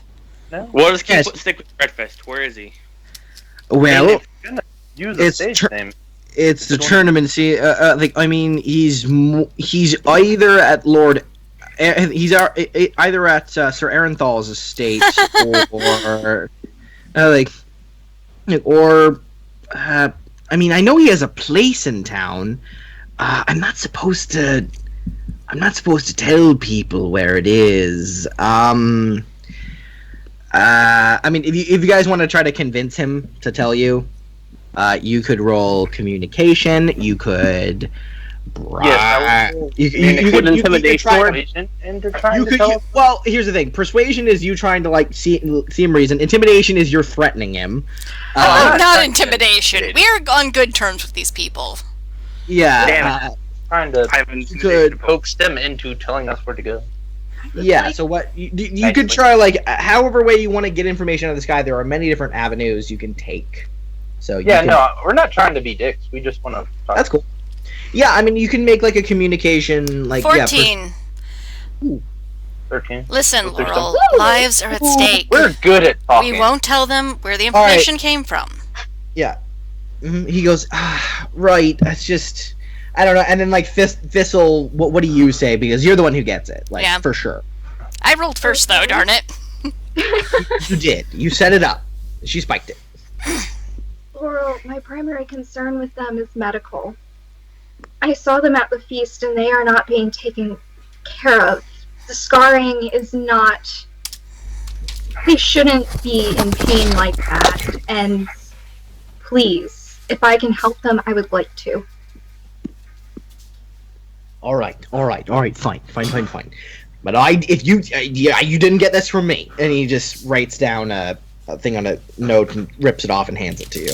No. We'll just Yes. stick with Redfist. Where is he? Well, Use a It's stage tur- name. it's the tournament. See, like I mean, he's either at Lord, he's either at Sir Arenthal's estate or I mean, I know he has a place in town. I'm not supposed to tell people where it is. I mean, if you guys want to try to convince him to tell you, you could roll communication. You could. Yes, I will You communicate could intimidation try- persuasion into trying you to could. tell us. Well, here's the thing. Persuasion is you trying to like see him reason. Intimidation is you're threatening him. Oh, not not that intimidation. good. We're on good terms with these people. Yeah. Damn trying to I haven't. Good. coax them into telling us where to go. Yeah, so what you could try, like, however way you want to get information out of this guy. There are many different avenues you can take. So you Yeah, can, no, we're not trying to be dicks. We just want to talk. that's cool. Yeah, I mean, you can make like a communication, like 14. 13. Listen, Is there Laurel, lives are at stake. We're good at talking. We won't tell them where the All right. information came from. He goes, right. That's just, I don't know. And then like Thistle, what do you say? Because you're the one who gets it, like Yeah. for sure. I rolled first, though, darn it. You did. You set it up. She spiked it. Laurel, my primary concern with them is medical. I saw them at the feast and they are not being taken care of. The scarring is not... They shouldn't be in pain like that. And please, if I can help them, I would like to. All right, fine. But if you didn't get this from me, and he just writes down a thing on a note and rips it off and hands it to you.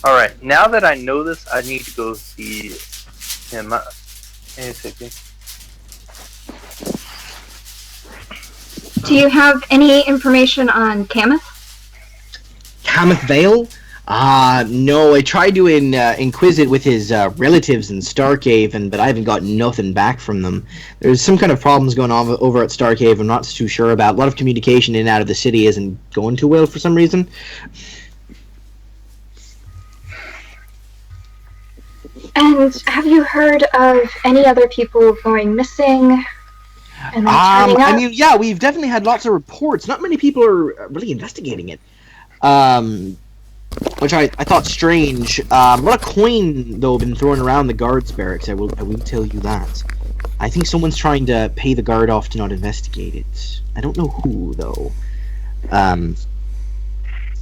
All right, now that I know this, I need to go see him. ASAP. Do you have any information on Kameth? Kameth Vale? No, I tried to inquisit with his relatives in Starkhaven, but I haven't gotten nothing back from them. There's some kind of problems going on over at Starkhaven I'm not too sure about. A lot of communication in and out of the city isn't going too well for some reason. And have you heard of any other people going missing? And then turning up? I mean, yeah, we've definitely had lots of reports. Not many people are really investigating it. Which I thought strange. A lot of coin, though, been thrown around the guards' barracks. I will tell you that. I think someone's trying to pay the guard off to not investigate it. I don't know who, though.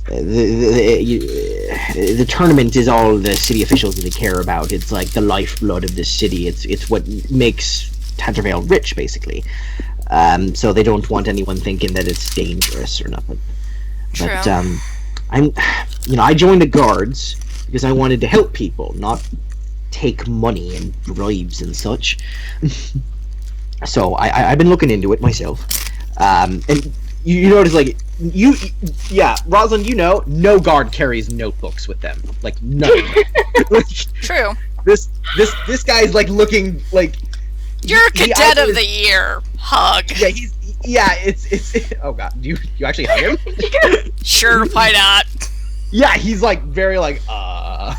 The tournament is all the city officials really care about. It's like the lifeblood of this city. It's what makes Tantervale rich, basically. So they don't want anyone thinking that it's dangerous or nothing. True. But I joined the guards because I wanted to help people, not take money and bribes and such. So I've been looking into it myself. And you notice, like, Rosalind, no guard carries notebooks with them, like none. True. This guy's like looking like You're he cadet either- of the year. Hug. Yeah, it's oh god, you actually hug him? Sure, why not? Yeah, he's like very like I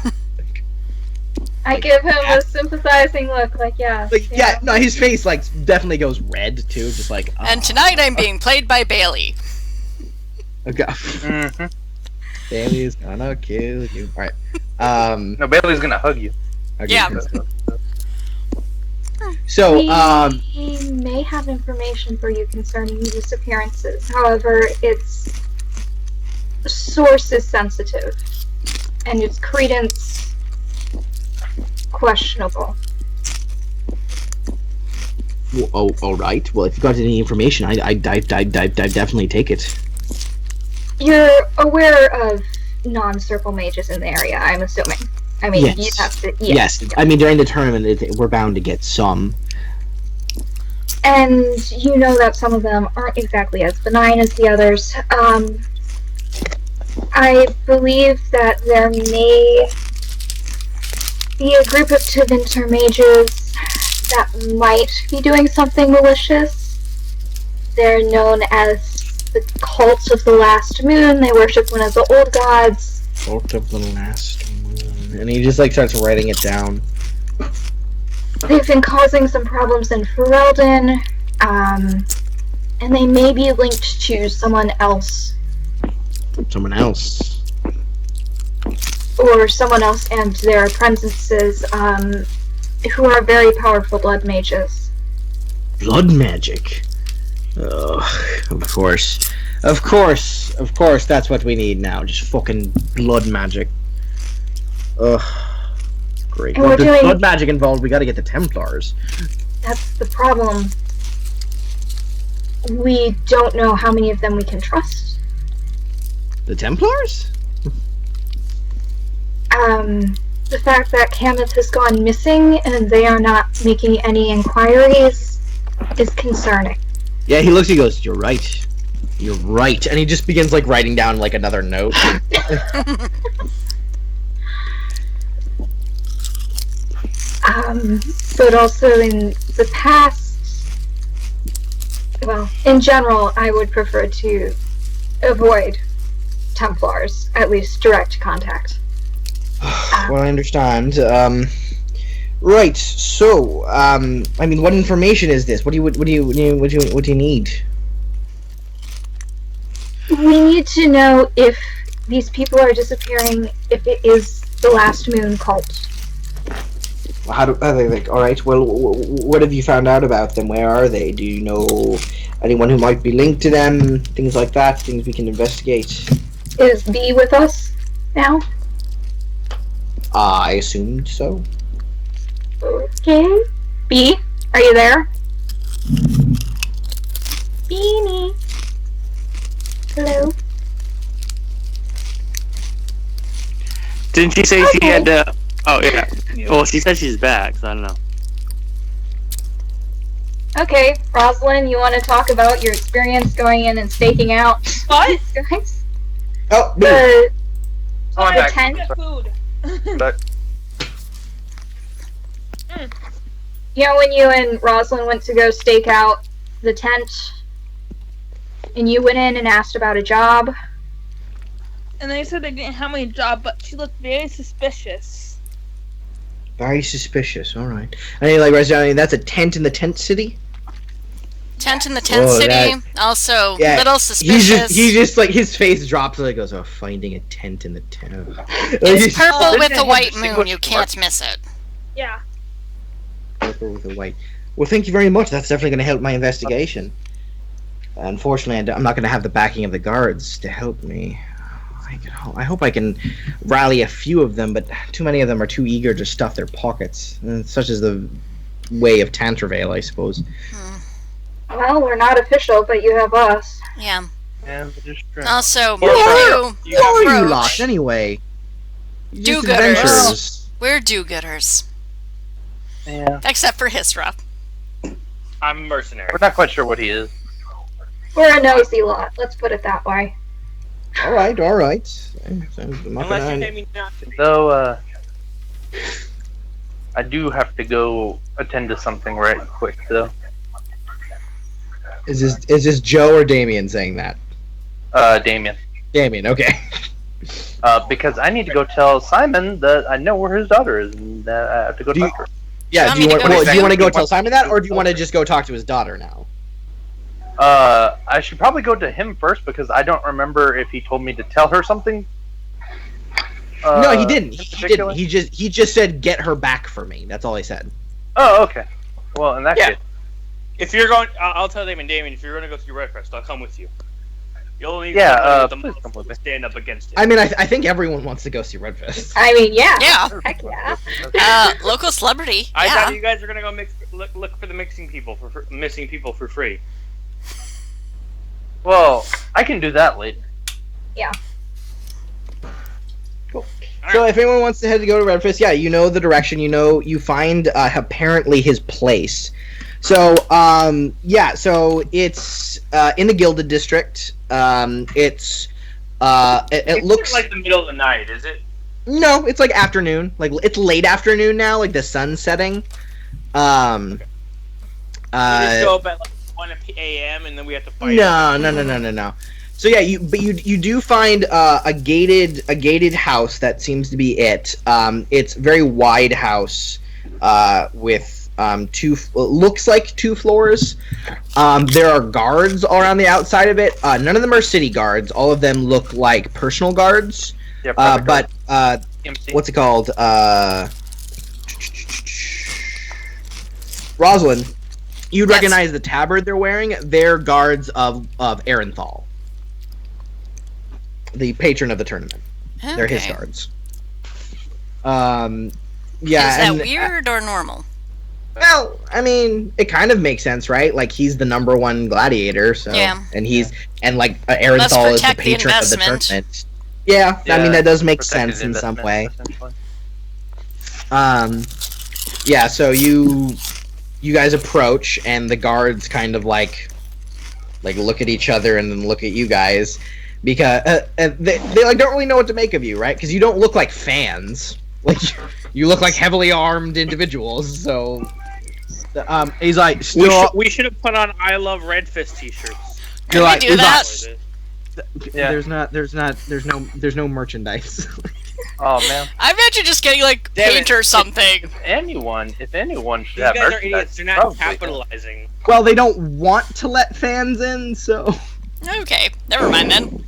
give him a sympathizing look, like, yeah. no, his face like definitely goes red too, just like And tonight I'm being played by Bailey. Okay. Mm-hmm. Bailey is gonna kill you. Alright. No, Bailey's gonna hug you. Okay, Yeah. So, He may have information for you concerning the disappearances. However, its source is sensitive, and its credence questionable. all right. Well, if you got any information, I definitely take it. You're aware of non-circle mages in the area, I'm assuming. I mean, Yes. you have to. Yes. I mean, during the tournament, we're bound to get some. And you know that some of them aren't exactly as benign as the others. I believe that there may be a group of Tevinter mages that might be doing something malicious. They're known as the Cult of the Last Moon. They worship one of the old gods. Cult of the Last Moon. And he just like starts writing it down. They've been causing some problems in Ferelden, and they may be linked to someone else. Someone else. Or someone else and their apprentices, who are very powerful blood mages. Blood magic. Oh, of course. Of course, that's what we need now. Just fucking blood magic. Ugh. Great. And Well, we're if there's doing- blood magic involved, we gotta get the Templars. That's the problem. We don't know how many of them we can trust. The Templars? the fact that Kenneth has gone missing and they are not making any inquiries is concerning. Yeah, he looks. He goes, "You're right. You're right," and he just begins like writing down like another note. But also in the past, well, in general, I would prefer to avoid Templars, at least direct contact. Well, I understand. Right. So, I mean, what information is this? What do you need? We need to know if these people are disappearing, if it is the Last Moon cult. How do they like? All right. Well, what have you found out about them? Where are they? Do you know anyone who might be linked to them? Things like that. Things we can investigate. Is B with us now? I assumed so. Okay. B, are you there? Beanie. Hello. Didn't she say she Okay. had to? Oh yeah. Well, she said she's back, so I don't know. Okay, Rosalind, you want to talk about your experience going in and staking out What? these guys? Oh, no. The Oh, I'm the back. tent. Get food. But You know when you and Rosalind went to go stake out the tent, and you went in and asked about a job? And they said they didn't have any job, but she looked very suspicious. Very suspicious. All right. And he like writes down. That's a tent in the tent city. Tent in the tent Whoa, city. that- Also, Yeah, little suspicious. He just like his face drops and he goes, "Oh, finding a tent in the tent." It's purple Oh, with didn't the it white have moon. You distinguished can't miss it. Yeah. Purple with a white. Well, thank you very much. That's definitely going to help my investigation. Unfortunately, I'm not going to have the backing of the guards to help me. I hope I can rally a few of them, but too many of them are too eager to stuff their pockets. Such is the way of Tantervale, I suppose. Well, we're not official, but you have us. Yeah. yeah, we're just trying. Also, Who are you Who are you approach. lot, anyway? Just Do-gooders. adventurers. We're do-gooders, Yeah, except for Hisra. I'm a mercenary. we're not quite sure what he is. We're a nosy lot, let's put it that way. All right. I'm not Unless you gonna- name me not to be. Though, I do have to go attend to something right quick, though. Is this Joe or Damien saying that? Damien. Damien, okay. Because I need to go tell Simon that I know where his daughter is, and that I have to go Do you- talk to her. Yeah, Want do you me to want go well, to do you want to go Simon? tell Simon that, or do you want to just go talk to his daughter now? I should probably go to him first because I don't remember if he told me to tell her something. No, he didn't. in He particular? didn't. He just said get her back for me. That's all he said. Oh, okay. Well, in that Yeah. case, If you're going, I'll tell Damon. If you're going to go through Red Crest, I'll come with you. You'll need Yeah, somebody with please come with me. to stand up against it. I mean, I think everyone wants to go see Redfist. I mean, yeah. Yeah. Heck yeah. Local celebrity. I Yeah. thought you guys were going to go look for the missing people for free. Well, I can do that later. So if anyone wants to head to go to Redfist, yeah, you know the direction. You find apparently his place. So yeah, so it's in the Gilded District. It It's looks like the middle of the night, is it? no, it's like afternoon. Like it's late afternoon now, like the sun's setting. We just show up at like 1 a.m. and then we have to fight. No. So yeah, you do find a gated house that seems to be it. It's a very wide house with looks like 2 floors. There are guards all around the outside of it. None of them are city guards. All of them look like personal guards. Yeah, private But MC. what's it called? Rosalind, you'd Yes. recognize the tabard they're wearing. They're guards of Arenthal, the patron of the tournament. They're his Okay. guards. Yeah. Is that and, weird or normal? Well, I mean, it kind of makes sense, right? Like he's the number 1 gladiator, so Yeah. and like Arenthal is the protect the patron of the investment. tournament. Yeah, I mean that does make Protected sense in some investment, way. essentially. Yeah, so you guys approach, and the guards kind of like look at each other and then look at you guys, because they like don't really know what to make of you, right? Because you don't look like fans. Like you look like heavily armed individuals. So he's like, still. We should have put on "I Love Red Fist" t-shirts. Can we do that? Yeah. There's no merchandise. Oh man. I bet you're just getting like Damn paint it. or something. If anyone should These have guys are merchandise, idiots. They're not probably capitalizing. Well, they don't want to let fans in, so Okay, never mind then.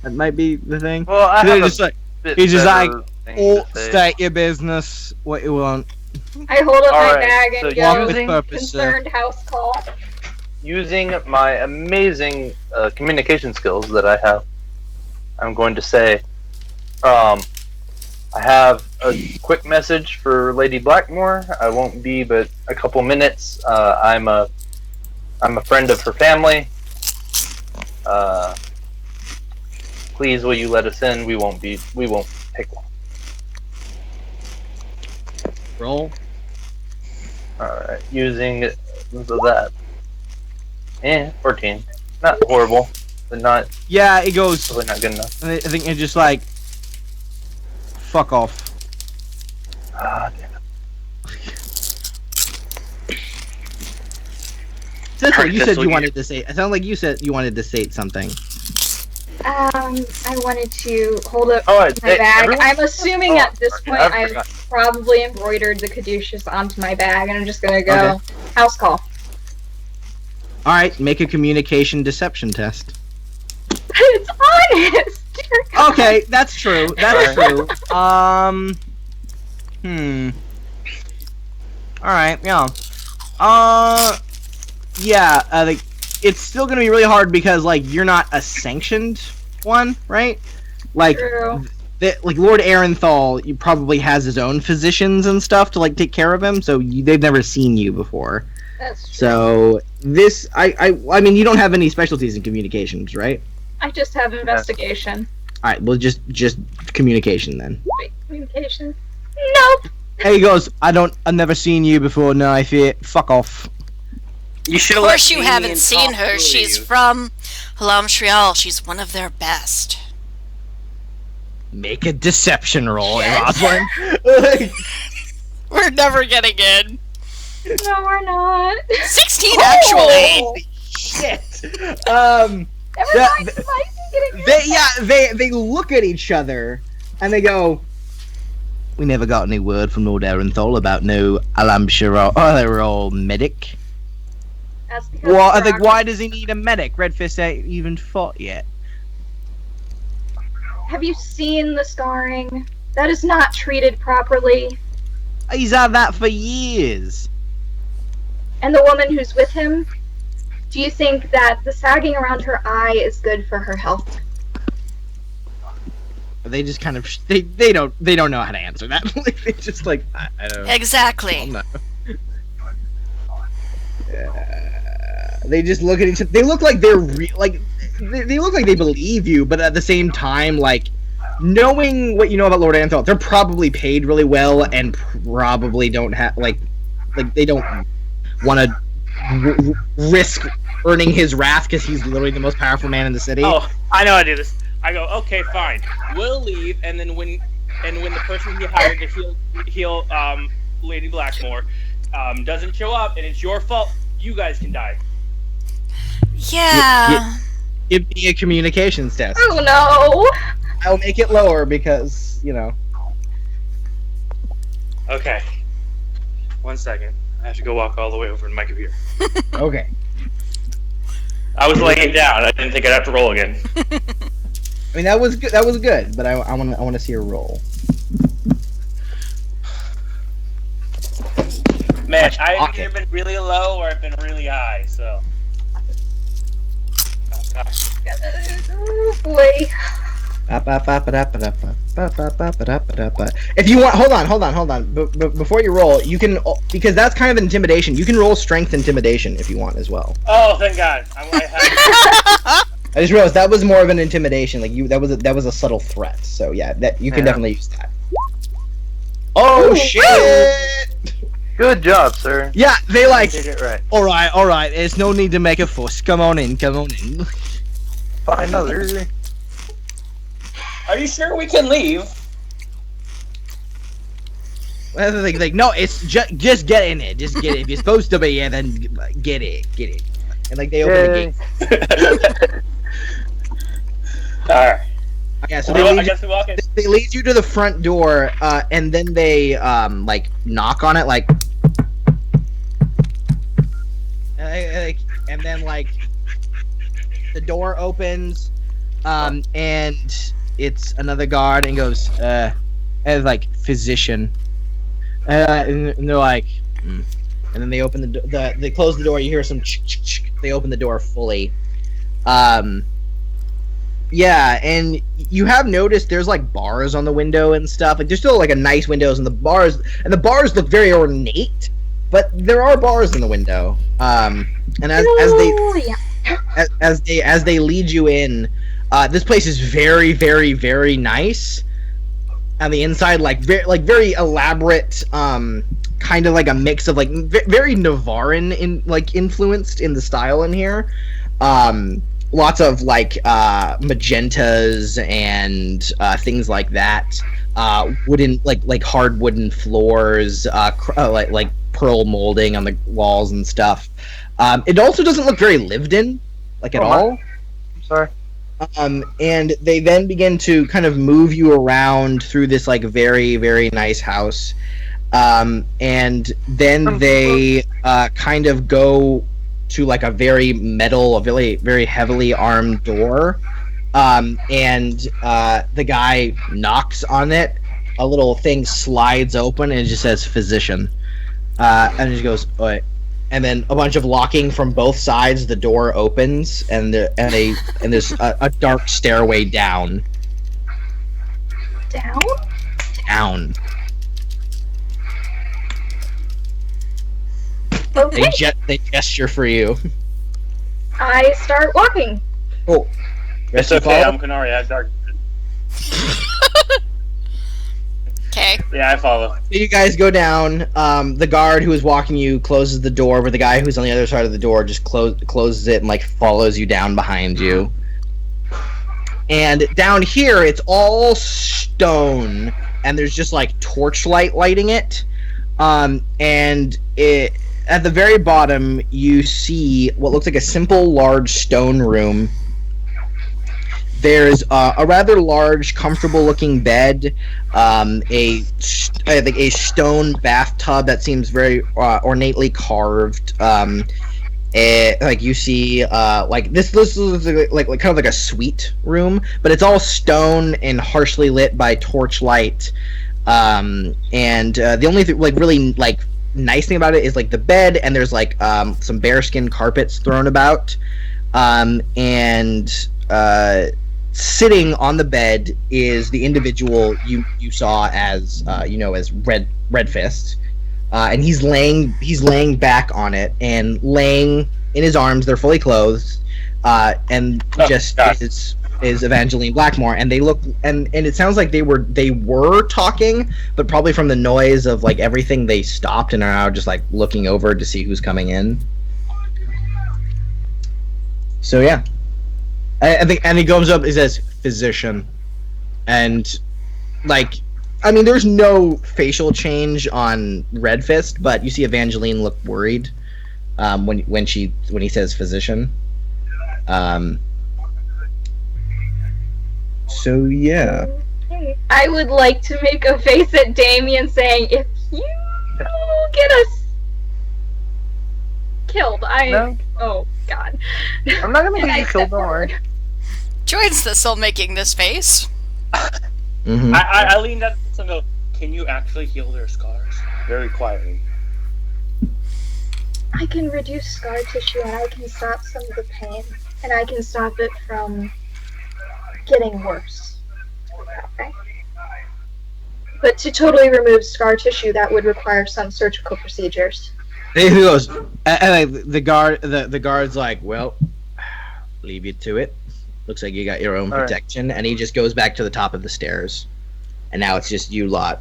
that might be the thing. Well, I They're have just a like, bit he's just better like, thing oh, to say. state your business, what you want. I hold up my Alright, bag so and walk go, with purpose, sir. concerned house call. Using my amazing communication skills that I have, I'm going to say, I have a quick message for Lady Blackmore. I won't be but a couple minutes. I'm a friend of her family. Please, will you let us in? We won't take long. Roll. Alright, using that. 14. Not horrible, but not Yeah, it goes. really not good enough. I think it's just like, fuck off. Ah, damn it. Cicely, you said Cicely, you wanted to say. It sounded like you said you wanted to say something. I wanted to hold up Oh, my bag. everyone- I'm assuming Oh, at this okay, point I I've forgot. probably embroidered the caduceus onto my bag, and I'm just gonna go Okay. house call. All right, make a communication deception test. It's honest. Dear God. Okay, that's true. That's true. All right, yeah. Yeah. Like, it's still gonna be really hard because like you're not a sanctioned one, right? Like, True. like Lord Arenthal, he probably has his own physicians and stuff to like take care of him, so they've never seen you before. That's true. So this, I mean, you don't have any specialties in communications, right? I just have investigation. All right, well, just communication then. Wait, communication? Nope. There he goes. I've never seen you before. No, I fear. Fuck off. You should Of have course you haven't seen her. She's from Halam Shrial. She's one of their best. Make a deception roll, Yes. Rosalind. We're never getting in. No, we're not. 16 actually. Holy shit. Never Yeah, mind. Spicy getting They look at each other and they go, "We never got any word from Lord Arenthal about no Alamshira or medic." That's because Well, I we're think, why does he need a medic? Redfist ain't even fought yet. Have you seen the scarring? That is not treated properly. He's had that for years. And the woman who's with him, do you think that the sagging around her eye is good for her health? They just kind of they don't know how to answer that. Like, they just like I don't know. Exactly. No. They just look at each other. They look like they're like they look like they believe you, but at the same time, like, knowing what you know about Lord Arenthal, they're probably paid really well and probably don't have like they don't want to risk earning his wrath because he's literally the most powerful man in the city. Oh, I know how to do this. I go, okay, fine. We'll leave, and then when the person he hired to heal Lady Blackmore doesn't show up, and it's your fault, you guys can die. Yeah. Give me a communications test. Oh no! I'll make it lower because, you know. Okay. 1 second. I have to go walk all the way over to my computer. Okay. I was laying down. I didn't think I'd have to roll again. I mean, that was good. That was good, but I want to see a roll. Man, Much I've pocket. either been really low or I've been really high, so. Oh, gosh. Oh boy. If you want, hold on. Before you roll, you can, because that's kind of intimidation. You can roll strength intimidation if you want as well. Oh, thank God. I just realized that was more of an intimidation. Like that was a subtle threat. So yeah, that you can Yeah. definitely use that. Oh Ooh, shit! Good job, sir. Yeah, they You like. did it right. All right. There's no need to make a fuss. Come on in. Find other. Are you sure we can leave? Well, they're like, no, it's just get in it. Just get it. If you're supposed to be here, then get it. And like they open the gate. Alright. Yeah, so Well, I guess we walk in. they lead you to the front door, and then they like knock on it, like, and then like the door opens, and it's another guard, and goes, and like physician, and they're like, and then they open they close the door. You hear some, they open the door fully, yeah, and you have noticed there's like bars on the window and stuff. Like there's still like a nice windows, and the bars look very ornate, but there are bars in the window. And as they lead you in, this place is very, very, very nice. On the inside, like very elaborate, kind of like a mix of like very Navarin influenced in the style in here. Lots of like magentas and things like that. Wooden like hard wooden floors, like pearl molding on the walls and stuff. It also doesn't look very lived in, like at all. I'm sorry. And they then begin to kind of move you around through this like very, very nice house. And then they kind of go to like a very very heavily armed door, and the guy knocks on it. A little thing slides open and it just says physician, and he goes, "Oi." And then a bunch of locking from both sides. The door opens and there's a dark stairway down. Down? Okay. They gesture for you. I start walking. Oh, It's okay, I'm Canary, I have dark vision. Okay. Yeah, I follow. So you guys go down. The guard who is walking you closes the door, but the guy who's on the other side of the door just closes it and like follows you down behind you. And down here, it's all stone, and there's just like torchlight lighting it. And it at the very bottom, you see what looks like a simple, large stone room. There's a rather large, comfortable-looking bed, I think a stone bathtub that seems very ornately carved. Like you see, like this is like kind of like a suite room, but it's all stone and harshly lit by torchlight. And the only like really like nice thing about it is like the bed, and there's like some bearskin carpets thrown about, and sitting on the bed is the individual you saw as as Red Fist, and he's laying back on it, and laying in his arms, they're fully clothed, and is Evangeline Blackmore, and they look and it sounds like they were talking, but probably from the noise of like everything they stopped and are now just like looking over to see who's coming in. So yeah. I think, and he goes up, he says, physician. And, like, I mean, there's no facial change on Red Fist, but you see Evangeline look worried when he says physician. So, yeah. I would like to make a face at Damien saying, if you get us killed, oh, God. I'm not gonna get you killed, don't worry. Join's still making this face. Mm-hmm. I leaned up and go, can you actually heal their scars? Very quietly. I can reduce scar tissue and I can stop some of the pain. And I can stop it from getting worse. Okay? But to totally remove scar tissue, that would require some surgical procedures. And he goes, and the guard's like, well, leave you to it. Looks like you got your own protection. Right. And he just goes back to the top of the stairs. And now it's just you lot.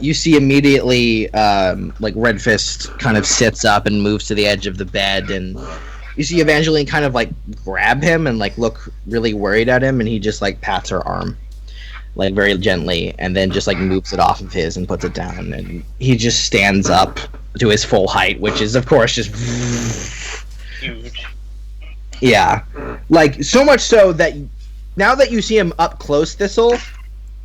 You see immediately, like Red Fist kind of sits up and moves to the edge of the bed, and you see Evangeline kind of like grab him and like look really worried at him, and he just like pats her arm, like very gently, and then just like moves it off of his and puts it down, and he just stands up to his full height, which is of course just Huge. yeah, like so much so that now that you see him up close, Thistle,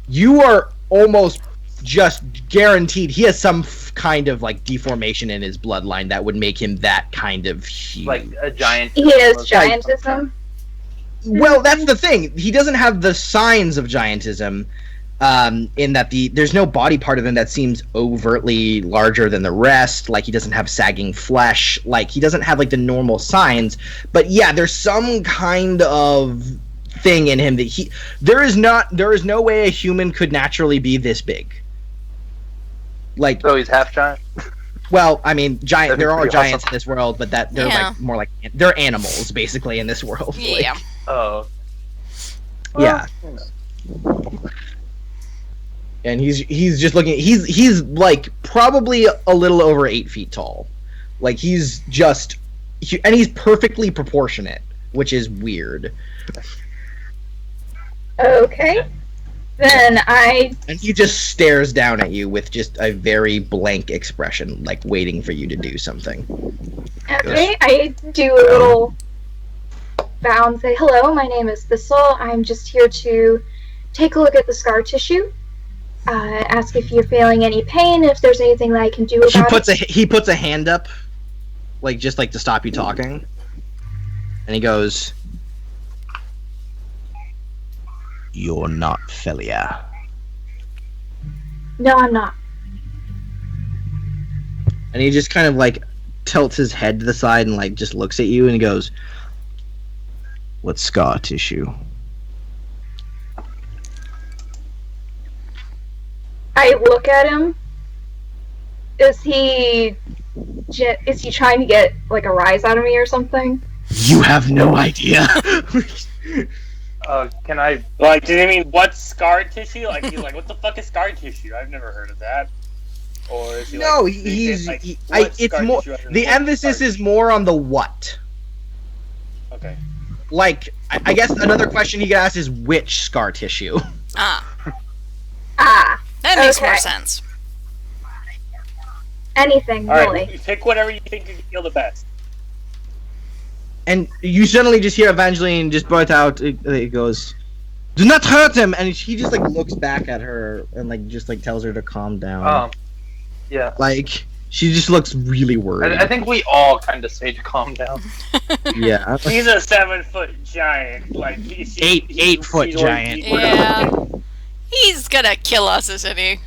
you are almost just guaranteed he has some kind of like deformation in his bloodline that would make him that kind of huge. Like a giant. He has giantism. Well, that's the thing. He doesn't have the signs of giantism, in that there's no body part of him that seems overtly larger than the rest. Like he doesn't have sagging flesh. Like he doesn't have like the normal signs. But yeah, there's some kind of thing in him that there is no way a human could naturally be this big. Like, So he's half giant. well, I mean, giant. That'd be There are pretty giants awesome. in this world, but that they're Yeah. like more like they're animals basically in this world. Like, Yeah. Oh. yeah. And he's just looking. He's like probably a little over 8 feet tall. Like he's just, and he's perfectly proportionate, which is weird. Okay. Then I And he just stares down at you with just a very blank expression, like waiting for you to do something. I do a little bow and say, "Hello, my name is Thistle. I'm just here to take a look at the scar tissue. Ask if you're feeling any pain, if there's anything that I can do about it." He puts a hand up, like just like to stop you talking, and he goes, "You're not Felia." No, I'm not. And he just kind of like tilts his head to the side and like just looks at you and he goes, "What scar tissue?" I look at him. Is he trying to get like a rise out of me or something? You have no idea. Can I? Like, did he mean what scar tissue? Like, he's like, what the fuck is scar tissue? I've never heard of that. Or is he No, like, he's like, he, what it's scar more. tissue as in The what emphasis scar is more on the what. tissue? Okay. Like, I guess another question he could ask is which scar tissue. Ah, Ah, that makes more Okay. sense. anything All really. right, pick whatever you think you feel the best. And you suddenly just hear Evangeline just burst out. It goes, "Do not hurt him!" And she just like looks back at her and like just like tells her to calm down. Yeah. Like she just looks really worried. I think we all kind of say to calm down. Yeah. He's a 7-foot giant. Like, he's 8-foot he's giant. Yeah. He's gonna kill us, isn't he?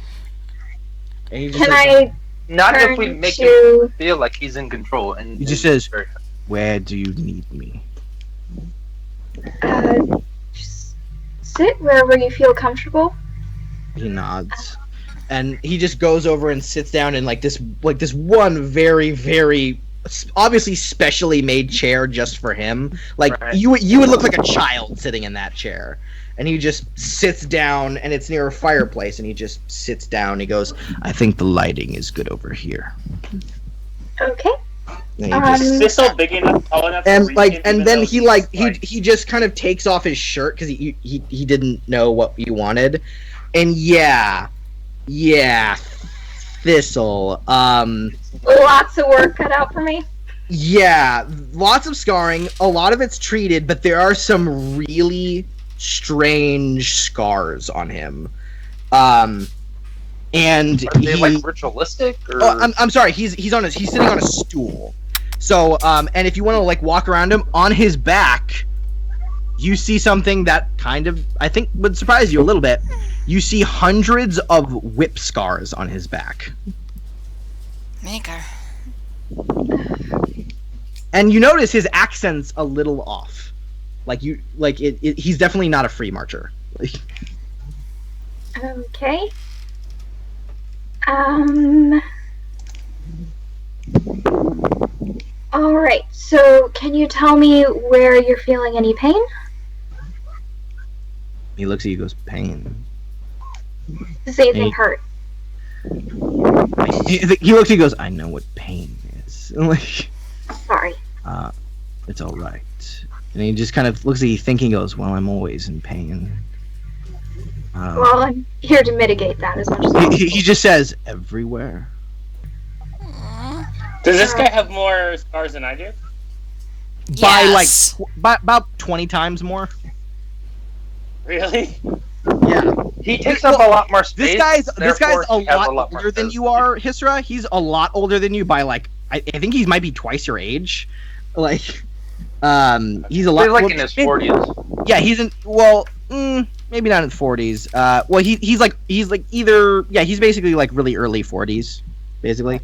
And he just Can like, I Not turn if we make him to? feel like he's in control. And He just says, "Where do you need me?" Just sit wherever you feel comfortable. He nods, and he just goes over and sits down in like this one very very obviously specially made chair just for him. Like Right. you would look like a child sitting in that chair. And he just sits down, and it's near a fireplace, and he just sits down. He goes, "I think the lighting is good over here." Okay. And he just Is this so big enough, tall enough to and reach like him, and even then though he he's, like he just kind of takes off his shirt because he didn't know what you wanted, and yeah, Thistle, Lots of work cut out for me. yeah, lots of scarring, a lot of it's treated, but there are some really strange scars on him, and Are they like ritualistic? Or... I'm sorry, he's sitting on a stool. So, and if you want to like walk around him, on his back, you see something that kind of I think would surprise you a little bit. You see hundreds of whip scars on his back, Maker. and you notice his accent's a little off. He's definitely not a free marcher. Okay. All right. So, can you tell me where you're feeling any pain? He looks at you, and goes, "Pain." Does anything Hey. hurt? He looks. He goes, "I know what pain is." I'm like, Sorry. it's all right. And he just kind of looks at you, thinking, goes, "Well, I'm always in pain." Well, I'm here to mitigate that as much as possible. He just says, "Everywhere." Does this guy have more scars than I do? By like Yes. by about 20 times more. Really? Yeah. He takes up a lot more space. This guy's therefore a he has lot more older than space. you are, Hisra. He's a lot older than you by like I think he might be twice your age. Like he's a He's lot like well, in his 40s. Yeah, he's in maybe not in his 40s. Well he's like either he's basically like really early 40s basically.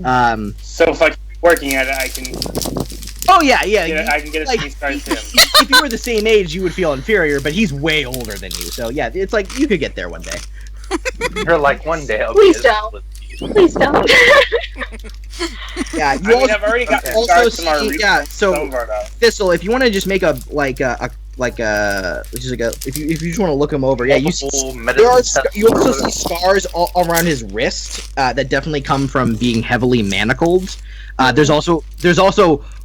So if I'm working at it, I can I can get a like, sneeze scars to him. if you were the same age, you would feel inferior, but he's way older than you. So yeah, it's like you could get there one day. You're like, one day I'll Please be don't. with you. Please don't. Yeah, I mean, I've already got Okay. the scars from our recent so snowboard up. Thistle, if you want to just make if you just want to look him over, you see, Multiple there medicine are tests you or also whatever. see scars all around his wrist that definitely come from being heavily manacled. There's also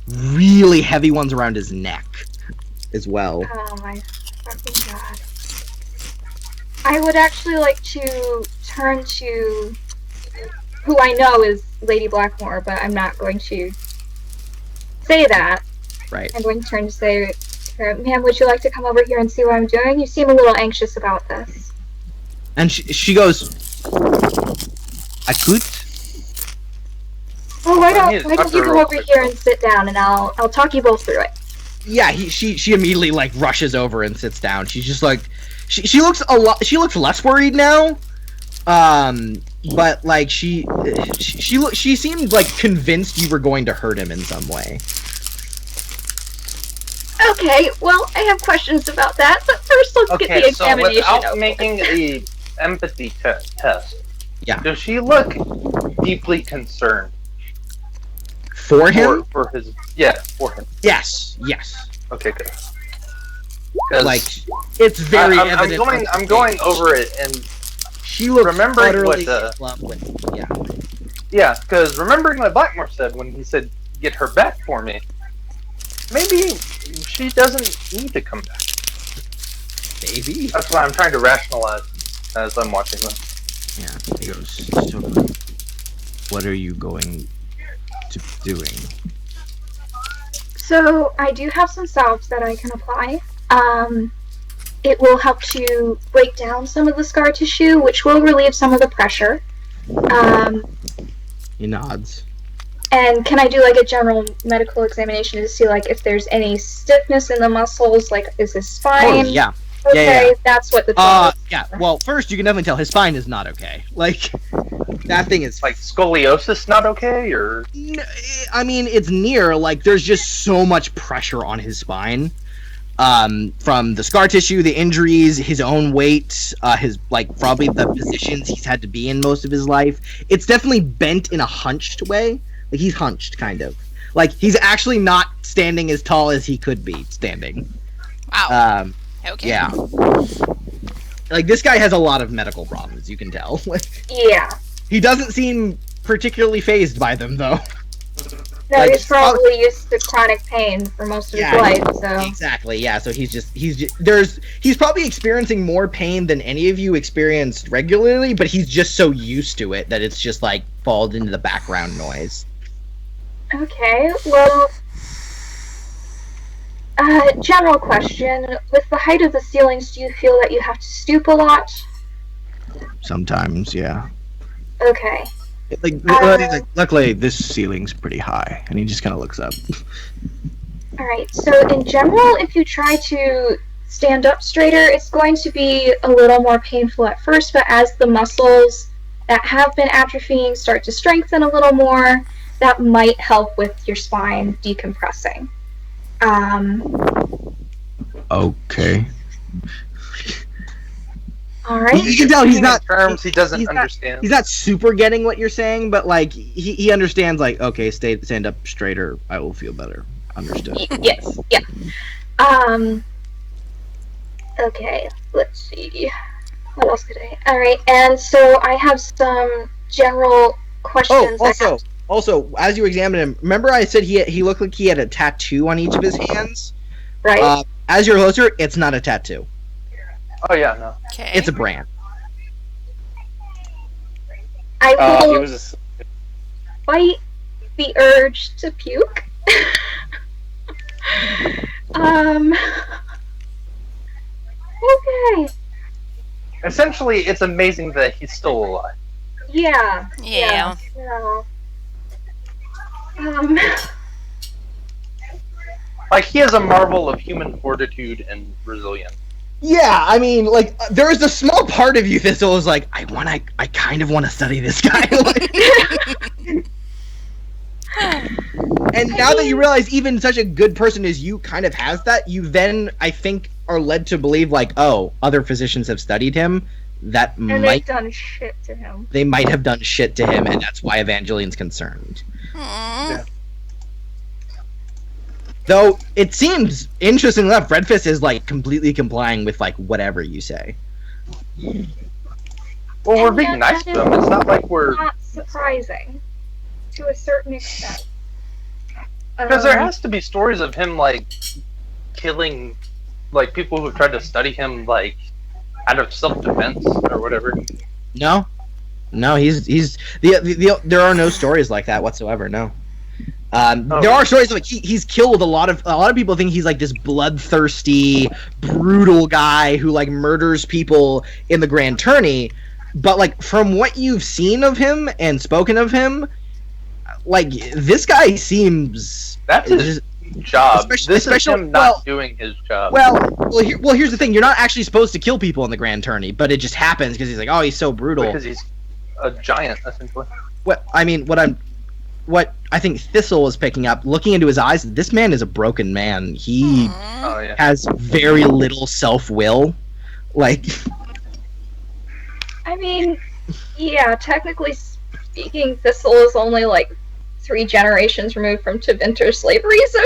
really heavy ones around his neck as well. Oh my fucking god. I would actually like to turn to who I know is Lady Blackmore, but I'm not going to say that. Right. I'm going to turn to say, ma'am, would you like to come over here and see what I'm doing? You seem a little anxious about this. And she goes, "I could." Well, why I need don't to you talk to her come real over quick, here though. and sit down, and I'll talk you both through it. Yeah, she immediately like rushes over and sits down. She's just like she looks less worried now. But like she seemed like convinced you were going to hurt him in some way. Okay, well, I have questions about that, but first let's get the Okay, so examination without over. making a empathy test, Yeah. does she look deeply concerned For him? for him? Yes. Okay, good. 'Cause Like it's very I'm evident. going over it, and She looks remembering utterly what in love with because remembering what Blackmore said when he said, "Get her back for me," maybe she doesn't need to come back. Maybe. That's why I'm trying to rationalize as I'm watching this. Yeah. He goes, "So, what are you going to be doing?" So, I do have some salves that I can apply. It will help to break down some of the scar tissue, which will relieve some of the pressure. He nods. And can I do like a general medical examination to see like if there's any stiffness in the muscles? Like, is his spine Yeah. okay? Yeah. That's what the Yeah. Well, first you can definitely tell his spine is not okay. Like that thing is Like scoliosis, not okay, or I mean, it's near. Like, there's just so much pressure on his spine, from the scar tissue, the injuries, his own weight, his probably the positions he's had to be in most of his life. It's definitely bent in a hunched way. Like he's hunched, kind of. Like he's actually not standing as tall as he could be standing. Wow. Okay. Yeah. Like this guy has a lot of medical problems. You can tell. Yeah. He doesn't seem particularly phased by them, though. No, Like, he's probably used to chronic pain for most of his life, so. Exactly, yeah. So he's probably experiencing more pain than any of you experienced regularly, but he's just so used to it that it's just like falls into the background noise. Okay, well. General question. With the height of the ceilings, do you feel that you have to stoop a lot? Sometimes, yeah. Okay. Luckily, this ceiling's pretty high, and he just kind of looks up. Alright, so in general, if you try to stand up straighter, it's going to be a little more painful at first, but as the muscles that have been atrophying start to strengthen a little more, that might help with your spine decompressing. Okay. Alright. You can tell he's not terms he doesn't he's not- understand. He's not super getting what you're saying, but like he understands. Like, okay, stand up straighter. I will feel better. Understood. Yes, yeah. Okay, let's see. What else could I? All right, and so I have some general questions. Also, as you examine him, remember I said he looked like he had a tattoo on each of his hands? Right. As you're closer, it's not a tattoo. Oh yeah, no. Okay. It's a brand. I He will was. fight the urge to puke. Okay. Essentially, it's amazing that he's still alive. Yeah. Yeah. Yeah. Like, he is a marvel of human fortitude and resilience. Yeah, I mean, like, there is a small part of you that still is like, I kind of want to study this guy. And now that you realize even such a good person as you kind of has that, you then, I think, are led to believe, like, oh, other physicians have studied him. That And might they've done shit to him. they might have done shit to him, and that's why Evangeline's concerned. Aw. Though it seems, interesting enough, Redfist is like completely complying with like whatever you say. Well, we're And being yet nice that to him. It's not like is we're... not surprising to a certain extent. Because there has to be stories of him, like, killing, like, people who tried to study him, like, out of self-defense or whatever. No, he's there are no stories like that whatsoever. No. There are stories like he's killed a lot of people think he's like this bloodthirsty, brutal guy who like murders people in the Grand Tourney, but like from what you've seen of him and spoken of him, like this guy seems That's his job. This is especially- him not doing his job. here's the thing: you're not actually supposed to kill people in the Grand Tourney, but it just happens because he's like, oh, he's so brutal. Because he's a giant, essentially. What I think Thistle is picking up, looking into his eyes, this man is a broken man. He Oh, yeah. has very little self-will. Like, I mean, yeah, technically speaking, Thistle is only like 3 generations removed from Tevinter slavery, so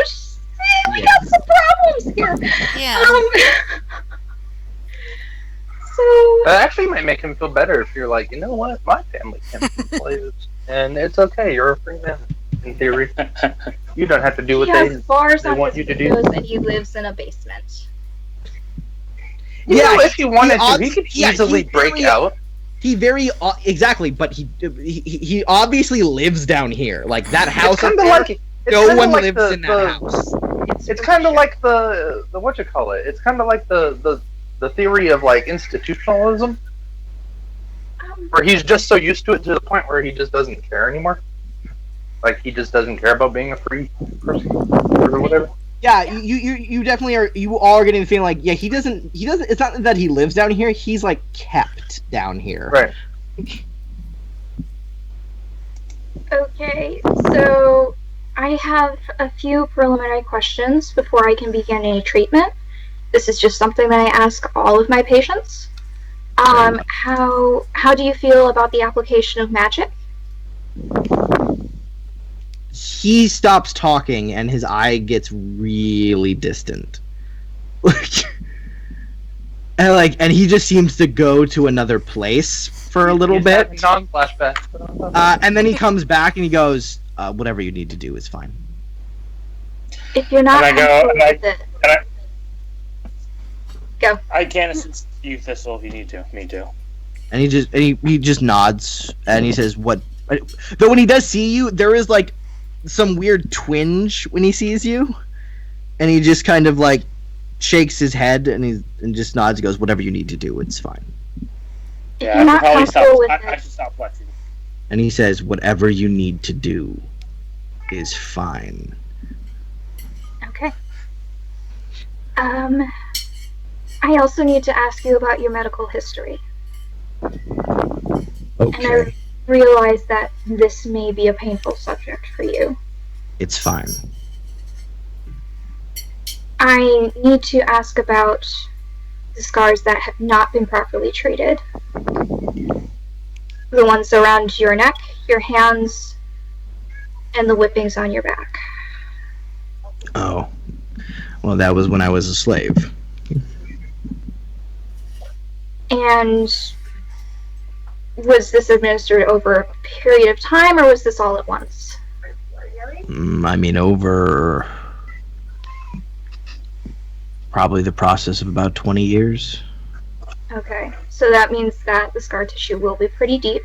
we got some problems here. Yeah. So, That actually might make him feel better if you're like, you know what, my family can be slaves, and it's okay, you're a free man, in theory. You don't have to do what he has bars they on want his you to do. windows and he lives in a basement. You know, if he wanted to, he could yeah, easily he break really- out. he exactly, but he obviously lives down here. Like, that house It's kind up of there, like no one lives in that house. It's kind of like the what you call it. It's kind of like the theory of like institutionalism, where he's just so used to it to the point where he just doesn't care anymore. Like, he just doesn't care about being a free person or whatever. Yeah, you definitely are. You all are getting the feeling like, yeah, he doesn't. It's not that he lives down here. He's like kept down here. Right. Okay, so I have a few preliminary questions before I can begin any treatment. This is just something that I ask all of my patients. How do you feel about the application of magic? He stops talking and his eye gets really distant. And he just seems to go to another place for a little He's bit. having non-flashback. And then he comes back and he goes, whatever you need to do is fine. If you're not And I go- comfortable and with it, go. I can assist you, Thistle, if you need to. Me too. And he just nods and he says, what? Though when he does see you, there is like some weird twinge when he sees you. And he just kind of like shakes his head and just nods and goes, whatever you need to do, it's fine. If Yeah, you're I not should probably stop. comfortable with I it, should stop flexing. And he says, whatever you need to do is fine. okay. I also need to ask you about your medical history. And Okay, I realize that this may be a painful subject for you. it's fine. I need to ask about the scars that have not been properly treated. The ones around your neck, your hands, and the whippings on your back. Oh. Well, that was when I was a slave. And was this administered over a period of time, or was this all at once? I mean, over probably the process of about 20 years. Okay, so that means that the scar tissue will be pretty deep.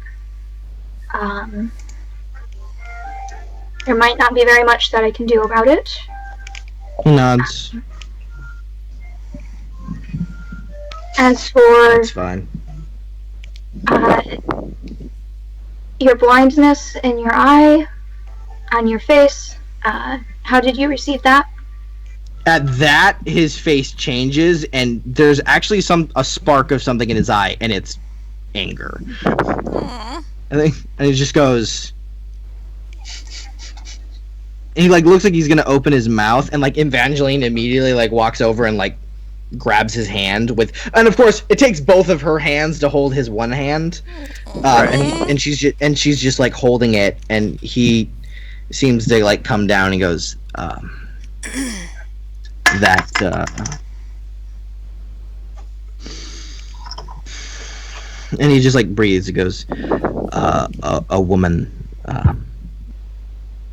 There might not be very much that I can do about it. He nods. As for It's fine. your blindness in your eye, on your face, how did you receive that? At that, his face changes, and there's actually a spark of something in his eye, and it's anger. Aw. And he just goes. And he looks like he's gonna open his mouth, and Evangeline immediately walks over and grabs his hand and of course it takes both of her hands to hold his one hand, and she's just holding it, and he seems to come down and goes, and he just breathes. He goes, a woman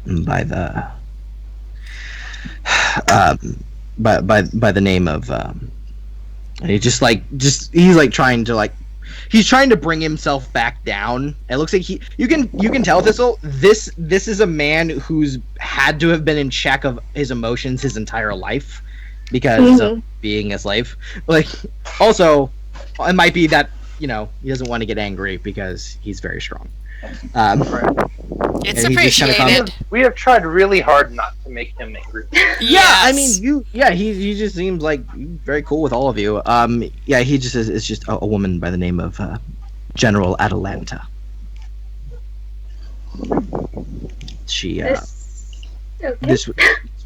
by the by the name of and he he's trying to he's trying to bring himself back down. It looks like you can tell, Thistle, this is a man who's had to have been in check of his emotions his entire life because of being a slave. Also, it might be that he doesn't want to get angry because he's very strong. It's and he just kinda appreciated. We have tried really hard not to make him angry. Yeah, I Yes. mean, he just seems very cool with all of you. He just is. It's just a woman by the name of General Atalanta. She Okay.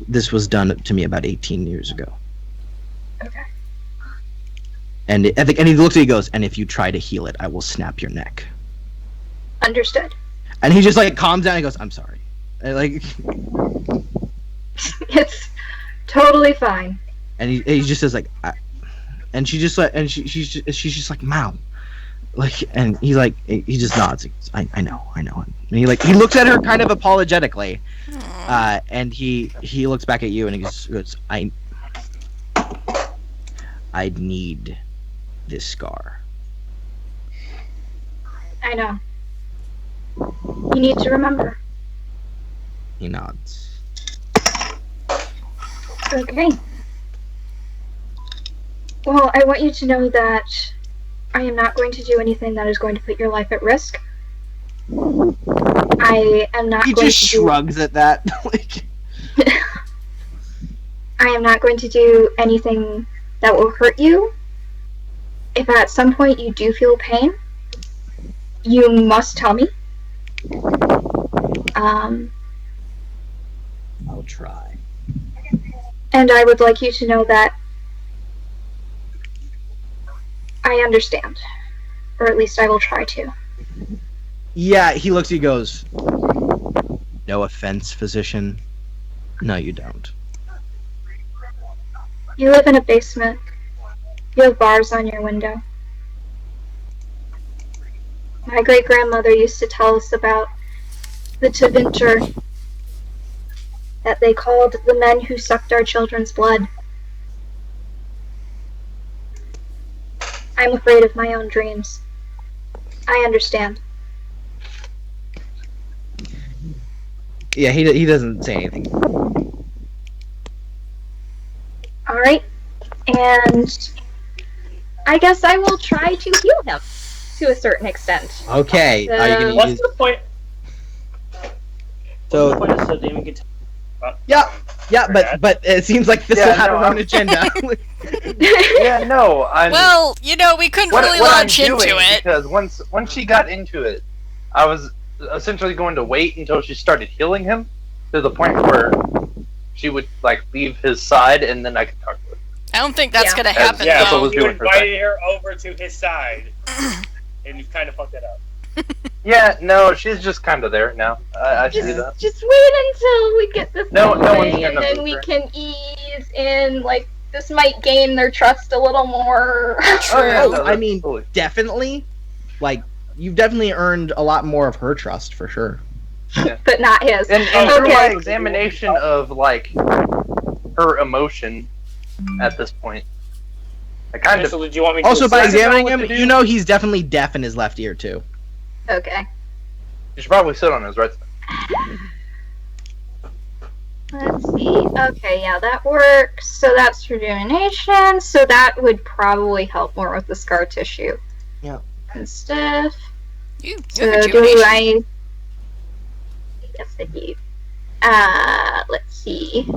this was done to me about 18 years ago. Okay. And he looks at you, goes, and if you try to heal it, I will snap your neck. Understood. And he just calms down and goes, I'm sorry. And, It's totally fine. and he just says and she just she's just like, Mom, and he just nods. He goes, I know. And he looks at her kind of apologetically, and he looks back at you and he goes, I need this scar. I know. You need to remember. He nods. Okay. Well, I want you to know that I am not going to do anything that is going to put your life at risk. I am not He going just to shrugs at that. I am not going to do anything that will hurt you. If at some point you do feel pain, you must tell me. I'll try. And I would like you to know that I understand. Or at least I will try to. Yeah, he looks at you, goes, no offense, physician. No, you don't. You live in a basement. You have bars on your window. My great-grandmother used to tell us about the Tevinter that they called the men who sucked our children's blood. I'm afraid of my own dreams. I understand. Yeah, he doesn't say anything. Alright. And I guess I will try to heal him to a certain extent. Okay, are you gonna What's use? the point? So What's the point is so Damon can tell about yeah, but it seems like this will have her own agenda. Yeah, no, I'm. Well, we couldn't really what I'm launch into doing, it. because once she got into it, I was essentially going to wait until she started healing him to the point where she would leave his side, and then I could talk to her. I don't think that's Yeah. gonna happen, Yeah, That's what though. was you doing her invited her over to his side, and you've kind of fucked it up. Yeah, no, she's just kind of there now. I should do that. Just wait until we get this No going, one's gonna and then move we her. can ease in this might gain their trust a little more. Oh, I mean, Totally. definitely. Like, you've definitely earned a lot more of her trust for sure. But not his. And through my Okay. examination of like her emotion at this point, I kind of So did you want me to Also, by Does he know examining what him, to do? you know he's definitely deaf in his left ear too. Okay. you should probably sit on his right side. Let's see. Okay, yeah, that works. So that's rejuvenation. So that would probably help more with the scar tissue. Yeah. And stuff. You have So do rejuvenation. I? Yes, I do. Let's see.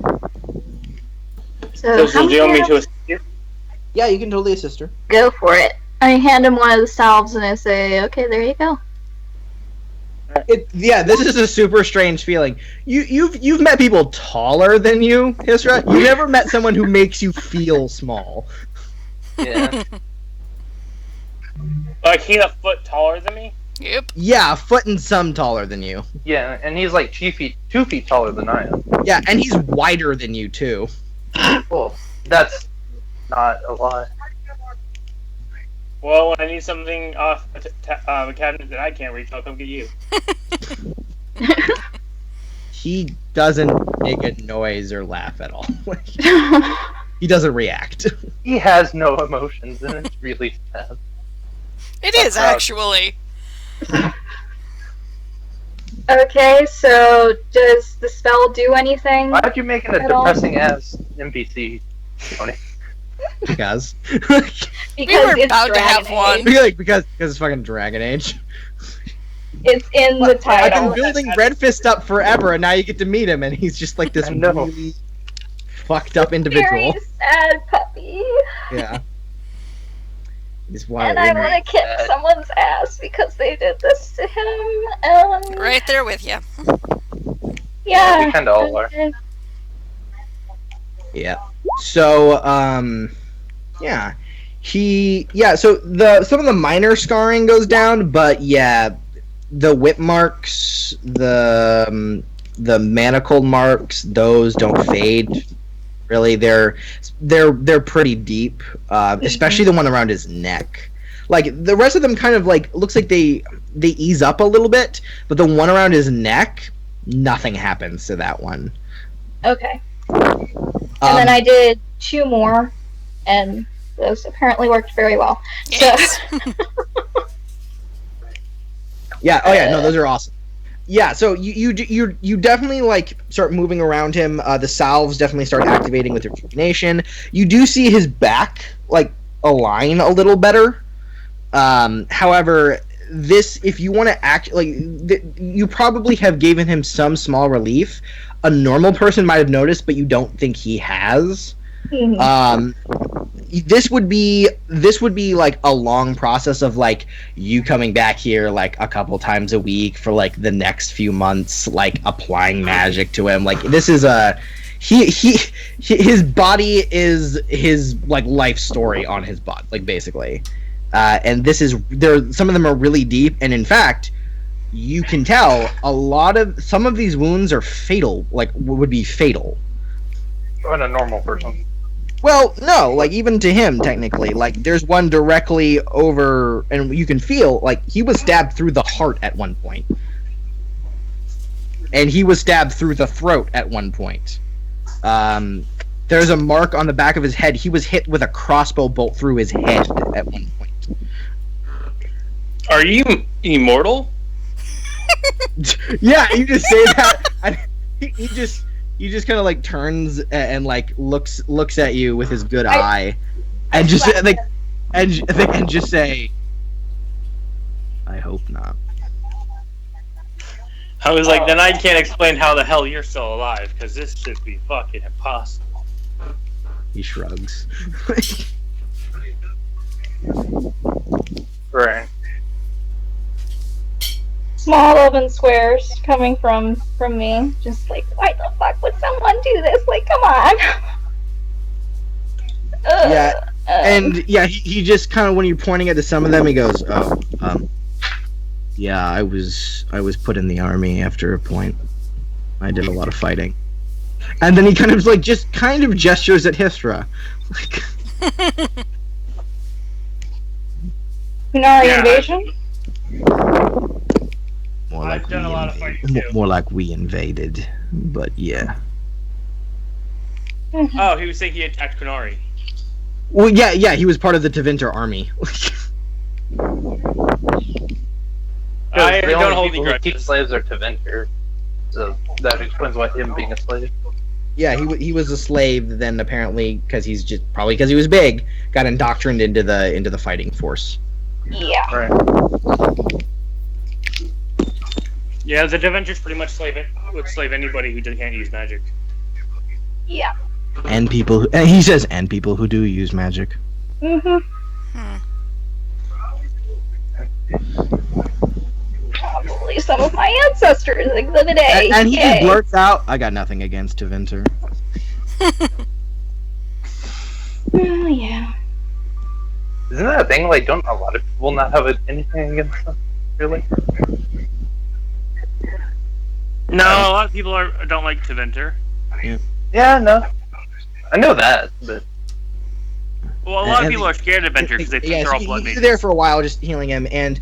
So So do you want me to assist you? Yeah, you can totally assist her. go for it. I hand him one of the salves and I say, "Okay, there you go." Yeah, this is a super strange feeling. You've met people taller than you, Hisra. You never met someone who makes you feel small. Yeah. Like he's a foot taller than me? Yep. Yeah, a foot and some taller than you. Yeah, and he's like 2 feet taller than I am. Yeah, and he's wider than you too. Well, that's not a lot. Well, when I need something off a cabinet that I can't reach, I'll come get you. He doesn't make a noise or laugh at all. He doesn't react. He has no emotions, and it's really sad. It is actually. Okay, so does the spell do anything? Why'd you make it a At all? depressing ass NPC, Tony? Because Because were it's about to have Dragon one. Age. because it's fucking Dragon Age. It's in the I've title. been building Red Fist up forever, and now you get to meet him, and he's just like this I know. really fucked up individual. Very sad puppy. Yeah. He's wild. And I want to kick someone's ass because they did this to him. Right there with you. Yeah. We kinda all are. Okay. Yeah. So, yeah. So some of the minor scarring goes down, but yeah, the whip marks, the manacled marks, those don't fade. Really, they're pretty deep, especially the one around his neck. Like the rest of them kind of like looks like they ease up a little bit, but the one around his neck, nothing happens to that one. Okay. And then I did 2 more, and those apparently worked very well. Yes. Yeah. Oh yeah. No, those are awesome. Yeah. So you definitely like start moving around him. The salves definitely start activating with rejuvenation. You do see his back like align a little better. However, if you want to act like you probably have given him some small relief. A normal person might have noticed, but you don't think he has. This would be like a long process of like you coming back here like a couple times a week for like the next few months, like applying magic to him. Like this is his body is his like life story on his body, like basically. And some of them are really deep, and in fact, you can tell some of these wounds are fatal, like would be fatal. On a normal person. Well, no, like even to him technically, like there's one directly over, and you can feel like he was stabbed through the heart at one point, and he was stabbed through the throat at one point. There's a mark on the back of his head. He was hit with a crossbow bolt through his head at one point. Are you immortal? Yeah, you just say that. He just kind of like turns and like looks at you with his good eye, and just like and just say, "I hope not." I was like, then I can't explain how the hell you're still alive, because this should be fucking impossible. He shrugs. Right. Small open squares coming from me. Just like, why the fuck would someone do this? Like, come on. Yeah, and yeah, he just kind of, when you're pointing at some of them, he goes, "Oh, yeah, I was put in the army after a point. I did a lot of fighting." And then he kind of like just kind of gestures at Hithra. Like, Kunari Yeah. invasion? more I've like done a lot of fighting, too. more like we invaded. But yeah. Oh, he was saying he attacked Kunari. Well, yeah, he was part of the Tevinter army. I the don't only hold any people who keep grudges. slaves are Tevinter. So that explains why him being a slave. Yeah, he was a slave. Then apparently, because he's just probably because he was big, got indoctrinated into the fighting force. Yeah. Right. Yeah, the Deventures pretty much would slave anybody who can't use magic. Yeah. And people, he says, and people who do use magic. Mm-hmm. Probably some of my ancestors exhibit A. And he just Yay. blurts out, "I got nothing against Tevinter." Oh, yeah. Isn't that a thing? Like, don't a lot of people not have anything against them? Really? No, a lot of people don't like Teventer. Yeah, no. I know that, but Well, a lot of And- people are scared of Teventer because they think they're all blood you're mages. there for a while, just healing him, and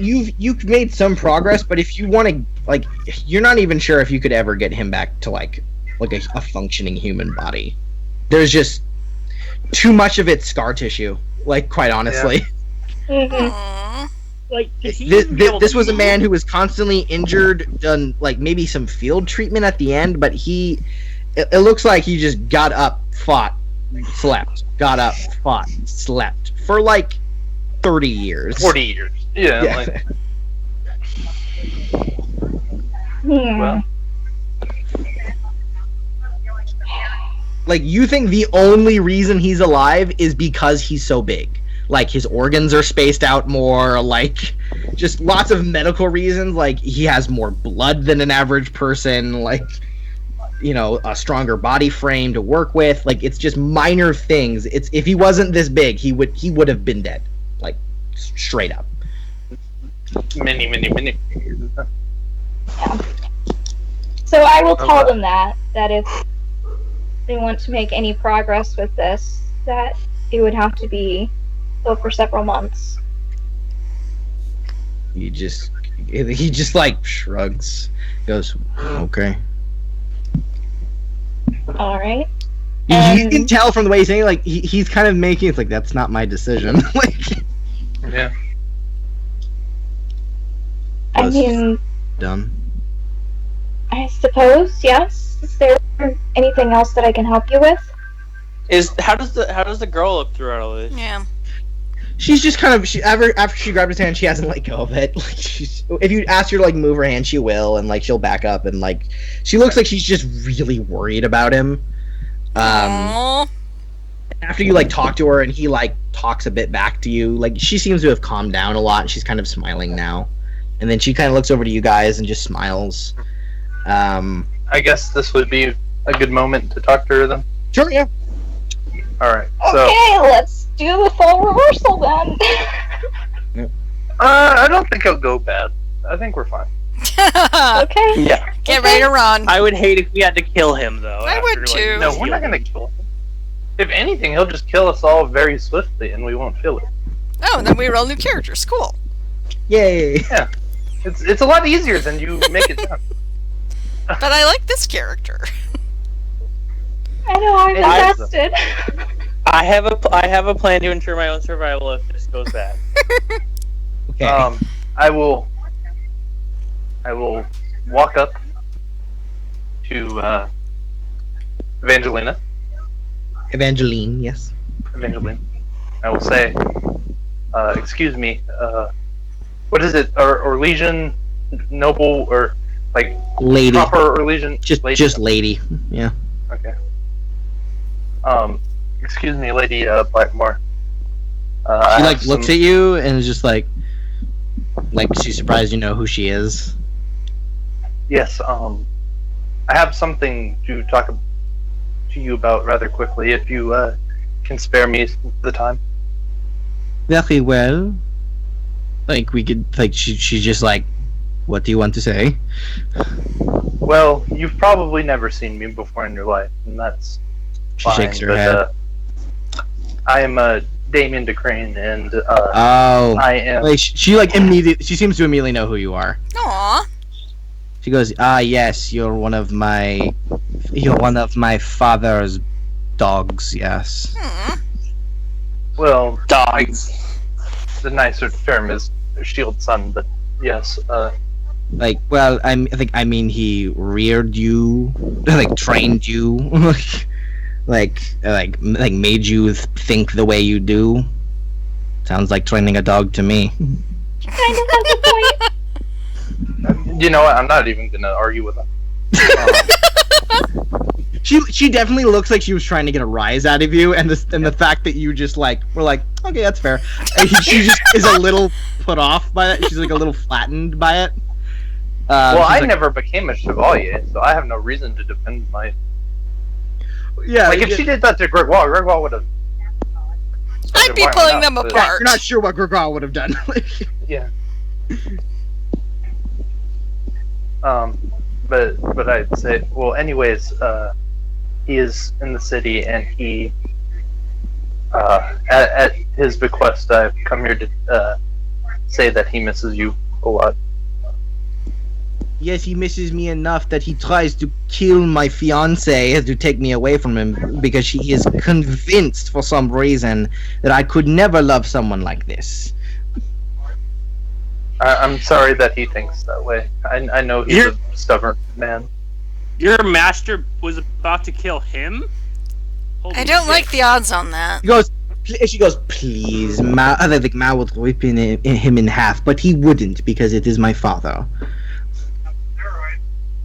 you've made some progress. But if you want to, like, you're not even sure if you could ever get him back to like a functioning human body. There's just too much of it scar tissue. Like, quite honestly. Mm-hmm. Aw. Like, did he even be able This to was a move? man who was constantly injured, done like maybe some field treatment at the end, but it looks like he just got up, fought, slept, got up, fought, slept for like 30 years. 40 years. Yeah, Yeah. like, Hmm. Like, you think the only reason he's alive is because he's so big. Like, his organs are spaced out more, like, just lots of medical reasons. Like, he has more blood than an average person, like, you know, a stronger body frame to work with. Like, it's just minor things. It's if he wasn't this big, he would have been dead. Like, straight up. many years. So I will tell Okay. them that if they want to make any progress with this, that it would have to be over several months. He just like shrugs, goes, okay. All right. You can tell from the way he's saying, like, he's kind of making it's like, that's not my decision. Like, Yeah. I Was- mean, done. I suppose yes. Is there anything else that I can help you with? How does the girl look throughout all this? Yeah. She's just kind of after she grabbed his hand, she hasn't let go of it. Like, if you ask her to like move her hand, she will, and like she'll back up, and like she looks like she's just really worried about him. Aw. After you like talk to her, and he like talks a bit back to you, like she seems to have calmed down a lot. And she's kind of smiling now, and then she kind of looks over to you guys and just smiles. I guess this would be a good moment to talk to her then. Sure, yeah. Alright, so Okay, let's do the full reversal then. I don't think it'll go bad. I think we're fine. Okay. Yeah. Get ready to run. I would hate if we had to kill him though. I would after, too. No, we're not gonna kill him. If anything, he'll just kill us all very swiftly and we won't feel it. Oh, and then we roll new characters. Cool. Yay! It's a lot easier than you make it sound. But I like this character. I know I'm I- invested. I have a plan to ensure my own survival if this goes bad. Okay. I will walk up to Evangelina. Evangeline, yes. Evangeline. I will say, excuse me, what is it? Orlesian noble or like Lady. proper Orlesian? Just lady. Yeah. Okay. Excuse me, Lady Blackmore. She like looks at you and is just like she's surprised you know who she is. Yes. I have something to talk to you about rather quickly, if you can spare me the time. Very well. Like we could like she just like What do you want to say? Well, you've probably never seen me before in your life, and that's She fine. shakes her but, head. I am Damien DeCrane, and Oh. I am. Like, she like immediately. She seems to immediately know who you are. Aw. She goes, yes, you're one of my father's dogs. Yes. Well, Dogs. the nicer term is shield son, but yes. Like, well, I mean, he reared you, like trained you, like made you think the way you do. Sounds like training a dog to me. Kind of has a point. You know what? I'm not even gonna argue with him. She definitely looks like she was trying to get a rise out of you, and the fact that you just like were like, okay, that's fair. And she just is a little put off by it. She's like a little flattened by it. Well, she's I like, never became a chevalier, so I have no reason to defend my. Yeah, Like if she did that to Gregoire would have. I'd be pulling them apart. You're not sure what Gregoire would have done. Yeah. But I'd say, well, anyways, he is in the city, and he, at his bequest, I've come here to say that he misses you a lot. Yes, he misses me enough that he tries to kill my fiancée to take me away from him because he is convinced for some reason that I could never love someone like this. I'm sorry that he thinks that way. I know he's a stubborn man. Your master was about to kill him? Holy I don't shit. like the odds on that. She goes, please, Mao. I think Mao would rip him in half, but he wouldn't because it is my father.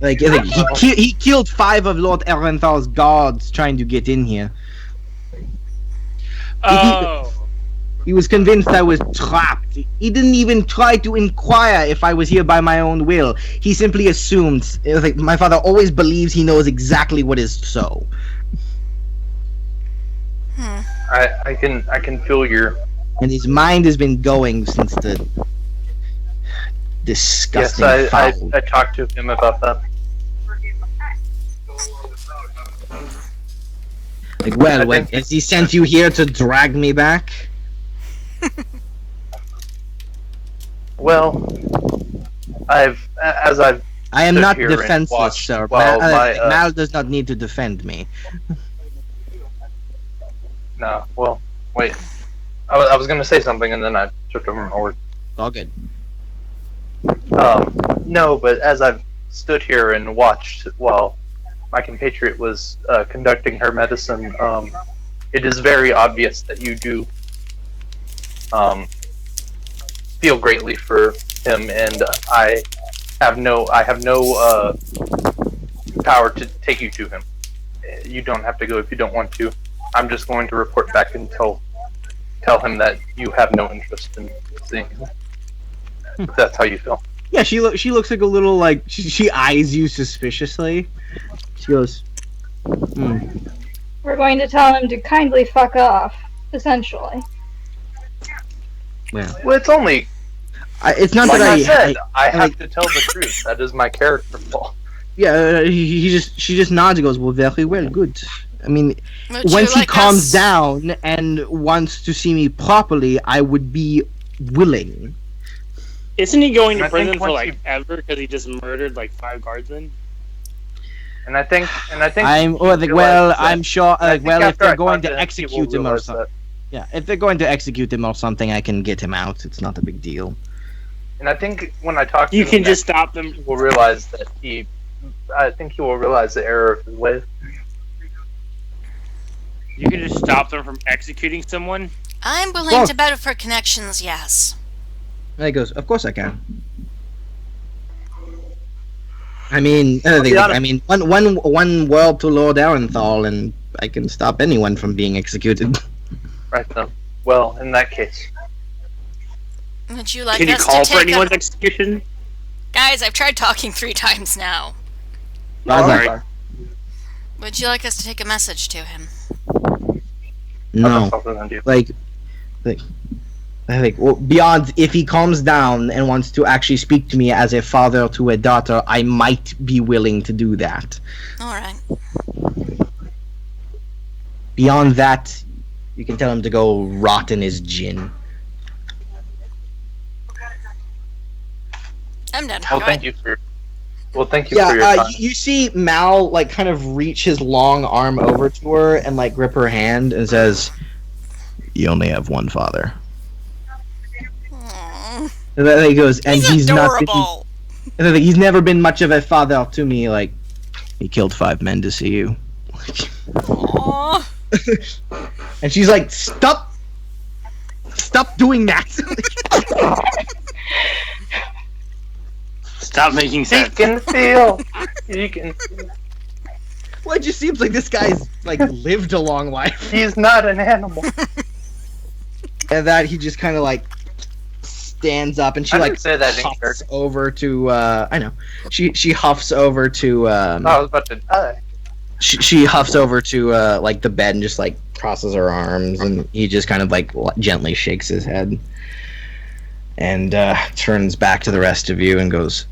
Like he killed 5 of Lord Erenthal's guards trying to get in here. Oh. He was convinced I was trapped. He didn't even try to inquire if I was here by my own will. He simply assumed. It was like my father always believes he knows exactly what is so. I can feel your. And his mind has been going since the disgusting. Yes, foul. I talked to him about that. Like, well, I think- has he sent you here to drag me back? Well, I've I am stood not here and defenseless, watched sir. while Mal does not need to defend me. No, well, wait. I was gonna say something and then I took over my word. All good. No, but as I've stood here and watched while my compatriot was conducting her medicine, it is very obvious that you do feel greatly for him, and I have no power to take you to him. You don't have to go if you don't want to. I'm just going to report back and tell him that you have no interest in seeing him. If that's how you feel. Yeah, she looks like a little like she eyes you suspiciously. She goes, We're going to tell him to kindly fuck off, essentially. well, Well, it's only it's not like that I said. I have like- to tell the truth. That is my character flaw. Yeah, she just nods and goes, well, very well, good. I mean, Would once you he like calms us- down and wants to see me properly, I would be willing. Isn't he going And to I think prison for once like you- ever because he just murdered like 5 guardsmen? And I think I'm you realize well. that- I'm sure. I think if after they're I going talk to him, he execute will him or realize something, that. yeah, if they're going to execute him or something, I can get him out. It's not a big deal. And I think when I talk to You him, can that just stop them. he will realize that I think he will realize the error of his ways. You can just stop them from executing someone. I'm willing Well- to bet for connections, yes. And he goes, of course I can. I mean, be honest. I mean, one word to Lord Arenthal, and I can stop anyone from being executed. Right then. Well, in that case, Would you like Can you us call to for take anyone's a... execution? Guys, I've tried talking 3 times now. Alright. Would you like us to take a message to him? No, I'll do. like, I think, well, beyond if he calms down and wants to actually speak to me as a father to a daughter, I might be willing to do that. All right. Beyond that, you can tell him to go rot in his gin. I'm done. Well, Go thank ahead. you for. Well, thank you for your time. You see Mal like kind of reach his long arm over to her and like grip her hand and says, "You only have one father." Aw, And then he goes, and he's not been, adorable. and then he's never been much of a father to me. Like, he killed 5 men to see you. Aw. And she's like, stop doing that. Stop making He sense. can feel. He can. Well, it just seems like this guy's like lived a long life, He's not an animal. and that he just kind of like stands up, and she I like didn't say that in huffs character. over to. I know. She huffs over to. I was about to die. She huffs over to like the bed and just like crosses her arms, and he just kind of like gently shakes his head and turns back to the rest of you and goes,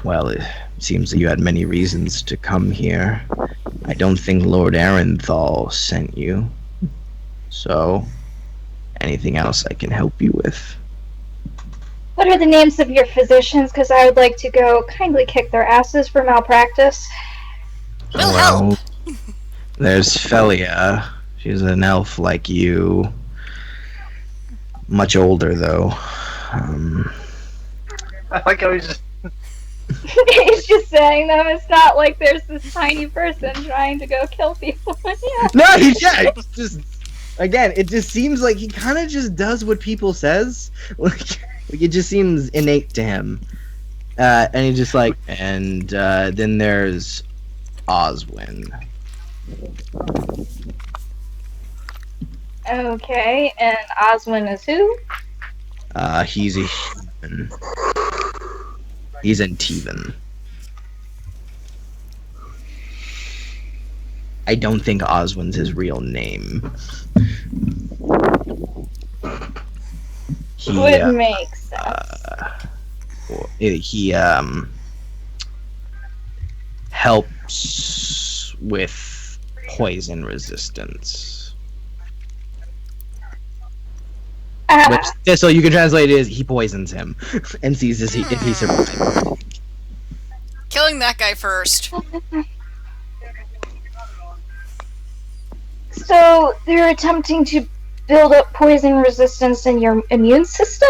well, it seems that you had many reasons to come here. I don't think Lord Arenthal sent you, so anything else I can help you with? What are the names of your physicians? Because I would like to go kindly kick their asses for malpractice. We'll help. There's Felia. She's an elf like you. Much older, though. I like how he's just. He's just saying them. It's not like there's this tiny person trying to go kill people. Yeah. No, it's just again, it just seems like he kind of just does what people says. Like it just seems innate to him. And he just like, and then there's Oswin. Okay, and Oswin is who? He's a human. He's Antivan. I don't think Oswin's his real name. Would make sense. He helps with poison resistance. Which, so you can translate it as he poisons him and sees if he survives. Killing that guy first. So they're attempting to build up poison resistance in your immune system?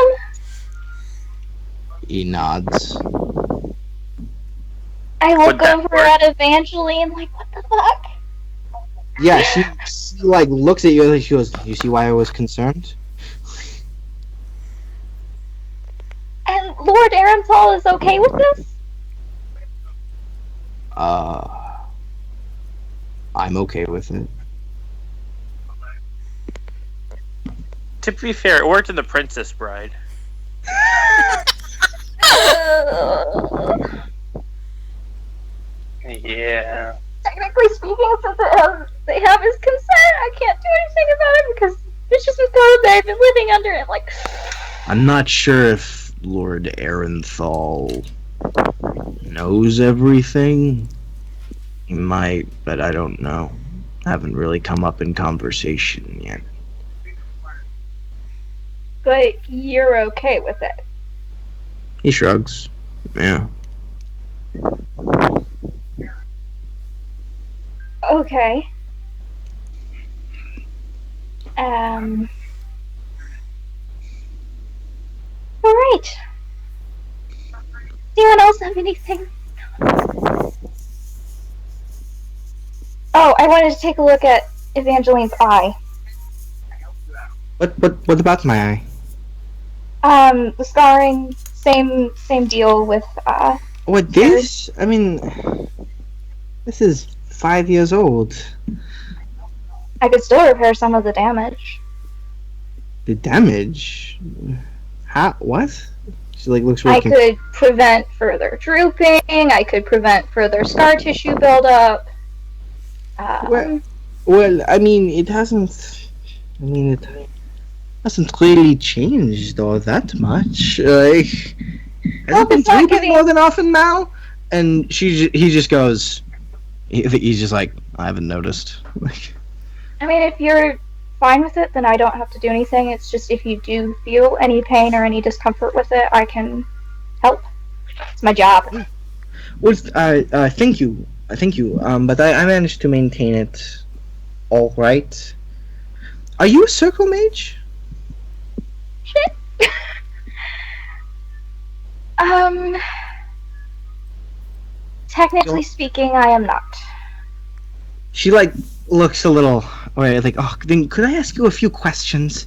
He nods. I look Would that over work? at Evangeline like, what the fuck? Yeah, she like looks at you and she goes, "You see why I was concerned?" And Lord Arenthal is okay with this? I'm okay with it. To be fair, it worked in The Princess Bride. Yeah. Technically speaking, since they have his consent, I can't do anything about it because it's just been code that I've been living under it. Like, I'm not sure if Lord Arenthal knows everything. He might, but I don't know. Haven't really come up in conversation yet. but you're okay with it. He shrugs. Yeah. Okay. Alright. Anyone else have anything? Oh, I wanted to take a look at Evangeline's eye. What about my eye? The scarring, same deal with, What, this? I mean, this is 5 years old. I could still repair some of the damage. The damage? How? What? She like looks I really could prevent further drooping, I could prevent further scar tissue buildup. Well, I mean, it hasn't. I mean, Hasn't really changed all that much. Like, has Well, it been it's not a little bit giving- more than often now? And he just goes, he's just like, I haven't noticed. Like, I mean, if you're fine with it, then I don't have to do anything. It's just if you do feel any pain or any discomfort with it, I can help. It's my job. well, thank you, but I managed to maintain it all right. Are you a circle mage? Shit. Technically speaking, I am not. She like looks a little, like, oh, then could I ask you a few questions?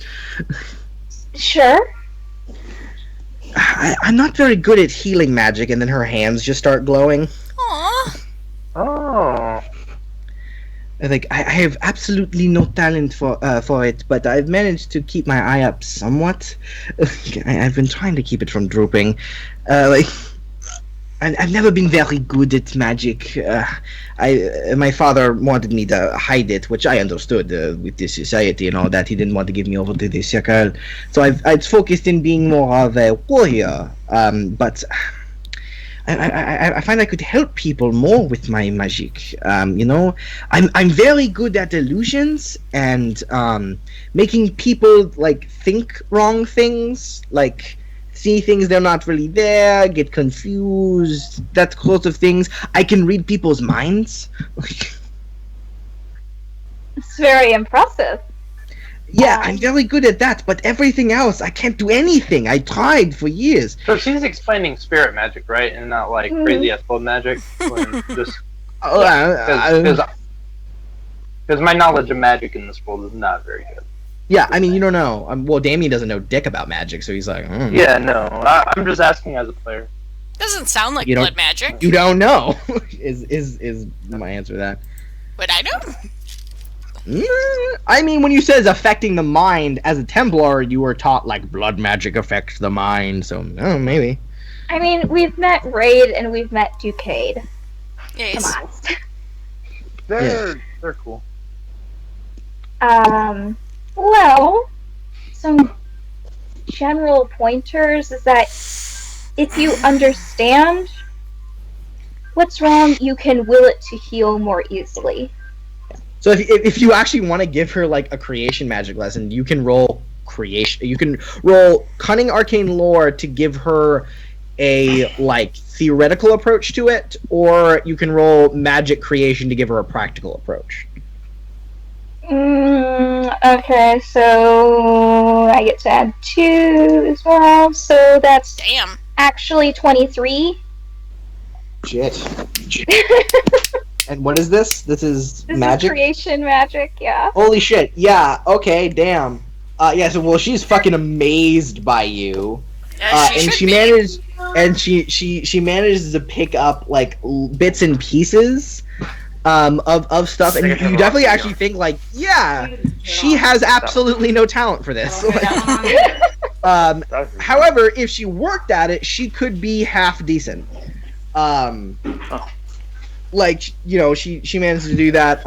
Sure. I'm not very good at healing magic, and then her hands just start glowing. Aw. Oh. Like, I have absolutely no talent for it, but I've managed to keep my eye up somewhat. I've been trying to keep it from drooping. I've never been very good at magic. My father wanted me to hide it, which I understood with the society and all that. He didn't want to give me over to the circle, so I've focused in being more of a warrior. But I find I could help people more with my magic. I'm very good at illusions and making people like think wrong things, like see things they're not really there, get confused, that sort of things. I can read people's minds. It's very impressive. Yeah, I'm very good at that, but everything else, I can't do anything. I tried for years. So she's explaining spirit magic, right? And not like crazy ass cold magic. When just because my knowledge of magic in this world is not very good. Yeah, I mean, you don't know. Well, Damien doesn't know dick about magic, so he's like, Yeah, no. I'm just asking as a player. Doesn't sound like You don't- blood magic. You don't know. is my answer to that. Would I know? I mean, when you says affecting the mind, as a Templar, you were taught like blood magic affects the mind, so maybe. I mean, we've met Raid and we've met Ducade. Yes. Come They're cool. on. Well, some general pointers is that if you understand what's wrong, you can will it to heal more easily. So if you actually want to give her like a creation magic lesson, you can roll creation. You can roll cunning arcane lore to give her a like theoretical approach to it, or you can roll magic creation to give her a practical approach. Okay, so I get to add 2 as well, so that's Damn. actually 23. Shit. And what is this? This is This magic? is creation magic, yeah. Holy shit. Yeah, okay, damn. Yeah, so well she's fucking amazed by you. And she manages she manages to pick up like bits and pieces of stuff, and you definitely actually think like, yeah, she has absolutely no talent for this. However, if she worked at it, she could be half decent. Like, you know, she manages to do that.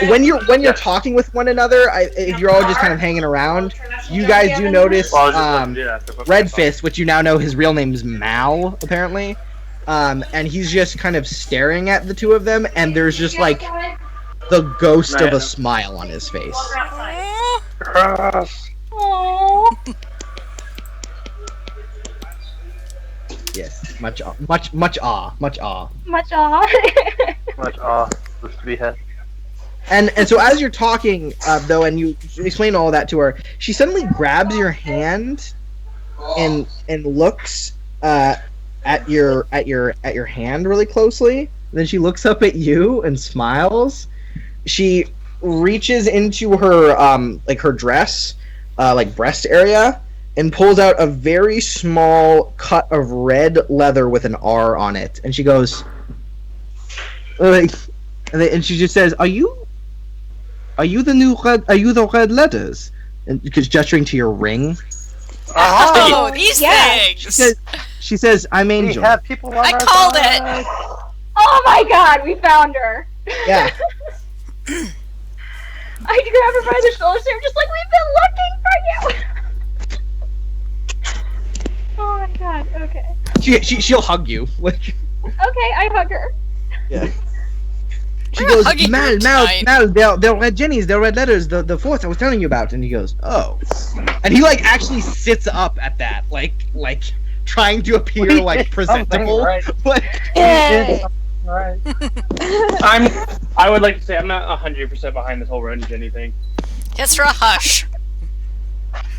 When you're talking with one another, if you're all just kind of hanging around, you guys do notice Red Fist, which you now know his real name is Mal, apparently. And he's just kind of staring at the two of them, and there's just like the ghost of a smile on his face. Aww. Yes, much awe. Much awe. Much supposed to be had. And so as you're talking, though, and you explain all that to her, she suddenly grabs your hand and looks at your hand really closely. Then she looks up at you and smiles. She reaches into her like her dress, like breast area, and pulls out a very small cut of red leather with an R on it. And she goes, like, and she just says, "Are you the red letters?" And because gesturing to your ring. Oh, these Yes. things! She says, "I'm Angel." We have people on I our called side. it! Oh my god, we found her! Yeah. I grab her by the shoulders and I'm just like, we've been looking for you. Oh my god. Okay. She'll hug you. Like, Okay, I hug her. she We're goes, hugging Mal, her tonight. they're red jennies, they're red letters, the fourth I was telling you about. And he goes, oh. And he like actually sits up at that, like trying to appear like presentable. Right. Like, Yay! Right. I would like to say I'm not 100% behind this whole Red Jenny thing. Kiss her a hush.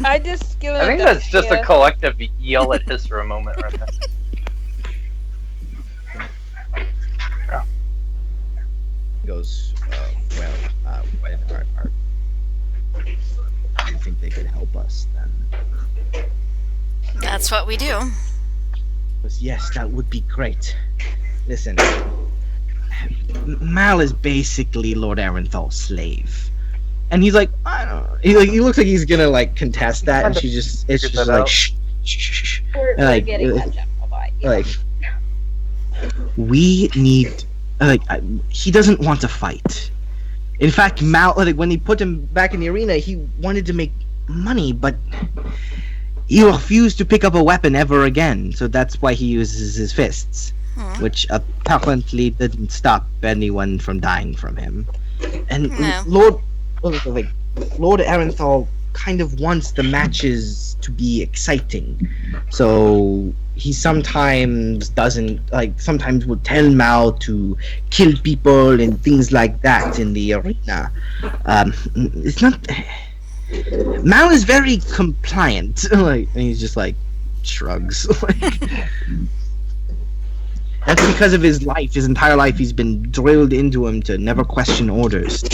I just give I think that's just a collective yell at hiss for a moment right now. he goes, I think they could help us then. That's what we do. He goes, yes, that would be great. Listen, Mal is basically Lord Arenthal's slave. And he's like, I don't know. He looks like he's gonna like contest that, and it's just like, shh, shh, shh, shh. We're Like, getting that general vibe. Yeah. Like, we need, he doesn't want to fight. In fact, Mal, like, when he put him back in the arena, he wanted to make money, but he refused to pick up a weapon ever again, so that's why he uses his fists, which apparently didn't stop anyone from dying from him. And No. Lord Arenthal kind of wants the matches to be exciting, so he sometimes sometimes will tell Mal to kill people and things like that in the arena. It's not. Mal is very compliant, and he's just like shrugs. That's because of his life. His entire life, he's been drilled into him to never question orders.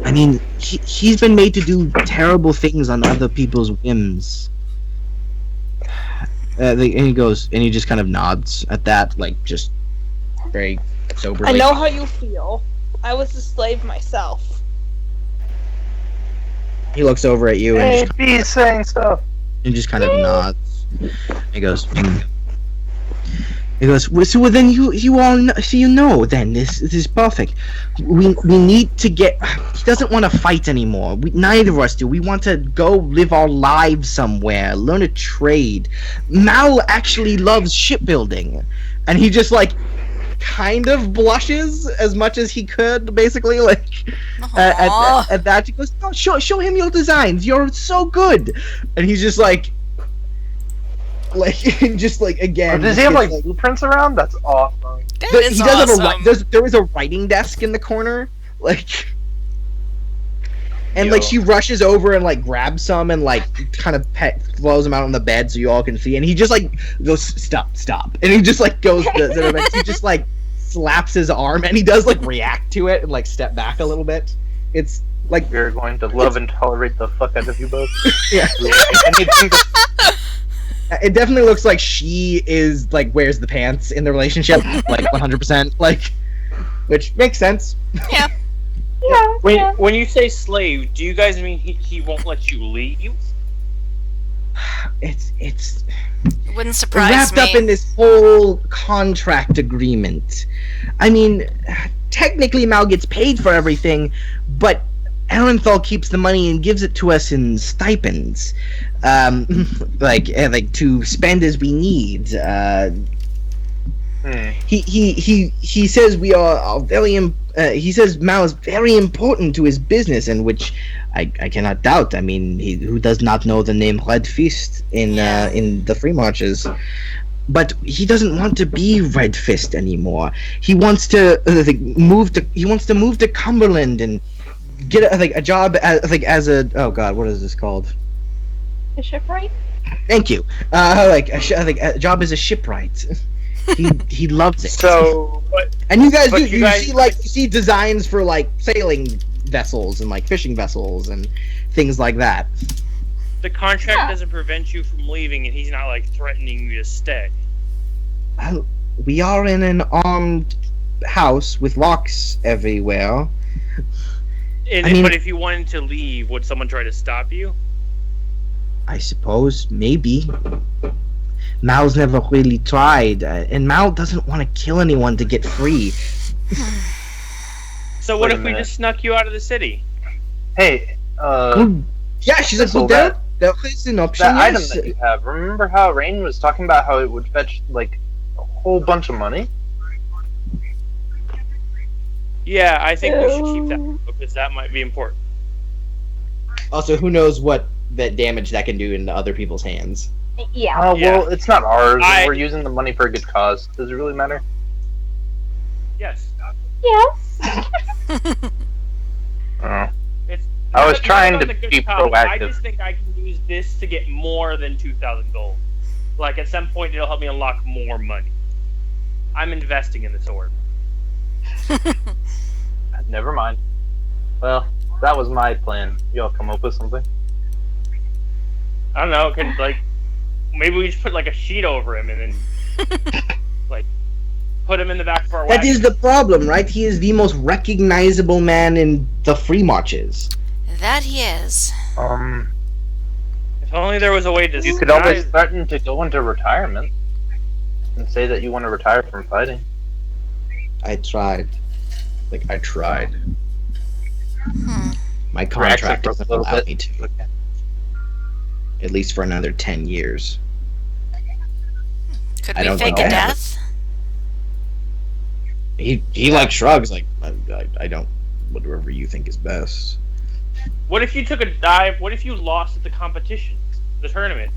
I mean, he's been made to do terrible things on other people's whims. And he goes, and he just kind of nods at that, like, just very soberly. I know how you feel. I was a slave myself. He looks over at you and Be saying stuff. just kind of nods. He goes, He goes, well, so then you all know, so you know then this is perfect. We need to get. He doesn't want to fight anymore. Neither of us do. We want to go live our lives somewhere, learn a trade. Mal actually loves shipbuilding, and he just like kind of blushes as much as he could, basically like at that. He goes, oh, show him your designs. You're so good, and he's just like. Just like again. Does he have like blueprints around? That's awesome. That He is does awesome. there is a writing desk in the corner, like, and like she rushes over and like grabs some and like kind of throws them out on the bed so you all can see, and he just like goes stop, and he just like goes he just like slaps his arm and he does like react to it and like step back a little bit. It's like You're going to love and tolerate the fuck out of you both. yeah. Anything to It definitely looks like she is like wears the pants in the relationship, like 100%, like, which makes sense. Yeah. Yeah. When you say slave, do you guys mean he won't let you leave? It's Wouldn't surprise wrapped me. up in this whole contract agreement. I mean, technically Mal gets paid for everything, but Arenthal keeps the money and gives it to us in stipends, like to spend as we need. He says we are very. He says Mal is very important to his business, and which I cannot doubt. I mean, who does not know the name Red Fist in the Free Marches? But he doesn't want to be Red Fist anymore. He wants to move to. He wants to move to Cumberland and get a job as a oh god, what is this called? A shipwright? Thank you. A job as a shipwright. He loves it. So, and you guys but do. you You guys- see designs for like sailing vessels and like fishing vessels and things like that. the contract doesn't prevent you from leaving, and he's not like threatening you to stay. Well, we are in an armed house with locks everywhere. But if you wanted to leave, would someone try to stop you? I suppose, maybe. Mal's never really tried, and Mal doesn't want to kill anyone to get free. So what Wait a if we minute. just snuck you out of the city? Hey, Yeah, she's like, So well, that is an option. that item Yes. that you have. Remember how Rain was talking about how it would fetch like a whole bunch of money? Yeah, I think we should keep that because that might be important. Also, who knows what that damage that can do into other people's hands? Yeah. Oh Yeah. well, it's not ours. I- We're using the money for a good cause. Does it really matter? Yes. Yes. Oh. It's. I was not trying on to the good be cause. I proactive. just think I can use this to get more than 2,000 gold. Like at some point, it'll help me unlock more money. I'm investing in this orb. Never mind. Well, that was my plan. Y'all come up with something. I don't know. Could like maybe we just put like a sheet over him and then like put him in the back of our That wagon. is the problem, right? He is the most recognizable man in the free marches. That he is. If only there was a way to. You could always threaten to go into retirement and say that you want to retire from fighting. I tried. I tried. Hmm. My Reaction contract for a doesn't little allow bit. me to. Okay. At least for another 10 years. Could I we don't fake know. a death? He like shrugs, like, I don't, whatever you think is best. What if you took a dive? What if you lost at the competition, the tournament?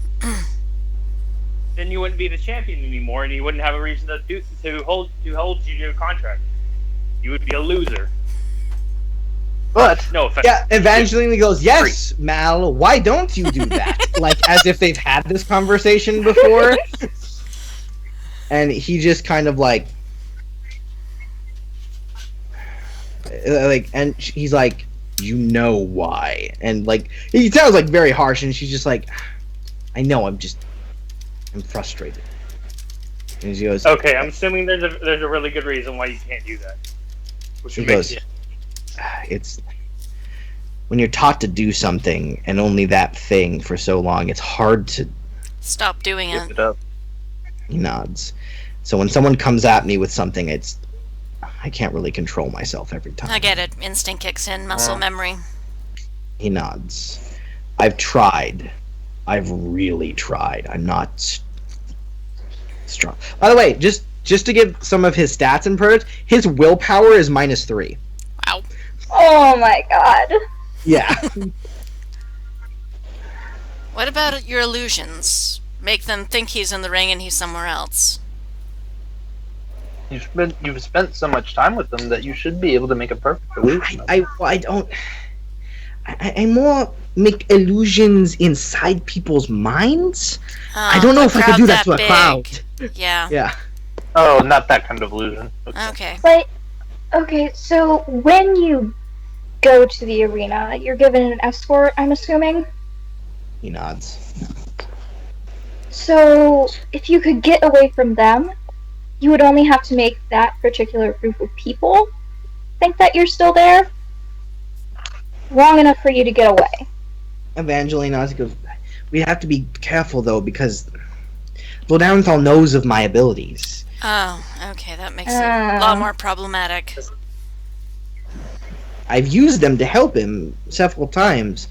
Then you wouldn't be the champion anymore, and you wouldn't have a reason to hold you to a contract. You would be a loser. But No offense. Yeah, Evangeline goes, yes, Mal, why don't you do that? Like, as if they've had this conversation before. And he just kind of and he's like, you know why. And he sounds very harsh, and she's just like, I know, I'm frustrated. And she goes, Okay, I'm assuming there's a really good reason why you can't do that. Which She makes goes, it's when you're taught to do something and only that thing for so long, it's hard to. Stop doing give it. it up. He nods. So when someone comes at me with something, I can't really control myself every time. I get it. Instinct kicks in. Muscle memory. He nods. I've tried. I've really tried. I'm not strong. By the way, just to give some of his stats and perks, his willpower is -3. Wow. Oh my god. Yeah. What about your illusions? Make them think he's in the ring and he's somewhere else. You've spent so much time with them that you should be able to make a perfect illusion. I don't. I more make illusions inside people's minds. I don't know if I could do that to a crowd. Yeah. Yeah. Oh, not that kind of illusion. Okay. But, okay, so when you go to the arena, you're given an escort, I'm assuming? He nods. So, if you could get away from them, you would only have to make that particular group of people think that you're still there long enough for you to get away. Evangeline nods. He goes, we have to be careful, though, because Lodarenthal knows of my abilities. Oh, okay. That makes it a lot more problematic. I've used them to help him several times.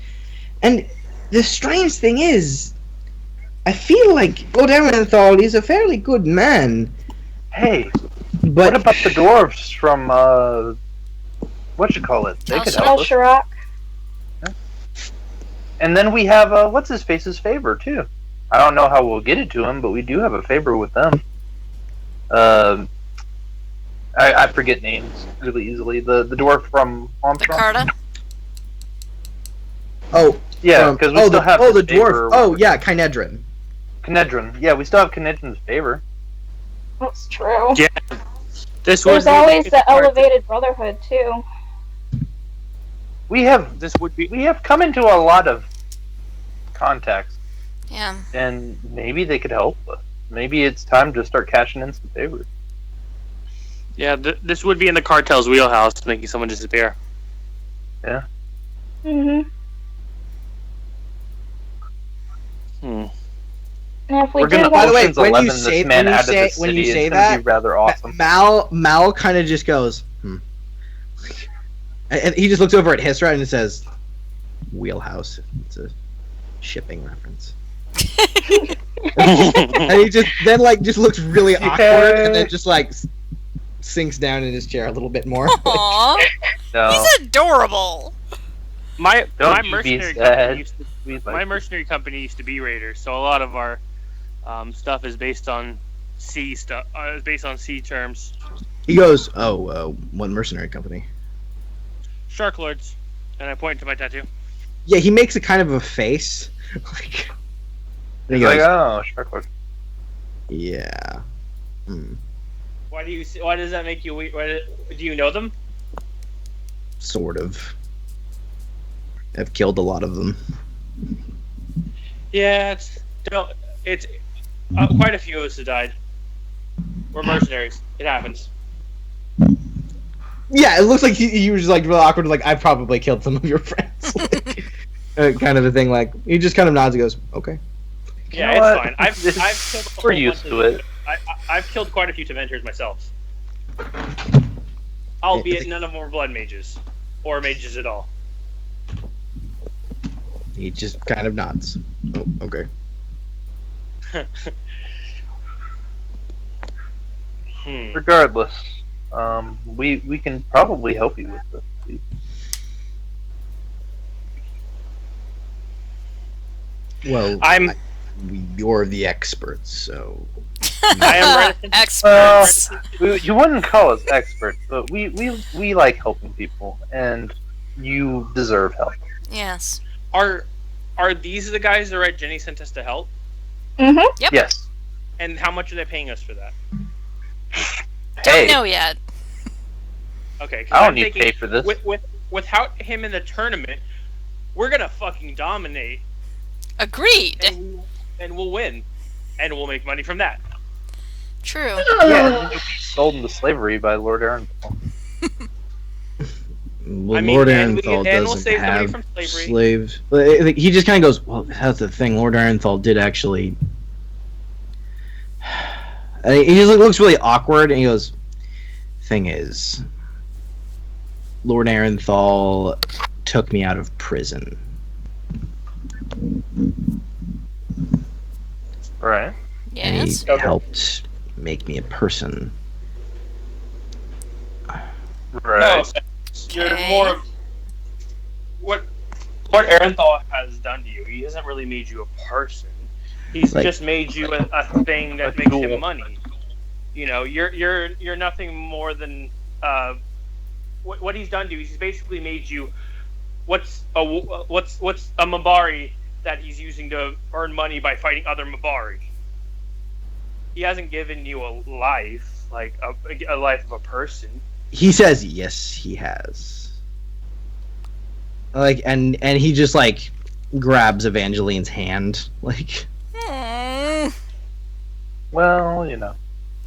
And the strange thing is, I feel like Lodarenthal is a fairly good man. Hey, But what about the dwarves from what you call it? They could El help us. Shirak. And then we have what's his face's favor too. I don't know how we'll get it to him, but we do have a favor with them. I forget names really easily. The dwarf from The Armstrong. Carta? oh, Yeah, because we still have the his favor dwarf. Oh with yeah, Kynedrin. Kynedrin. Yeah, we still have Kynedrin's favor. That's true. Yeah. This would There's be always the part- elevated brotherhood, too. We have This would be. we have come into a lot of contacts, Yeah. and maybe they could help us. Maybe it's time to start cashing in some favors. Yeah, this would be in the cartel's wheelhouse, making someone disappear. Mm-hmm. Hmm. And if we We're do gonna By the way, Ocean's when you 11 say- this man when you out of say- the when you city. say It's gonna that, be rather awesome. Mal kind of just goes, And he just looks over at Hisra and says, "Wheelhouse." It's a shipping reference. And he just then just looks really awkward and then just sinks down in his chair a little bit more. Aww, No. he's adorable. My Don't you be mercenary sad. company used to We like my it. mercenary company used to be Raiders, so a lot of our stuff is based on sea stuff. Is based on sea terms. He goes, "Oh, one mercenary company." Shark Lords, and I point to my tattoo. Yeah, he makes a kind of a face. And he He's goes, like, oh, Shark Lord. "Yeah." Hmm. Why does that make you? Do you know them? Sort of. I've killed a lot of them. Yeah, it's quite a few of us have died. We're mercenaries. It happens. Yeah, it looks like he was really awkward. I probably killed some of your friends. Kind of a thing. He just kind of nods and goes, "Okay." Yeah, know it's what? fine. I've killed a We're whole used bunch to of- it. I've killed quite a few Dementors myself. Albeit none of them were blood mages. Or mages at all. He just kind of nods. Oh, okay. Regardless, we can probably help you with this. Well, you're the experts, so. I am reticent. Experts. You wouldn't call us experts, but we like helping people, and you deserve help. Yes. Are these the guys that Red Jenny sent us to help? Mm-hmm. Yep. Yes. And how much are they paying us for that? Don't Hey, know yet. Okay, 'cause I don't I'm need thinking pay for this. without him in the tournament, we're gonna fucking dominate, Agreed. and we'll win, and we'll make money from that. True. Yeah, and then you'll be sold into slavery by Lord Arenthal. Well, I mean, Lord and we'll Arenthal save doesn't somebody have from slavery. slaves. But he just kind of goes, "Well, that's the thing. Lord Arenthal did actually." And he just looks really awkward, and he goes, "Thing is, Lord Arenthal took me out of prison. Right. And Yes. he helped make me a person." Right. No, you're Okay. more of what Arenthal has done to you. He hasn't really made you a person. He's just made you a thing that makes tool. him money. You know, you're nothing more than what he's done to you. He's basically made you what's a Mabari that he's using to earn money by fighting other Mabari. He hasn't given you a life, like a life of a person. He says, "Yes, he has." And he just grabs Evangeline's hand, Hmm. Well,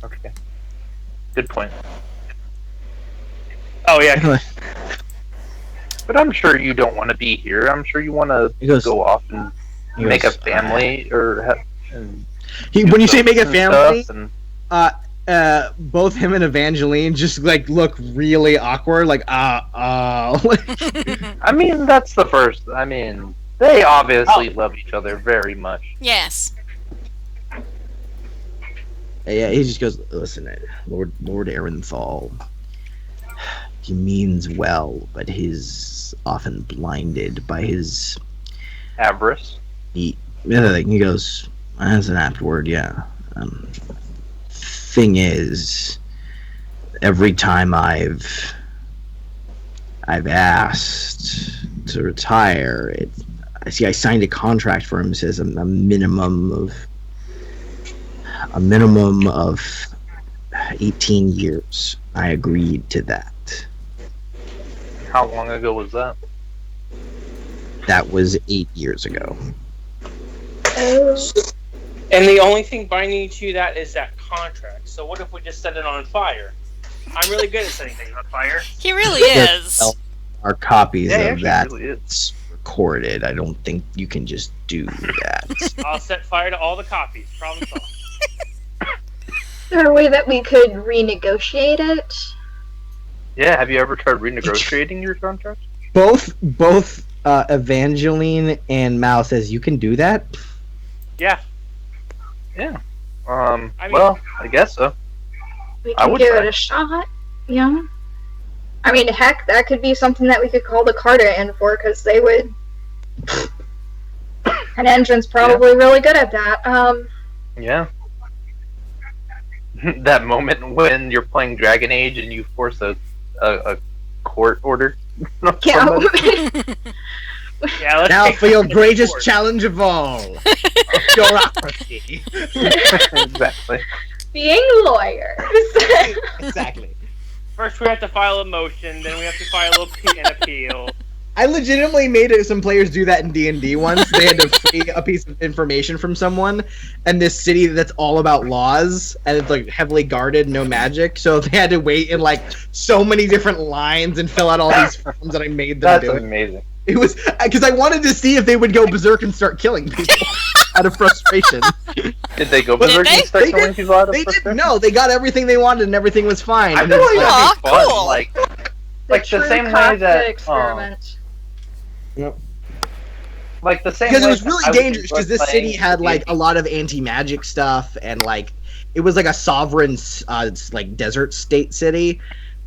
Okay. Good point. Oh yeah, But I'm sure you don't want to be here. I'm sure you want to He goes, go off and he make goes, a family and when you say make a and family, stuff, both him and Evangeline just look really awkward, I mean, that's the first. I mean, they obviously love each other very much. Yes. Yeah, he just goes, "Listen, Lord Arenthal, he means well, but he's often blinded by his Avarice. He goes, "That's an apt word, yeah." Thing is, every time I've asked to retire, I signed a contract for him. It says a minimum of 18 years. I agreed to that. How long ago was that? That was 8 years ago. Oh. and the only thing binding you to that is that contract. So what if we just set it on fire? I'm really good at setting things on fire. He really is. Our copies Yeah, he of actually that really is. it's recorded. I don't think you can just do that. I'll set fire to all the copies. Problem solved. Is there a way that we could renegotiate it? Yeah, have you ever tried renegotiating your contract? Both Evangeline and Mal says you can do that. Yeah. Yeah. I mean- Well, I guess so. We I can would give try. it a shot. Yeah. I mean, heck, that could be something that we could call the Carta in for, because they would. An engine's probably really good at that. Yeah. That moment when you're playing Dragon Age and you force a court order. on Yeah. somebody. Yeah, let's Now take for your this to greatest court. challenge of all, bureaucracy. Exactly. Being lawyers. Exactly. First, we have to file a motion, then we have to file an appeal. I legitimately made some players do that in D&D once. They had to free a piece of information from someone, and this city that's all about laws, and it's like heavily guarded, no magic. So they had to wait in like so many different lines and fill out all these forms that I made them That's do. amazing. It was because I wanted to see if they would go berserk and start killing people out of frustration. Did they go But berserk they- and start they killing did- people out of They did frustration? no. They got everything they wanted and everything was fine. I And feel then like it's that'd be Aw, fun. cool. Like the true same way Kafka that experiment. like the same because way it was that really I would dangerous enjoy because this playing city had like a D&D. lot of anti-magic stuff and like it was like a sovereign like desert state city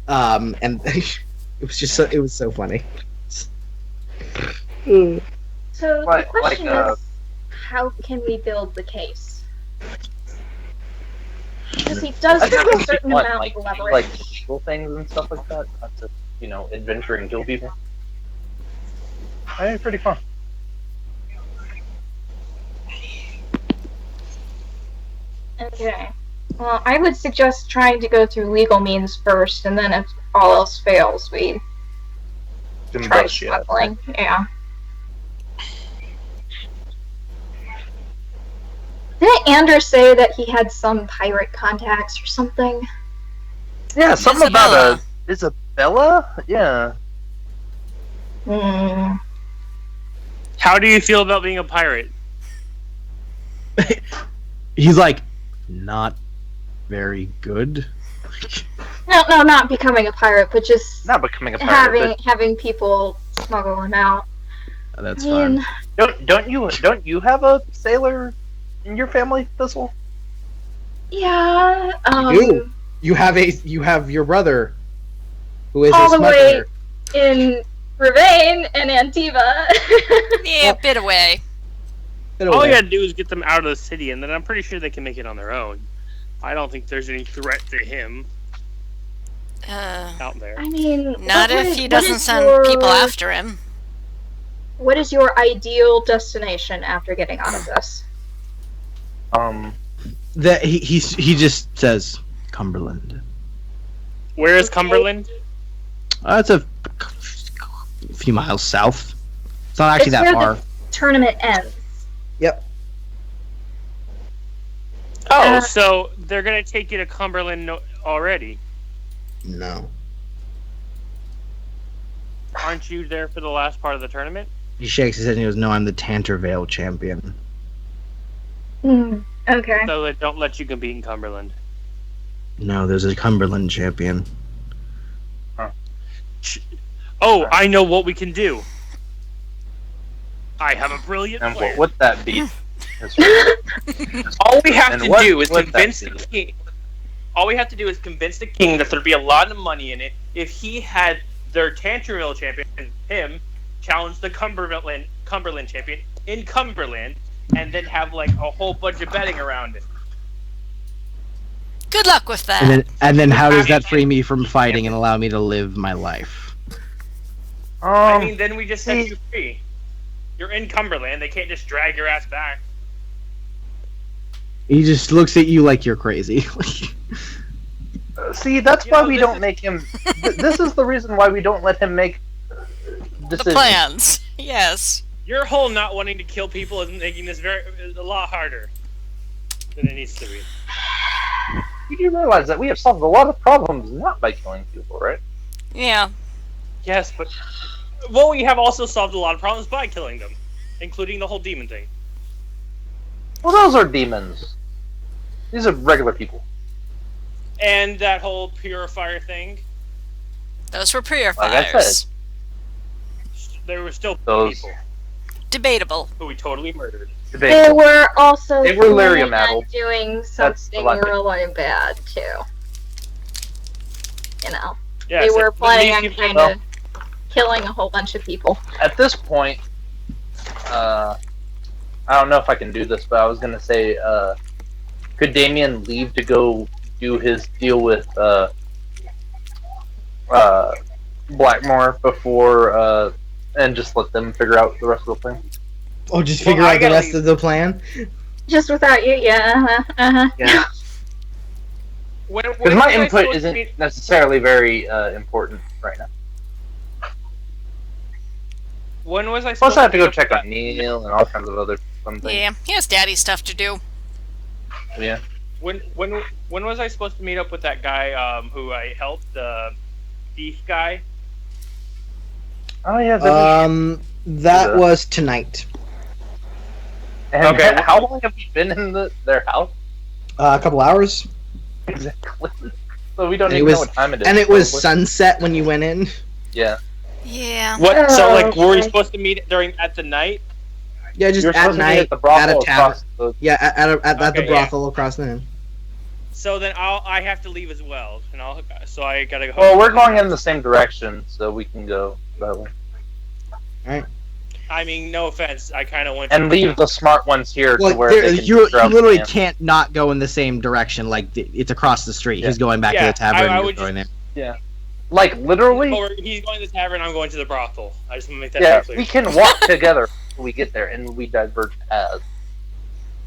and it was just it was so funny. So Like- the question like, is, how can we build the case? Because he does I think have it a would be certain fun, amount like of do, leverage. like legal things and stuff like that, not to adventure and kill people. I think it's pretty fun. Okay. Well, I would suggest trying to go through legal means first, and then if all else fails, we Then try bust you. smuggling. Yeah. Didn't Anders say that he had some pirate contacts or something? Yeah, something about Isabella. Isabella. Yeah. Hmm. How do you feel about being a pirate? He's like not very good. No, not becoming a pirate, but just Not becoming a pirate. having people smuggle him out. That's I mean, fine. But don't you have a sailor in your family, Thistle? yeah. do. You have your brother who is All a the way smuggler. in Ravane and Antiva. Yeah, a bit away. Get All away. you gotta do is get them out of the city, and then I'm pretty sure they can make it on their own. I don't think there's any threat to him out there. I mean, Not what if is- he what doesn't is send your- people after him. What is your ideal destination after getting out of this? That he just says Cumberland. Where is Okay. Cumberland? It's a few miles south. It's not actually It's that where far. the tournament ends. Yep. Oh, Uh, so they're gonna take you to Cumberland already? No. Aren't you there for the last part of the tournament? He shakes his head and he goes, "No, I'm the Tantervale champion." Okay. So they don't let you compete in Cumberland. No, there's a Cumberland champion. Oh, I know what we can do. I have a brilliant And plan. what would that be? That's right. All we have And to what do is would that convince the be? king. All we have to do is convince the king that there'd be a lot of money in it if he had their Tanterville champion, him, challenge the Cumberland champion in Cumberland, and then have like a whole bunch of betting around it. Good luck with that. And then how does that free me from fighting and allow me to live my life? I mean, then we just set see- you free. You're in Cumberland. They can't just drag your ass back. He just looks at you like you're crazy. see, that's You why know, we this don't is- make him. This is the reason why we don't let him make The decisions. plans. Yes. Your whole not wanting to kill people is making this a lot harder than it needs to be. You do realize that we have solved a lot of problems not by killing people, right? Yeah. Yes, but well, we have also solved a lot of problems by killing them, including the whole demon thing. Well, those are demons. These are regular people. And that whole purifier thing. Those were purifiers. Like I said. There were still Those- people Debatable. who we totally murdered. They were also They were planning Lyrium-addled. on doing That's something a lot really bad too. You know, Yeah, they so were planning these on people- kind of killing a whole bunch of people. At this point, I don't know if I can do this, but I was gonna say, could Damien leave to go do his deal with Blackmore before, and just let them figure out the rest of the plan? Oh, just Well, figure I out the gotta rest leave. of the plan. Just without you, yeah. Yeah. When Because was my I input supposed to isn't be- necessarily very important right now. When was I supposed Plus, I have to go meet up check with on Neil and all kinds of other fun things. Yeah, he has daddy stuff to do. Yeah. When was I supposed to meet up with that guy who I helped, the thief guy? Oh yeah. That Yeah. was tonight. And Okay. how long have you been in their house? A couple hours, Exactly. So we don't And it even was- know what time it is. and it was probably. sunset when you went in. Yeah. Yeah. What? So like, were we okay. supposed to meet at the night? Yeah, just You're at supposed to be night at the brothel at a tavern. across the. Yeah, at the Okay, yeah. brothel across the. So then I have to leave as well, and so I gotta go. Well, we're going in the same direction, so we can go that way. I mean, no offense, I kind of went And leave the smart ones here to Well, where there, they can you figure out the literally plan. can't not go in the same direction. Like it's across the street. Yeah. He's going back to Yeah, the tavern. I you're would going there. Like literally. He's going to the tavern. I'm going to the brothel. I just want to make that Yeah, clear. we can walk together when we get there, and we diverge paths.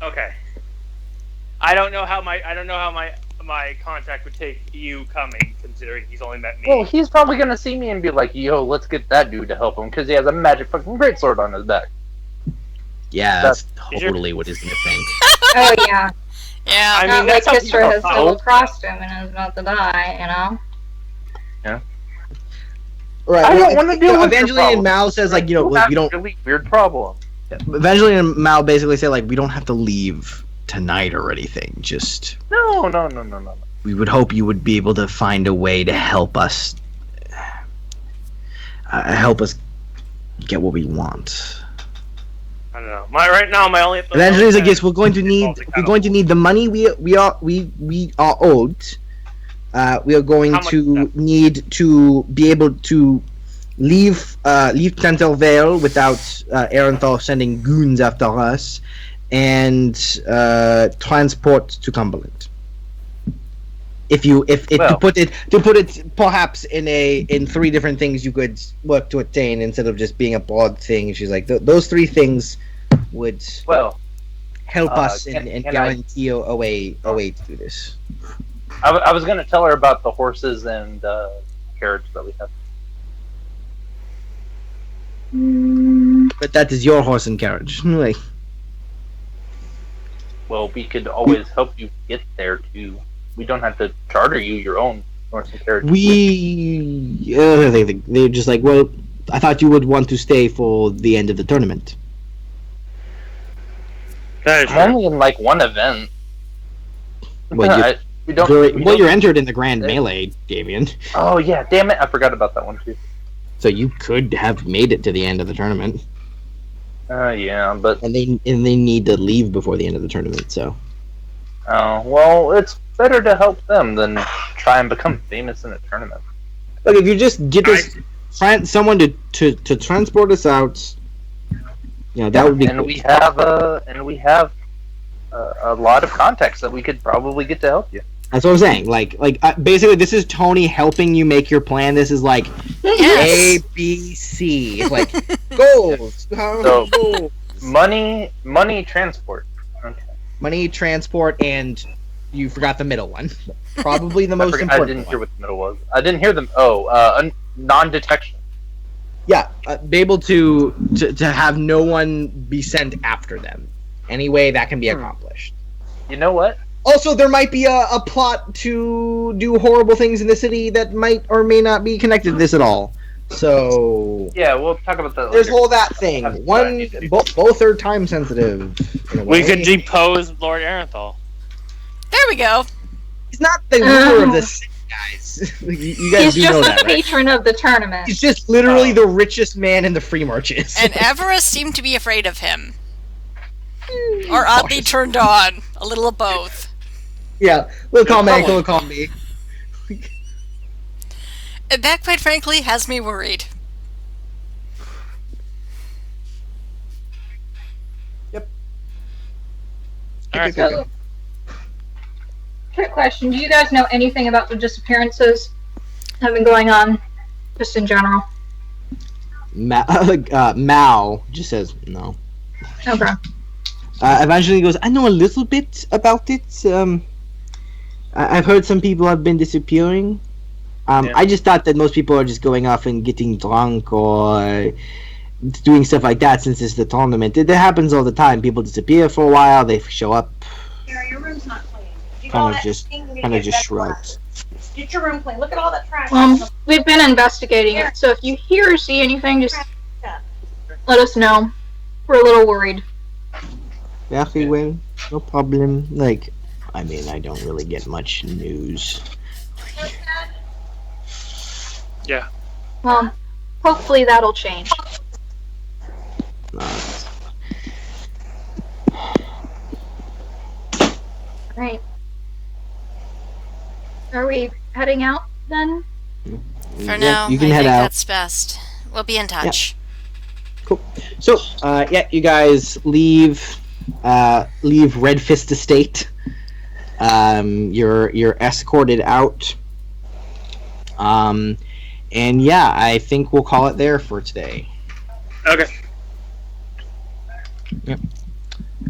Okay. I don't know how my contract would take you coming, considering he's only met me. Well, he's probably gonna see me and be like, "Yo, let's get that dude to help him," because he has a magic fucking greatsword on his back. Yeah, That's- that's totally what he's gonna think. Oh yeah. Yeah. I mean, Not like that's how Kistra has people double talk. crossed him and is about to die, you know? Right. I don't well, wanna deal with your Evangeline problem. and Mal says like You like, have we don't. really weird problem. Evangeline and Mal basically say like we don't have to leave tonight or anything. Just No. we would hope you would be able to find a way to help us get what we want. I don't know. Right now, my only. Evangeline's like, yes, we're going to need Baltic the money we are owed. We are going How much to is that? need to be able to leave Tantal Vale without Aerenthal sending goons after us, and transport to Cumberland. Well. To put it perhaps in three different things you could work to attain instead of just being a broad thing. She's like those three things would Well, help us can and I- guarantee a way to do this. I was gonna tell her about the horses and carriage that we have. But that is your horse and carriage. Like, Well, we could always help you get there too. We don't have to charter you your own horse and carriage. they're just like, well, I thought you would want to stay for the end of the tournament. That is I'm only in like one event. Well, we don't. you're entered in the Grand Melee, Damien. Oh yeah, damn it! I forgot about that one too. So you could have made it to the end of the tournament, Yeah, but and they need to leave before the end of the tournament. So well, it's better to help them than try and become famous in a tournament. look, if you just get us someone to transport us out, that would be. And cool. we have a lot of contacts that we could probably get to help you. That's what I'm saying. Like basically, this is Tony helping you make your plan. This is like Yes. A, B, C. It's like goals. So- goals. Money, transport. Okay. Money, transport, and you forgot the middle one. Probably the most I important. didn't one. hear what the middle was. I didn't hear them. Non-detection. Yeah, be able to have no one be sent after them. Any way that can be accomplished. You know what? Also, there might be a plot to do horrible things in the city that might or may not be connected to this at all. So Yeah, we'll talk about that there's later. all that thing. That's what I need to do. Both are time sensitive. in a We way. could depose Lord Aerenthal. There we go. He's not the ruler of the city. guys. You guys He's do just know the that, right? patron of the tournament. He's just literally the richest man in the free marches. And Everest seemed to be afraid of him. Or oddly Cautious. turned on. A little of both. Yeah, little column A, little column B. And that, quite frankly, has me worried. Alright. So, quick question: do you guys know anything about the disappearances that have been going on, just in general? Mao just says no. Okay. Evangeline goes, I know a little bit about it. I've heard some people have been disappearing. Yeah. I just thought that most people are just going off and getting drunk or doing stuff like that since it's the tournament. That happens all the time. People disappear for a while, they show up. Your room's not clean. Kind of just shrugs. Get your room clean. Look at all that trash. We've been investigating it, so if you hear or see anything, just let us know. We're a little worried. Very well, no problem. Like, I mean, I don't really get much news. Yeah. Well, hopefully that'll change. Right. Are we heading out then? For now, you can I head think out. that's best. We'll be in touch. Cool. So, you guys leave Red Fist Estate. You're escorted out. And yeah, I think we'll call it there for today. Okay. Yep.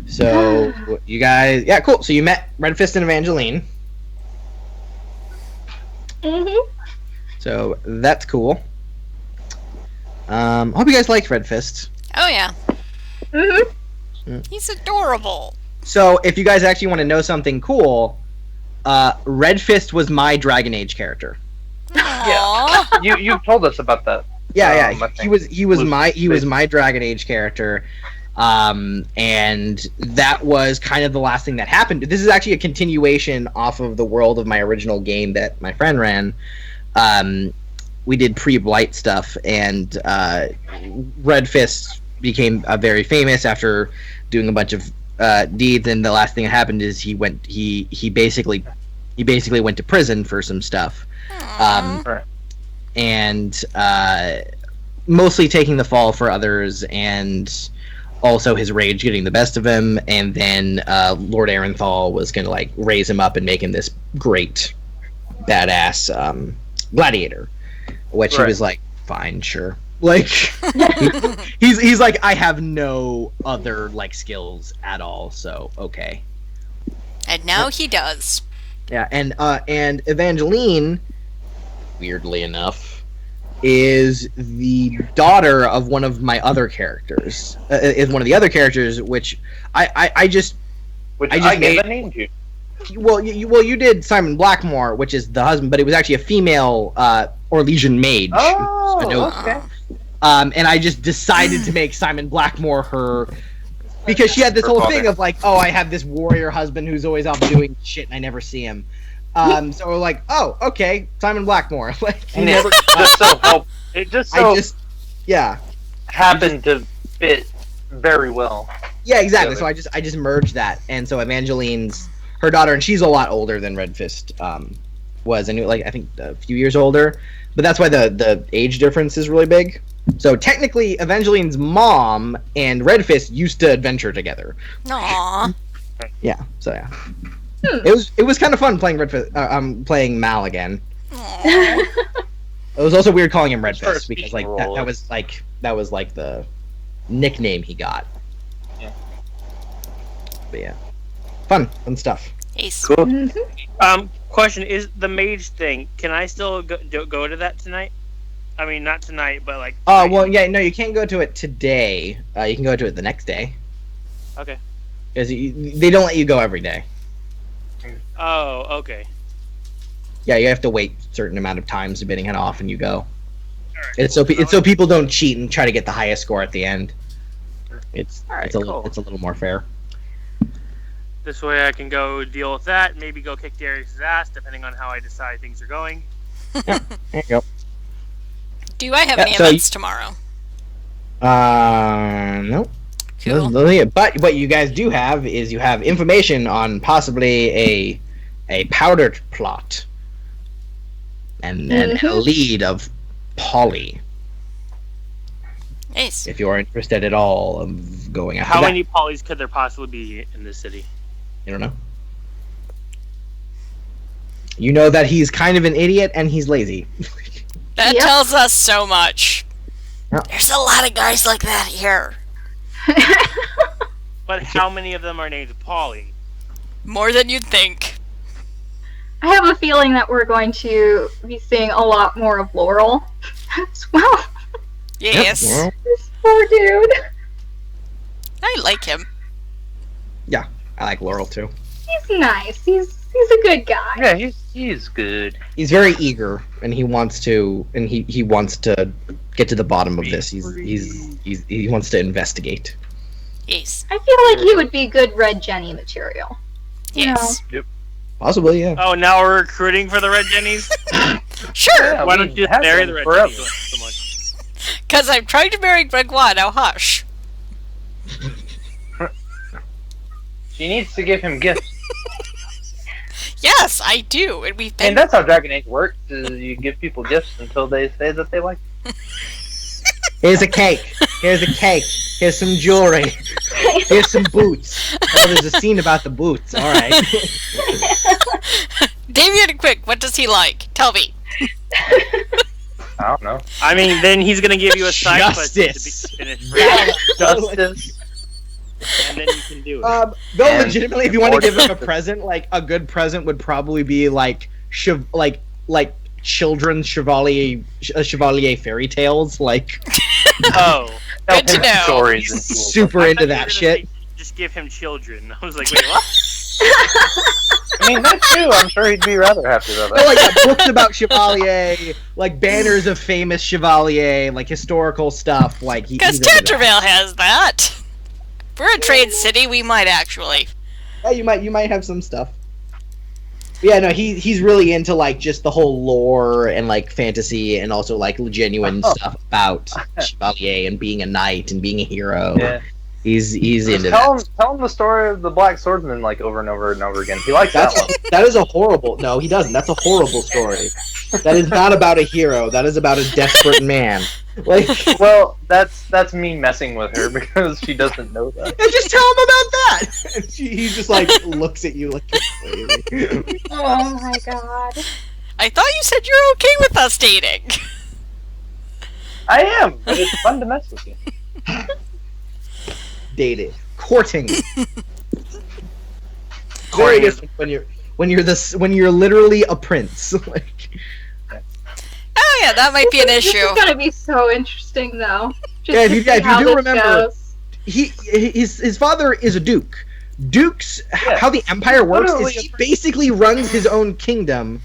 So you guys, yeah, cool. So you met Red Fist and Evangeline. Mm-hmm. So that's cool. Hope you guys liked Red Fist. Oh, yeah. Mm-hmm. He's adorable. So if you guys actually want to know something cool, Red Fist was my Dragon Age character. Aww. You've told us about that. Yeah, I yeah. think He was my Dragon Age character. And that was kind of the last thing that happened. This is actually a continuation off of the world of my original game that my friend ran. We did pre-Blight stuff, and Red Fist became very famous after doing a bunch of deeds. And the last thing that happened is he basically went to prison for some stuff, Right. and mostly taking the fall for others, and also his rage getting the best of him. And then Lord Arenthal was gonna like raise him up and make him this great badass gladiator, which he Right. was like, fine, sure. Like he's like, I have no other like skills at all, so okay. And now he does. Yeah, and Evangeline, weirdly enough, is the daughter of one of my other characters. Is one of the other characters, which I just never named you. you did Simon Blackmore, which is the husband, but it was actually a female Orlesian mage. Oh, Anoka. okay. And I just decided to make Simon Blackmore her, because she had this Her whole father. thing of like, oh, I have this warrior husband who's always off doing shit and I never see him. So we're like, oh, okay, Simon Blackmore. Like, he And never. it just Yeah, happened to fit very well. yeah, exactly. Together. So I just merged that, and so Evangeline's her daughter, and she's a lot older than Red Fist was. I knew, like, I think a few years older, but that's why the age difference is really big. So technically, Evangeline's mom and Red Fist used to adventure together. Aww. Yeah. So yeah, it was kind of fun playing Red Fist. Playing Mal again. Aww. It was also weird calling him Red Sort of Fist because speaking like role. that was like the nickname he got. Yeah. But yeah, fun stuff. Ace. Cool. Question is the mage thing. Can I still go to that tonight? I mean, not tonight, but like. Oh tonight. well, yeah, no, you can't go to it today. You can go to it the next day Okay. because they don't let you go every day. Oh, okay. Yeah, you have to wait a certain amount of times depending on how often you go. All right, It's cool. so people don't cheat and try to get the highest score at the end. It's Alright, it's a cool. little more fair. This way I can go deal with that, maybe go kick Darius' ass, depending on how I decide things are going. There you go. Do I have Yeah, any so events tomorrow? Nope. Cool. But what you guys do have is you have information on possibly a powdered plot and a lead of Polly. Nice. If you are interested at all of going after How that. many polys could there possibly be in this city? You don't know. You know that he's kind of an idiot and he's lazy. That Yep. tells us so much. Yep. There's a lot of guys like that here. But how many of them are named Polly? More than you'd think. I have a feeling that we're going to be seeing a lot more of Laurel as well. Yes. Well, This poor dude. I like him. I like Laurel too. He's nice. He's a good guy. Yeah, he's good. He's very eager and he wants to get to the bottom of this. He wants to investigate. Yes. I feel like he would be good Red Jenny material. Yes. Possibly, yeah. Oh, now we're recruiting for the Red Jennies? Sure. Yeah, Why we don't you just have marry them the Red forever. Jennies so much? Because I'm trying to marry Gregoire. Now hush. She needs to give him gifts. Yes, I do. And we've been. And that's how Dragon Age works, is you give people gifts until they say that they like it. Here's a cake. Here's a cake. Here's some jewelry. Here's some boots. Oh, there's a scene about the boots. All right. Damien, quick, what does he like? Tell me. I don't know. I mean, then he's gonna give you a side quest to Justice. finish, Justice. and then you can do it. No, And legitimately, if you want to give him a present, like a good present would probably be like children's chevalier fairy tales. Like Oh, Tell Good to him know. stories and cool super I into thought you were that gonna shit. say just give him children. I was like, wait, what? I mean, that too. I'm sure he'd be rather happy about Or that. like books about chevalier, like banners of famous chevalier, like historical stuff. Like Because he's into that. Tangerville has that. We're a trade city, we might actually. Yeah, you might have some stuff. Yeah, no, he's really into like just the whole lore and like fantasy and also like genuine stuff about chevalier and being a knight and being a hero. Yeah. He's into Tell that. him the story of the Black Swordsman like over and over and over again. He likes That's that one. that is a horrible. No, he doesn't. That's a horrible story. That is not about a hero. That is about a desperate man. Like, Well, that's me messing with her because she doesn't know that. and just tell him about that. And he just like looks at you like you're crazy. Oh my god. I thought you said you're okay with us dating. I am, but it's fun to mess with you. Dating, courting. Very different when you're literally a prince. Like, Oh yeah, that might be an This issue. is gonna be so interesting, though. Just Yeah, if to you- see if you how do this remember- goes. his father is a duke. Dukes, Yeah. how the empire works Literally is he basically runs his own kingdom,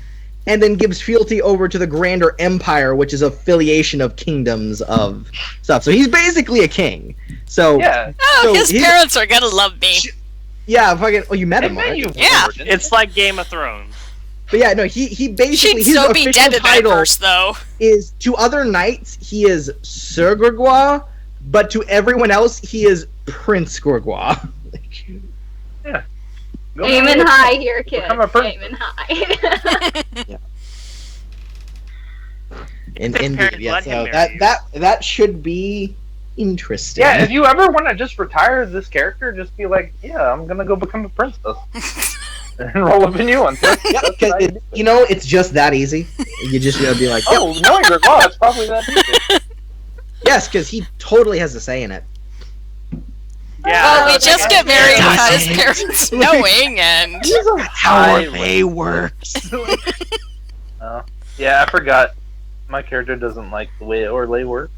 and then gives fealty over to the grander empire, which is affiliation of kingdoms of stuff. So he's basically a king. So Yeah. Oh, So his he's- parents are gonna love me. yeah, fucking. Oh, you met I him, met right? you. Yeah. Warden. It's like Game of Thrones. But yeah, no, he basically She'd his so be official dead in that title verse, though. is to other knights he is Sir Gregoire, but to everyone else he is Prince Gregoire. Go Aiming ahead. high here, kid. Become a prince. Aiming high. Indeed, parents yeah. let him So marry that should be interesting. Yeah, if you ever want to just retire this character, just be like, yeah, I'm gonna go become a princess. And roll up a new one. That's Yeah, what 'cause I do. you know, it's just that easy. You just gotta be like, Oh, knowing Gregoire, it's probably that easy. yes, because he totally has a say in it. Yeah. Well, we just get married Yeah. without his parents knowing, and He's a How high they works. Yeah, I forgot. My character doesn't like the way Orlais works.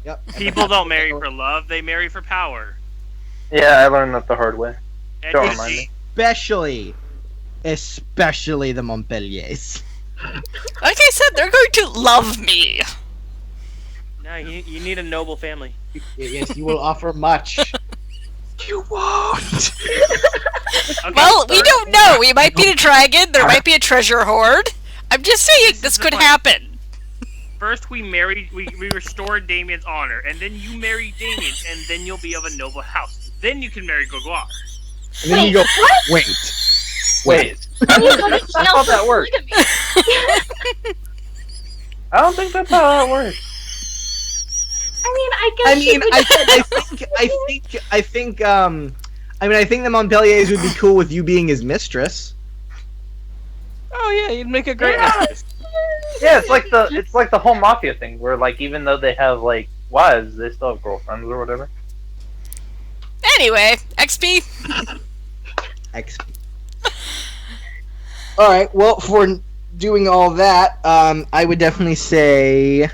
Yep. People don't marry for love; they marry for power. Yeah, I learned that the hard way. And Don't you remind see- me. Especially the Montpelliers. like I said, they're going to love me. No, you need a noble family. Yes, you will offer much You won't. Okay, Well, we first- don't know. We might beat a dragon. There might be a treasure hoard. I'm just saying this the could point. happen. First, we restore Damien's honor, and then you marry Damien, and then you'll be of a noble house. Then you can marry Goglar. And then you go, wait. Wait. I I thought that worked. I don't think that's how that works. I guess she could I think the Montpelliers would be cool with you being his mistress. Oh yeah, you'd make a great Yeah. mistress. Yeah, it's like the whole mafia thing where like even though they have like wives, they still have girlfriends or whatever. Anyway, XP. XP. All right. Well, for doing all that, I would definitely say it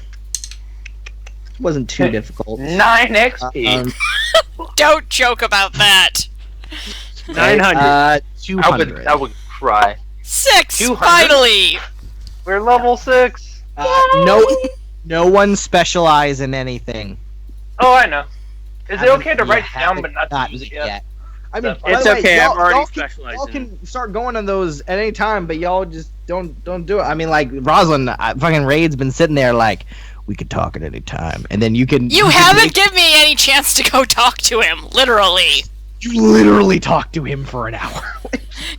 wasn't too difficult. 9 XP. Don't joke about that. 900. 200. I would cry. 6, 200? finally. We're level 6. No one specialize in anything. Oh, I know. Is it okay to You write it down haven't but not to gotten use it it yet? I mean, It's by the way, okay, y'all- I've already y'all specialized Y'all in can start going on those at any time, but y'all just don't do it. I mean, like Rosalind, fucking Raid's been sitting there like, we could talk at any time, and then you can. You can haven't make- given me any chance to go talk to him, literally. You literally talked to him for an hour.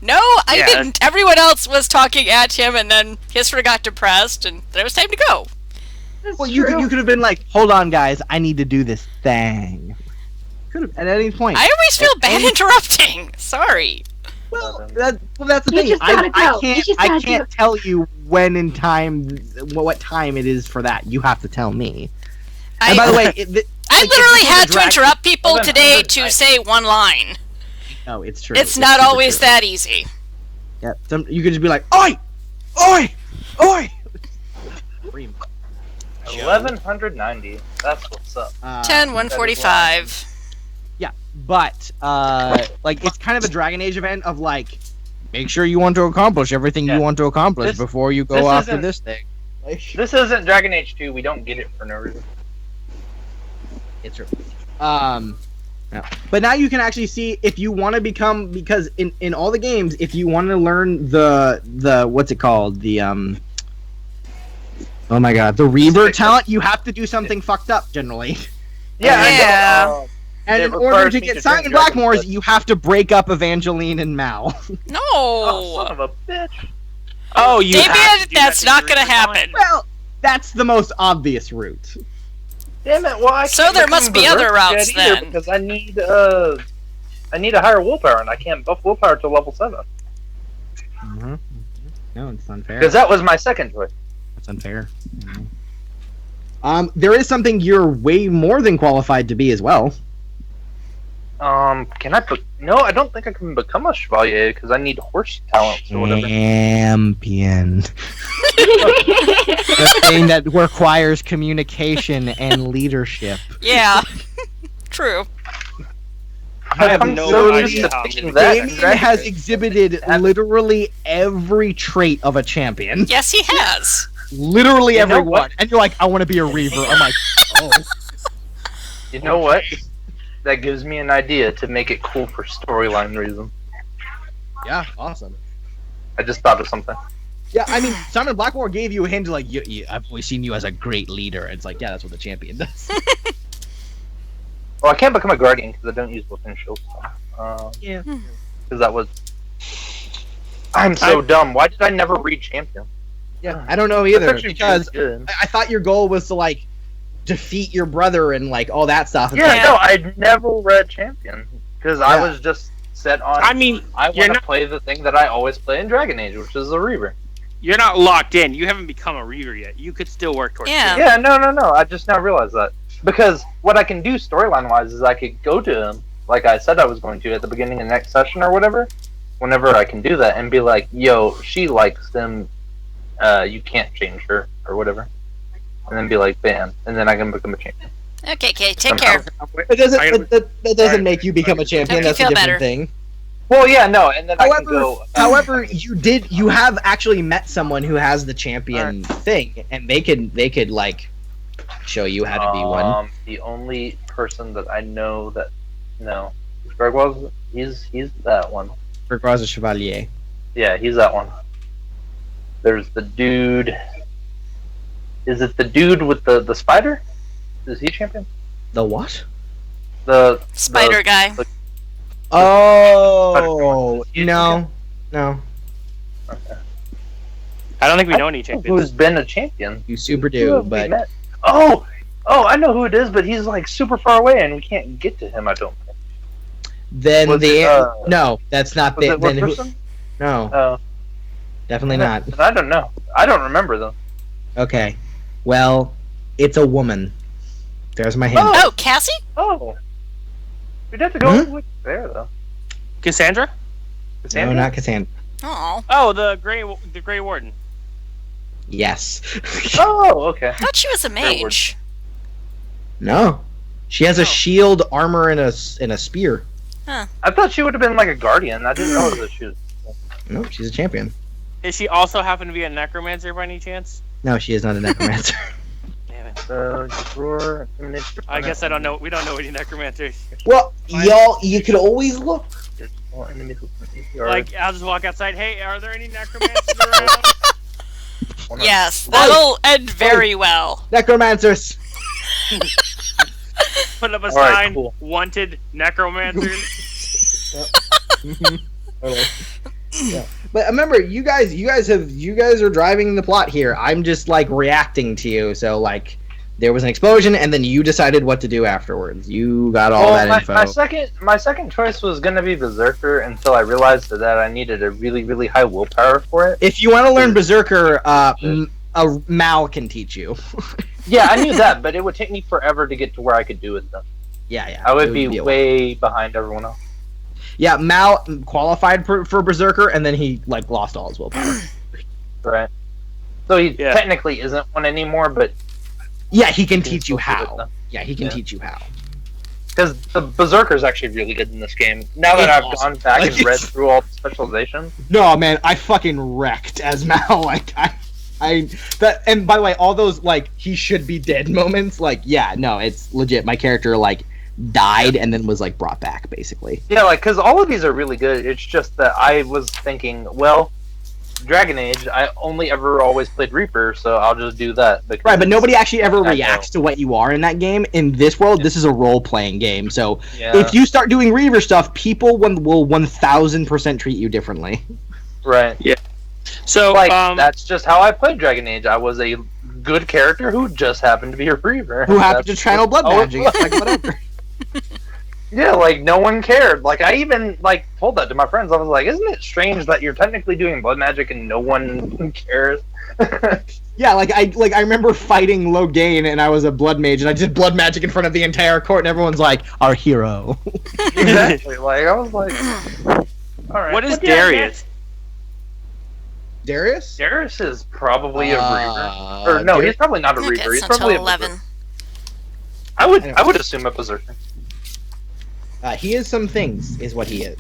No, I didn't. Everyone else was talking at him, and then Hisra got depressed, and then it was time to go. Well, you could have been like, hold on, guys, I need to do this thing. Could have at any point. I always feel bad interrupting. Sorry. Well, that's the You thing. just gotta go. You just I gotta do can't tell you when in time, what time it is for that. You have to tell me. And by the way, I like, literally if had to drag- interrupt people Well, then, today hundred to times. say one line. No, it's true. It's not super always true. that easy. Yeah, you could just be like, oi, oi, oi. 1190. That's what's up. 10, 145. Yeah, but like it's kind of a Dragon Age event of like, make sure you want to accomplish everything Yeah. you want to accomplish This- before you this go after isn't- this thing. Like, This isn't Dragon Age 2. We don't get it for no reason. it's true. No. But now you can actually see if you want to become, because in all the games, if you want to learn the what's it called, the oh my god, the Reaver talent, you have to do something fucked up generally. Yeah. Yeah. I know. And It in order requires to me get to Simon drink Dragon Blackmore's, Blood. you have to break up Evangeline and Mal. No. Oh, son of a bitch. Oh, you Damien, have to do that's that not to gonna Reaper talent? happen. Well, that's the most obvious route. Damn it! Well, I So can't there become must be other Berserk routes yet either then. because I need a higher willpower, and I can't buff willpower to level 7 Mm-hmm. No, it's unfair. because that was my second choice. That's unfair. There is something you're way more than qualified to be as well. Can I put? No, I don't think I can become a chevalier because I need horse talents or whatever. Champion. The thing that requires communication and leadership. Yeah. True. I have I'm no so idea used to how I'm thinking gonna that do in Damien Dragon has Age. exhibited literally every trait of a champion. Yes, he has. Literally You know every what? one. And you're like, I want to be a Reaver. I'm like, oh. You know what? That gives me an idea to make it cool for storyline reasons. Yeah, awesome. I just thought of something. Yeah, I mean, Simon Blackmore gave you a hint like, I've always seen you as a great leader. It's like, yeah, that's what the champion does. Well, I can't become a guardian because I don't use weapon shield. Yeah. Because that was. I'm so dumb. Why did I never read champion? Yeah, I don't know That's either, actually because really good. I thought your goal was to, like, defeat your brother and, like, all that stuff. It's Yeah, like, no, I never read champion because I Yeah. was just set on. I mean, I you're want to not play the thing that I always play in Dragon Age, which is the Reaver. you're not locked in. You haven't become a Reaver yet. You could still work towards. Yeah. Yeah, no. I just now realized that because what I can do storyline wise is I could go to him like I said I was going to at the beginning of the next session or whatever. Whenever I can do that and be like, "Yo, she likes them. You can't change her or whatever," and then be like, "Bam," and then I can become a champion. Okay, Kay, take care. It doesn't, I gotta- that doesn't make you become a champion. Hope you That's a feel different better. thing. Well, yeah, no, and then I can go. However, you have actually met someone who has the champion thing, and they could like show you how to be one. The only person that I know that Gregoire's, he's that one. Gregoire's a chevalier. Yeah, he's that one. There's the dude. Is it the dude with the spider? Is he champion? The what? The Spider guy. Oh no. Okay. I don't think we know any champions. Who's been a champion? You super Who do, have we but met? Oh, I know who it is, but he's like super far away, and we can't get to him. I don't think. then Was the it, no, that's not Was the it one then who, person? no, Oh, definitely not. I don't know. I don't remember them. Okay, well, it's a woman. There's my hint. Oh, Cassie? Oh, we'd have to go Hmm? with there though. Cassandra? No, Cassandra? not Cassandra. Oh. Oh, the Grey Warden. Yes. Oh, okay. I thought she was a mage. No, she has a Oh. shield, armor, and a spear. I thought she would have been like a guardian. I didn't know that she was. No, she's a champion. Is she also happen to be a necromancer by any chance? No, she is not a necromancer. Damn it. Roar, I guess I don't know. We don't know any necromancers. Well, y'all, you could always look. Like, I'll just walk outside. Hey, are there any necromancers around? Yes, that'll end very well. Necromancers. Put up a All right, sign, cool. wanted necromancers. Yeah. But remember, you guys are driving the plot here. I'm just like reacting to you. So like, there was an explosion, and then you decided what to do afterwards. You got all that info. My second choice was gonna be Berserker until I realized that I needed a really, really high willpower for it. If you want to learn Berserker, Mal can teach you. Yeah, I knew that, but it would take me forever to get to where I could do it though. Yeah. I would it be a while. way behind everyone else. Yeah, Mal qualified for Berserker, and then he like lost all his willpower. Right. So he Yeah. technically isn't one anymore, but Yeah, he can He's teach you supposed to do it, how. though. Yeah, he can Yeah. teach you how. because the Berserker is actually really good in this game. Now that It's I've awesome. gone back Like, and read through all the specializations, No, man, I fucking wrecked as Mal. Like and by the way, all those like he should be dead moments. Like, yeah, no, it's legit. My character like died and then was like brought back, basically. yeah, like because all of these are really good. It's just that I was thinking, well, Dragon Age, I only ever always played Reaper, so I'll just do that. Because Right, but nobody actually ever I know. reacts to what you are in that game. In this world, this is a role-playing game, so Yeah, if you start doing Reaver stuff, people will 1000% treat you differently. right. So, Like that's just how I played Dragon Age. I was a good character who just happened to be a Reaver. Who happened to That's channel blood just how it magic? was. It's like whatever. Yeah, like no one cared. Like I even like told that to my friends. I was like, "Isn't it strange that you're technically doing blood magic and no one cares?" Yeah, like I remember fighting Logain, and I was a blood mage, and I did blood magic in front of the entire court, and everyone's like, "Our hero." Exactly. Like I was like, "All right." what is What did I Darius? Darius? Darius is probably a Reaver, or no, Darius- he's probably not a Okay, Reaver. it's He's probably until a 11. Berserker. I would assume a Berserker. He is some things, is what he is.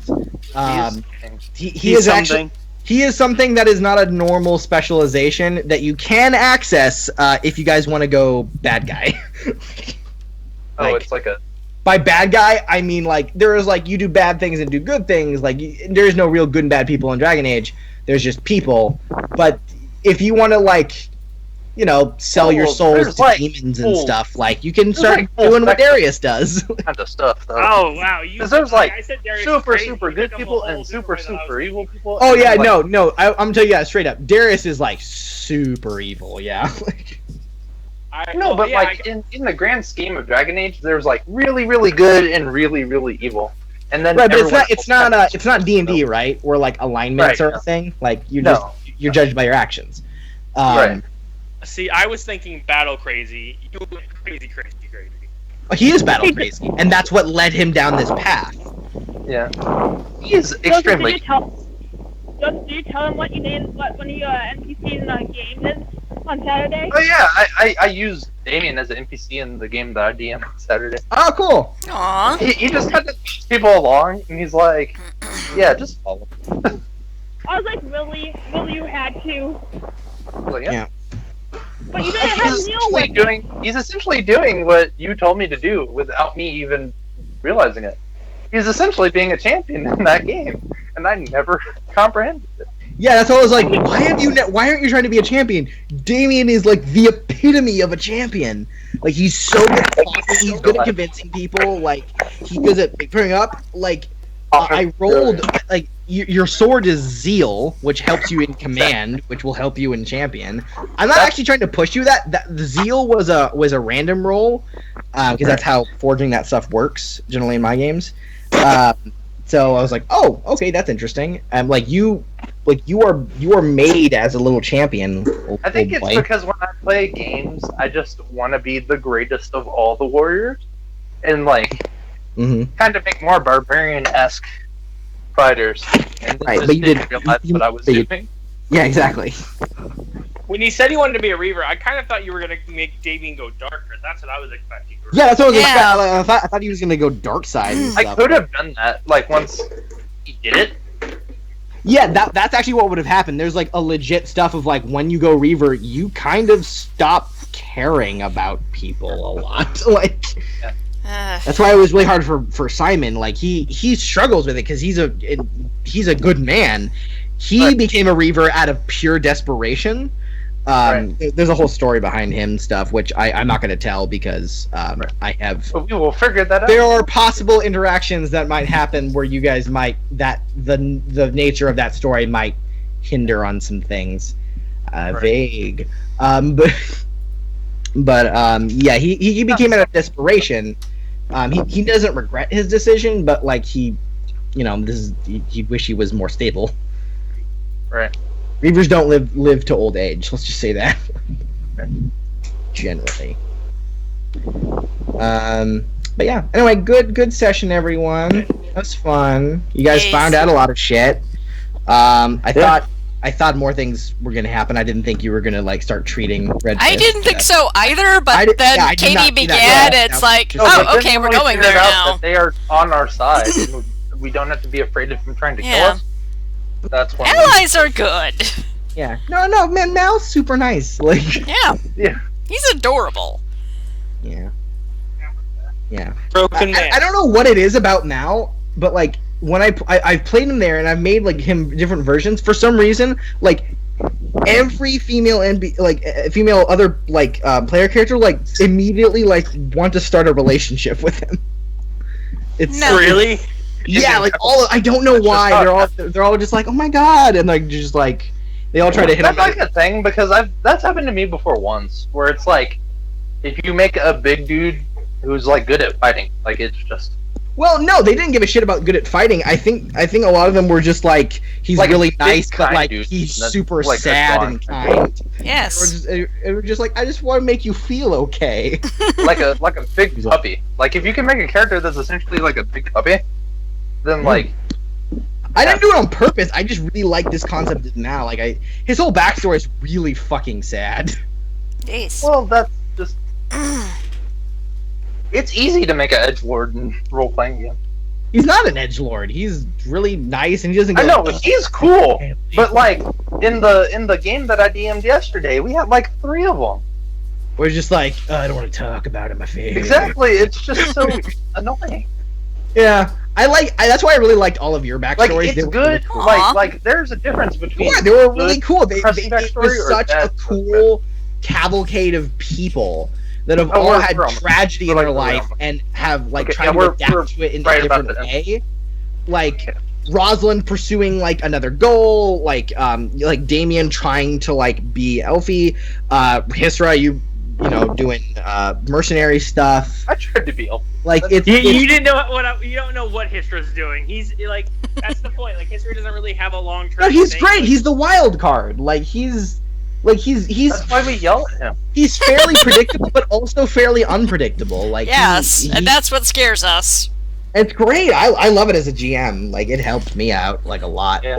He He's is actually something. he is something that is not a normal specialization that you can access if you guys want to go bad guy. Oh, Like- it's like a By bad guy, I mean like there is like you do bad things and do good things. Like there is no real good and bad people in Dragon Age. There's just people. But if you want to like, you know, sell your Well, souls there's, to like, demons and full- stuff, like you can there's, start like, full doing what spectrum. Darius does. kind of stuff though. Oh wow, you. 'Cause there's, like, I said Darius super crazy. super You good took him a people whole and different super way than I was super evil thinking. people. Oh and, yeah, like, no, I'm telling you that straight up. Darius is like super evil, yeah. No, but like in the grand scheme of Dragon Age, there's like really really good and really really evil, and then Right, but everyone it's not D&D, right? Where like alignments Right, are no. a thing. Like you're No. you're judged by your actions. Right. See, I was thinking battle crazy. You went crazy. He is battle crazy, and that's what led him down this path. Yeah, he is Did extremely. you tell him what you named what one of your NPCs in the game is on Saturday? Oh yeah, I used Damien as an NPC in the game that I DM on Saturday. Oh, cool. Aw. He just had to lead people along, and he's like, "Yeah, just follow." I was like, really, you had to, I was like, Yeah. but you didn't have He's Neil essentially with doing. He's essentially doing what you told me to do without me even realizing it. He's essentially being a champion in that game, and I never comprehended it. Yeah, that's why I was like, why aren't you trying to be a champion? Damien is like the epitome of a champion. Like he's so good at talking, he's good at convincing people. Like he's good at putting up. Like I rolled like your sword is zeal, which helps you in command, which will help you in champion. I'm not actually trying to push you. That the zeal was a random roll because that's how forging that stuff works generally in my games. So I was like, oh, okay, that's interesting. You are made as a little champion. I think it's because when I play games, I just want to be the greatest of all the warriors, and kind of make more barbarian-esque fighters. And right, just but you didn't realize what I was doing. Yeah, exactly. When you said you wanted to be a Reaver, I kind of thought you were going to make Damien go darker. That's what I was expecting. Yeah, that's what I was expecting. I thought he was going to go dark side. And stuff. I could have done that, once he did it. Yeah, that's actually what would have happened. There's a legit stuff of when you go Reaver, you kind of stop caring about people a lot. That's why it was really hard for Simon. He struggles with it because he's a good man. He became a Reaver out of pure desperation. There's a whole story behind him and stuff, which I'm not going to tell because I have. But we will figure that out. There are possible interactions that might happen where you guys might the nature of that story might hinder on some things. Vague, but yeah, he became out of desperation. He doesn't regret his decision, but he wish he was more stable. Right. Reavers don't live to old age. Let's just say that. Generally. But yeah. Anyway, good session, everyone. That was fun. You guys found out a lot of shit. I thought more things were gonna happen. I didn't think you were gonna start treating Red. I didn't think so either. But then Katie began. It's okay, we're going there now. They are on our side. We don't have to be afraid of them trying to kill us. That's one. Allies are good. Yeah. No, man. Mal's super nice. Yeah. Yeah. He's adorable. Yeah. Yeah. Broken man. I don't know what it is about Mal, but when I've played him there and I've made him different versions. For some reason, every female female other player character immediately want to start a relationship with him. It's really. Yeah, I don't know why they're all just oh my god, and just they all try to hit him. That's a thing because that's happened to me before once, where it's if you make a big dude who's good at fighting, it's just. Well, no, they didn't give a shit about good at fighting. I think a lot of them were just he's really nice, but he's super sad and kind. Yes. It was just I just want to make you feel okay. like a big puppy. If you can make a character that's essentially a big puppy. Then I didn't do it on purpose. I just really like this concept now. His whole backstory is really fucking sad. Jeez. Well, that's just. It's easy to make an edgelord in role-playing game. He's not an edgelord. He's really nice, and he doesn't. I know he's cool, but in the game that I DM'd yesterday, we had 3 of them. We're just I don't want to talk about it. My face. Exactly. It's just so annoying. Yeah. That's why I really liked all of your backstories. It's good. Really cool. There's a difference between. Yeah, they were really cool. It was such a cool cavalcade of people that have all had tragedy in their life and have tried to adapt to it in a different way. Rosalind pursuing another goal, Damien trying to be Elfie, Hisra, you doing mercenary stuff. I tried to be Elfie. You didn't know you don't know what Histra's doing. He's that's the point. Hisra doesn't really have a long term. No, he's great. He's the wild card. He's. That's why we yell at him. He's fairly predictable, but also fairly unpredictable. Yes, and that's what scares us. It's great. I love it as a GM. It helped me out a lot. Yeah.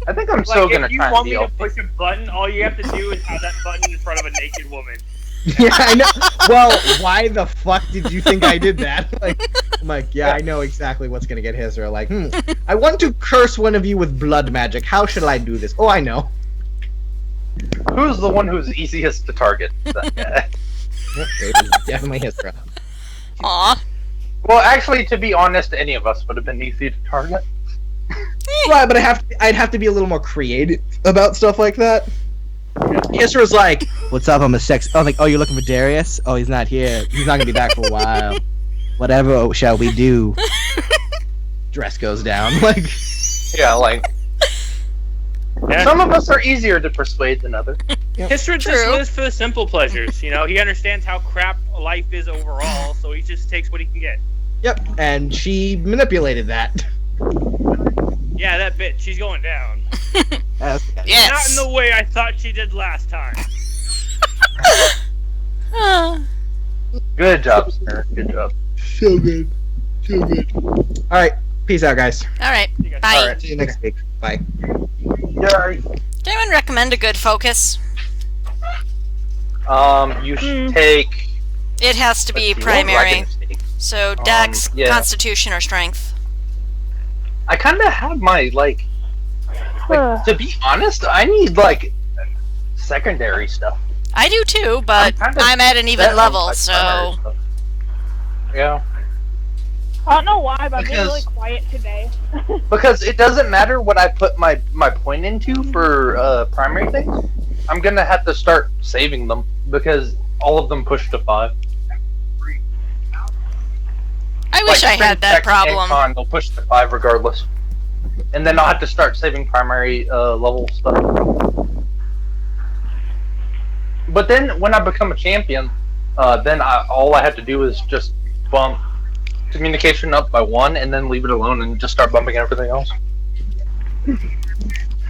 I think I'm so gonna try and be If you want me to Elfie. push a button, all you have to do is have that button in front of a naked woman. Yeah, I know. Well, why the fuck did you think I did that? I'm I know exactly what's gonna get Hisra. I want to curse one of you with blood magic. How should I do this? Oh, I know. Who's the one who's easiest to target? That guy. It was definitely Hisra. Aw. Well, actually, to be honest, any of us would have been easy to target. Right, but I'd have to be a little more creative about stuff like that. Kisser was like, "What's up? I'm a sex." I was like, "Oh, you're looking for Darius? Oh, he's not here. He's not gonna be back for a while. Whatever shall we do?" Dress goes down. Like, Yeah, like Yeah. some of us are easier to persuade than others. Kisser just True. lives for the simple pleasures. You know, he understands how crap life is overall, so he just takes what he can get. yep. And she manipulated that. Yeah, that bitch, she's going down. That's- Not in Yes. the way I thought she did last time. Good job, sir. Good job. So good. So good. All right. Peace out, guys. All right. You guys- Bye. Alright. See you next week. Bye. Yeah. Does anyone recommend a good focus? You should take. It has to be let's see, what was I primary. gonna take? So Dex, yeah. Constitution, or Strength. I kind of have my like. To be honest, I need like secondary stuff. I do too, but I'm kind of I'm at an even set on level, my so primary stuff. Yeah, I don't know why, but I'm being Because- really quiet today. because it doesn't matter what I put my point into for primary things. I'm gonna have to start saving them because all of them push to 5. I wish I had that problem. They'll push to 5 regardless, and then I'll have to start saving primary level stuff. But then when I become a champion, then all I have to do is just bump communication up by 1, and then leave it alone and just start bumping everything else.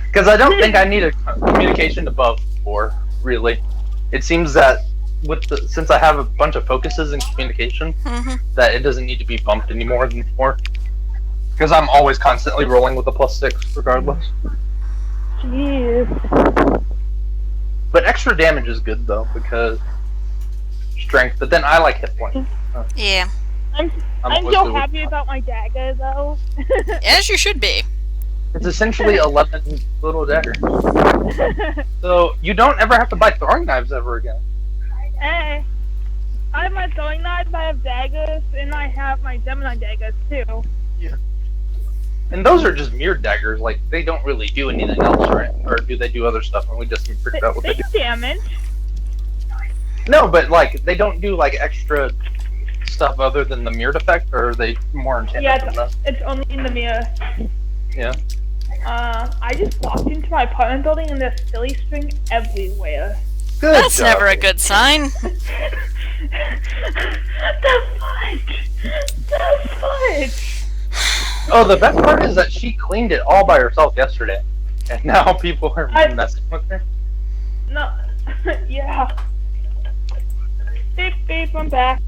Because I don't think I need a communication above 4, really. It seems that since I have a bunch of focuses in communication, Mhm. that it doesn't need to be bumped any more than 4. Because I'm always constantly rolling with a +6, regardless. Jeez. But extra damage is good, though, because strength. But then I like hit point. Yeah, I'm always so good with- happy about my dagger, though. as you should be. It's essentially 11 little daggers. So you don't ever have to buy throwing knives ever again. Hey, I have my throwing knives, I have daggers, and I have my Gemini daggers, too. And those are just mirrored daggers. Like, they don't really do anything else, right? Or do they do other stuff and we just figured out what They they do? do damage. No, but, like, they don't do, like, extra stuff other than the mirrored effect, or are they more intense Yeah, than that? it's only in the mirror. Yeah. I just walked into my apartment building and there's silly string everywhere. Good That's job. never a good sign. The fudge! The fudge! Oh, the best part is that she cleaned it all by herself yesterday. And now people are messing with her. No, yeah. Beep beep, I'm back.